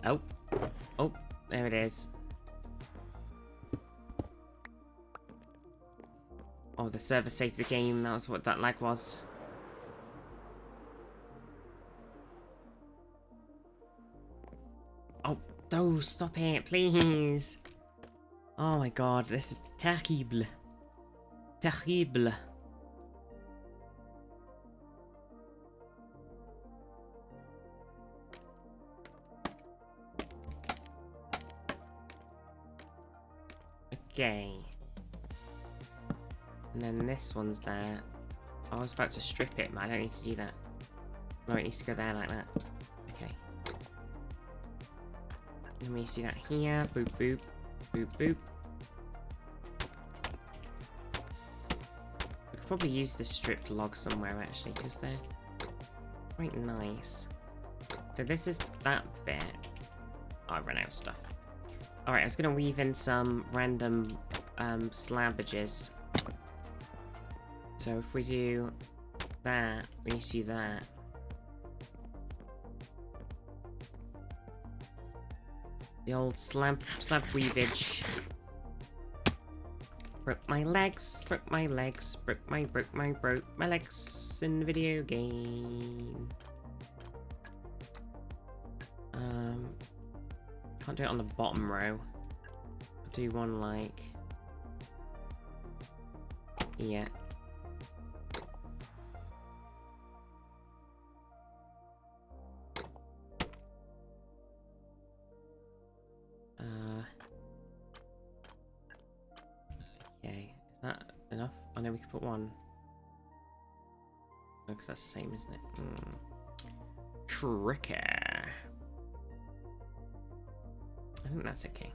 Oh. Oh, there it is. Oh, the server saved the game. That was what that lag was. Oh, no, stop it, please. Oh my god, this is terrible. Terrible. Okay. And then this one's there. I was about to strip it, but I don't need to do that. No, it needs to go there like that. Okay. Let me see that here. Boop, boop. Boop, boop. We could probably use the stripped log somewhere, actually, because they're quite nice. So this is that bit. Oh, I ran out of stuff. Alright, I was gonna weave in some random slabbages. So if we do that, we need to do that. The old slab weavage. Broke my legs, broke my legs, broke my legs in the video game. Can't do it on the bottom row. I'll do one like... yeah. Okay, is that enough? I know we could put one. Looks that's the same, isn't it? Tricky. I think that's okay.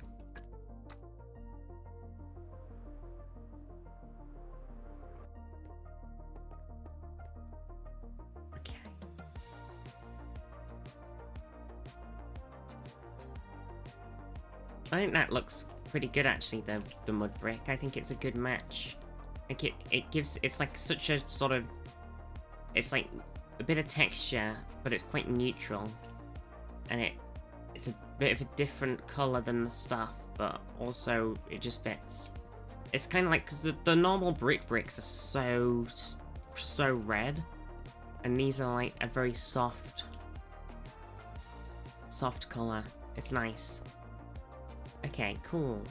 Okay. I think that looks pretty good actually, the mud brick. I think it's a good match. Like it gives, it's like such a sort of, it's like a bit of texture, but it's quite neutral. And it's a bit of a different colour than the stuff, but also it just fits. It's kind of like, because the normal bricks are so red, and these are like a very soft colour. It's nice. Okay, cool.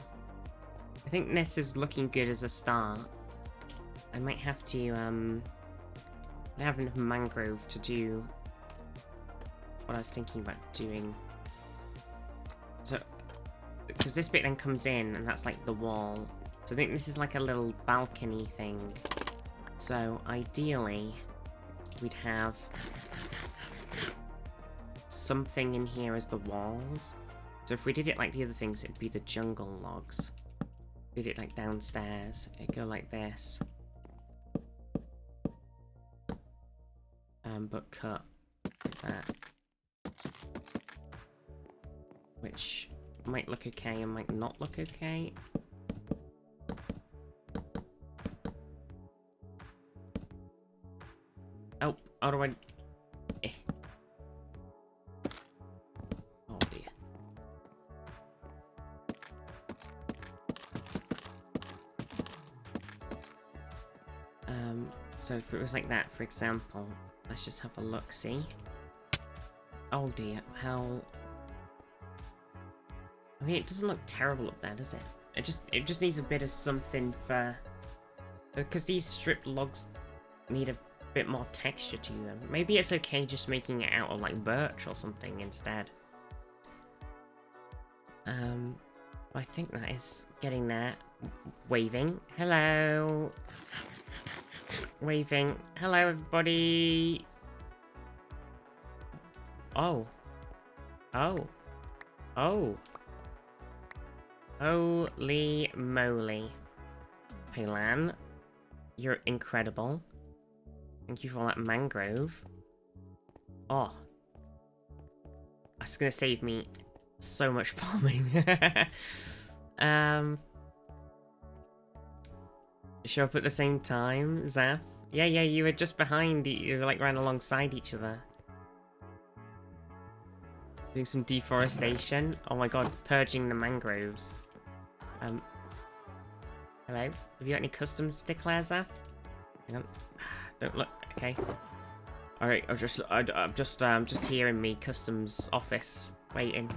I think this is looking good as a start. I might have to, I don't have enough mangrove to do what I was thinking about doing. So, because this bit then comes in, and that's like the wall. So I think this is like a little balcony thing. So, ideally, we'd have something in here as the walls. So if we did it like the other things, it'd be the jungle logs. Did it like downstairs, it'd go like this. But cut that. Which might look okay and might not look okay. Oh, how do I... Oh dear. So if it was like that, for example, let's just have a look, see? Oh dear, how... I mean, it doesn't look terrible up there, does it? It just needs a bit of something for... Because these stripped logs need a bit more texture to them. Maybe it's okay just making it out of like birch or something instead. I think that is getting there. Waving. Hello. Waving. Hello, everybody. Oh. Oh. Oh. Holy moly. Paylan, you're incredible. Thank you for all that mangrove. Oh. That's gonna save me so much farming. Show up at the same time, Zaf? Yeah, you were just behind, you were like right alongside each other. Doing some deforestation. Oh my god, purging the mangroves. Hello? Have you got any customs to declare, Zaf? Hang on. Don't look. Okay. Alright, I'm just here in me customs office, waiting.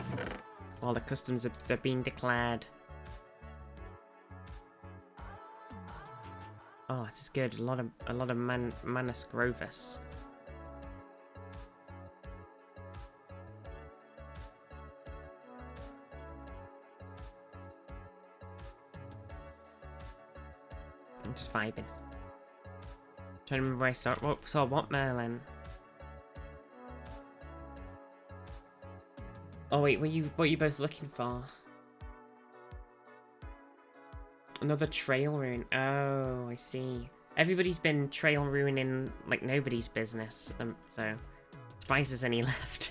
All the customs they're being declared. Oh, this is good. A lot of Manus Grovus. I'm just vibing. Trying to remember where I saw what Merlin. Oh wait, what are you both looking for? Another trail rune. Oh, I see. Everybody's been trail ruining like nobody's business. So, Spice has any left.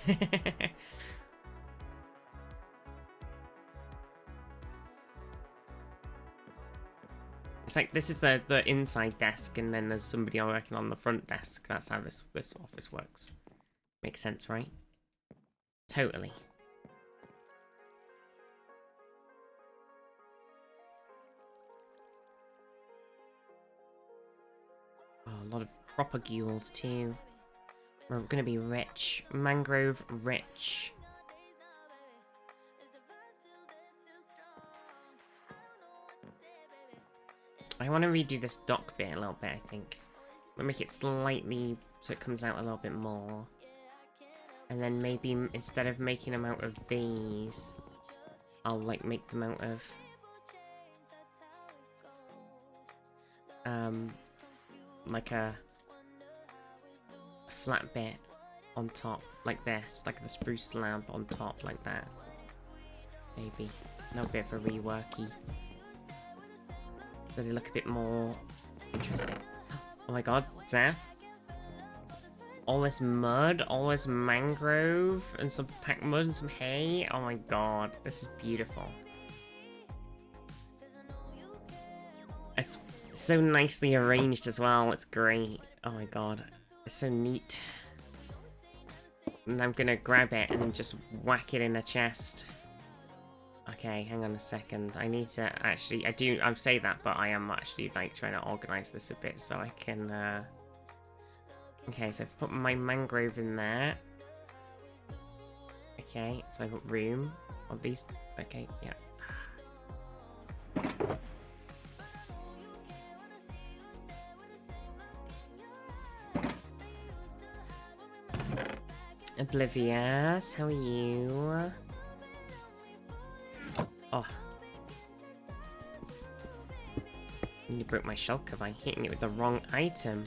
It's like this is the inside desk, and then there's somebody working on the front desk. That's how this office works. Makes sense, right? Totally. Oh, a lot of propagules too. We're gonna be rich. Mangrove rich. I want to redo this dock bit a little bit, I think. I'll make it slightly so it comes out a little bit more. And then maybe instead of making them out of these, I'll like make them out of like a flat bit on top, like this, like the spruce slab on top, like that. Maybe a little bit of a reworky. Does it look a bit more interesting? Oh my god, Zaf. All this mud, all this mangrove, and some packed mud and some hay. Oh my god, this is beautiful. It's so nicely arranged as well, it's great. Oh my god, it's so neat. And I'm gonna grab it and just whack it in the chest. Okay, hang on a second. I need to actually... I say that, but I am actually like trying to organize this a bit so I can... Okay, so I've put my mangrove in there. Okay, so I've got room of these. Okay, yeah. Oblivious, how are you? Oh. You broke my shulker by hitting it with the wrong item.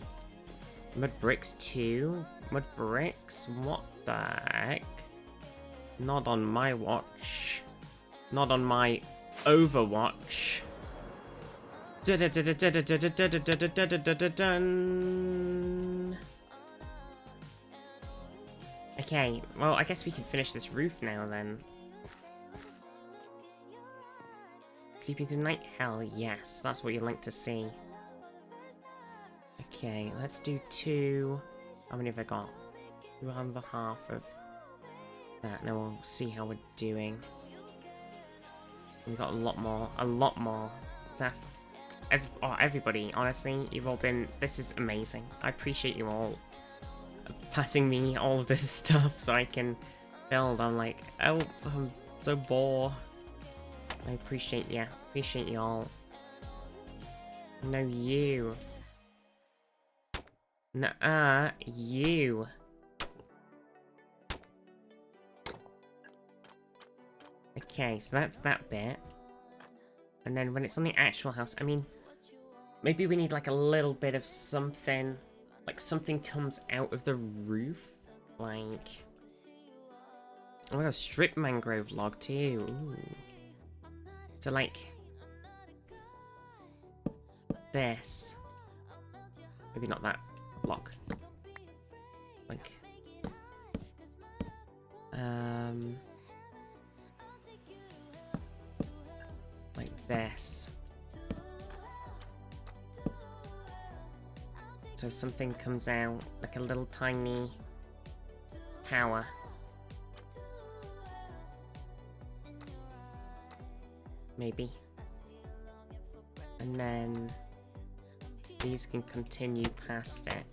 Mud bricks too? Mud bricks? What the heck? Not on my watch. Not on my Overwatch. Okay, well, I guess we can finish this roof now then. Sleeping tonight? Hell yes, that's what you like to see. Okay, let's do 2. How many have I got? 2.5 of that. Now we'll see how we're doing. We've got a lot more. A lot more. Zaf. everybody, honestly, you've all been, this is amazing. I appreciate you all passing me all of this stuff so I can build. I'm like, oh, I'm so bored. I appreciate you all. No, you. Nuh-uh, you. Okay, so that's that bit. And then when it's on the actual house, I mean, maybe we need like a little bit of something, like something comes out of the roof, like, oh my god, strip mangrove log too. Ooh. So like this, maybe not that block, like, like this. So something comes out, like a little tiny tower. Maybe. And then these can continue past it.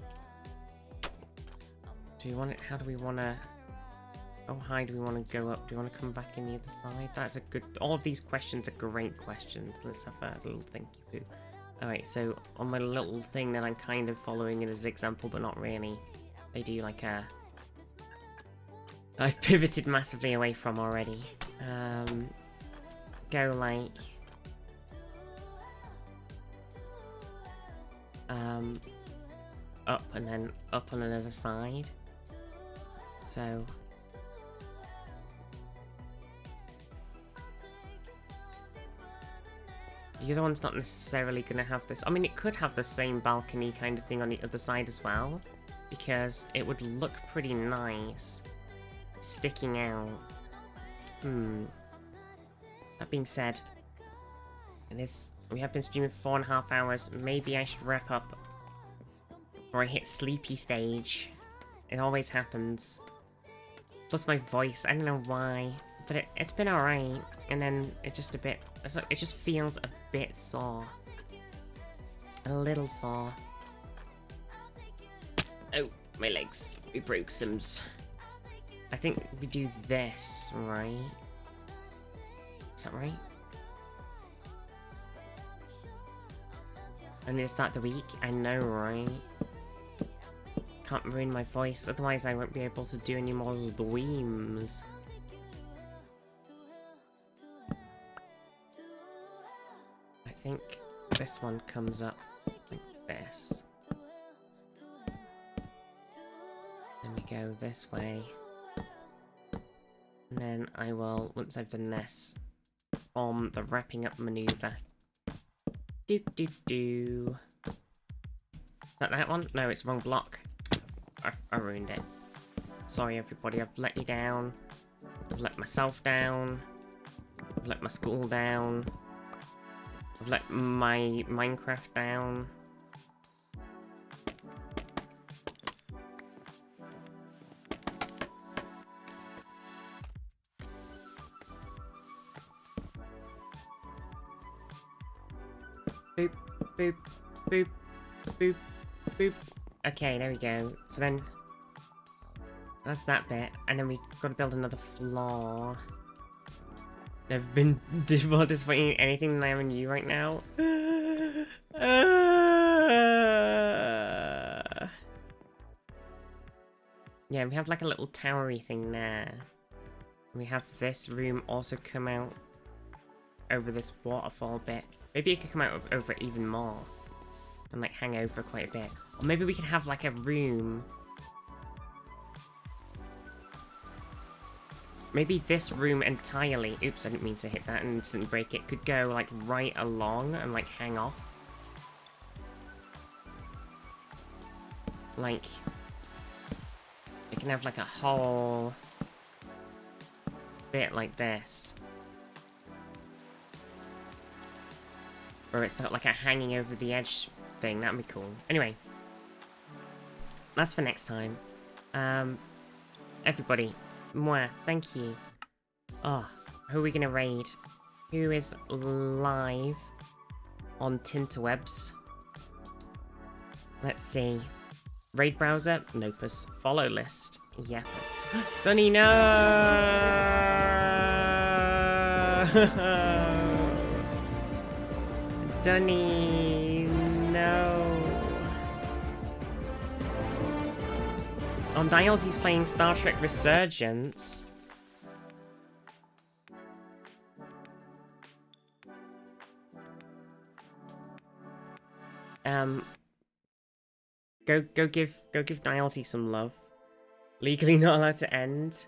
Do you want it, how do we want to, how high do we want to go up? Do you want to come back in the other side? That's a good, all of these questions are great questions. Let's have a little thinky poo. Alright, so on my little thing that I'm kind of following it as example, but not really. They do like a... I've pivoted massively away from already. Go like... up and then up on another side. So... The other one's not necessarily going to have this. I mean, it could have the same balcony kind of thing on the other side as well, because it would look pretty nice sticking out. That being said, we have been streaming for 4.5 hours. Maybe I should wrap up before I hit sleepy stage. It always happens. Plus my voice, I don't know why, but it's been alright. And then it just feels a bit sore. A little sore. Oh, my legs. We broke some. I think we do this, right? Is that right? I need to start the week. I know, right? Can't ruin my voice, otherwise I won't be able to do any more streams. I think this one comes up like this. Then we go this way. And then I will, once I've done this, form the wrapping up maneuver. Do do do. Is that one? No, it's wrong block. I ruined it. Sorry everybody, I've let you down. I've let myself down. I've let my school down. I've let my Minecraft down. Boop, boop, boop, boop, boop. Okay, there we go. So then, that's that bit. And then we've got to build another floor. I've been more disappointing in anything than I am in you right now. Yeah, we have like a little towery thing there. We have this room also come out over this waterfall bit. Maybe it could come out over it even more. And like hang over quite a bit. Or maybe we could have like a room. Maybe this room entirely, oops, I didn't mean to hit that and instantly break it, could go like right along and like hang off. Like, it can have like a whole bit like this. Or it's got like a hanging over the edge thing, that'd be cool. Anyway, that's for next time. Everybody, mwah, thank you. Oh, who are we gonna raid? Who is live? on Tinterwebs. Let's see. Raid browser, Nopus. Follow list, Yepus. Dunny, no! Dunny, no. On Dials, he's playing Star Trek Resurgence. Go give Dialsy some love. Legally not allowed to end.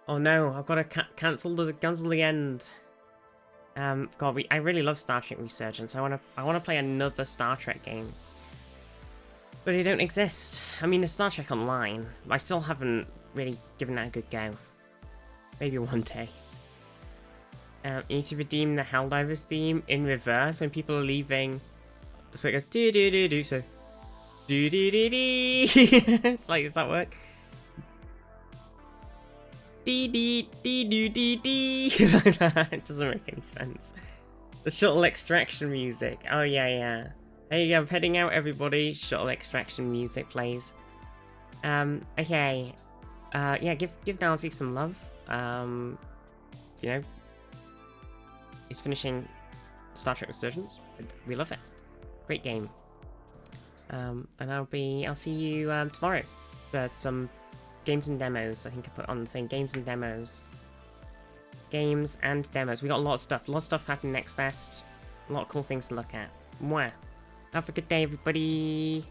Oh no, I've got to cancel the end. God, I really love Star Trek Resurgence. I wanna play another Star Trek game, but they don't exist. I mean, there's Star Trek Online. I still haven't really given that a good go. Maybe one day. You need to redeem the Helldivers theme in reverse when people are leaving. So it goes do do do do. So do do do do. It's like, does that work? Dee dee dee doo dee dee. Like that. It doesn't make any sense. The shuttle extraction music. Oh yeah, yeah. There you go. I'm heading out, everybody. Shuttle extraction music plays. Okay. Yeah. Give Darcy some love. You know, he's finishing Star Trek Resurgence. We love it. Great game. And I'll see you tomorrow for some games and demos. I think I put on the thing, games and demos. Games and demos. We got a lot of stuff happening next fest. A lot of cool things to look at. Mwah. Have a good day, everybody.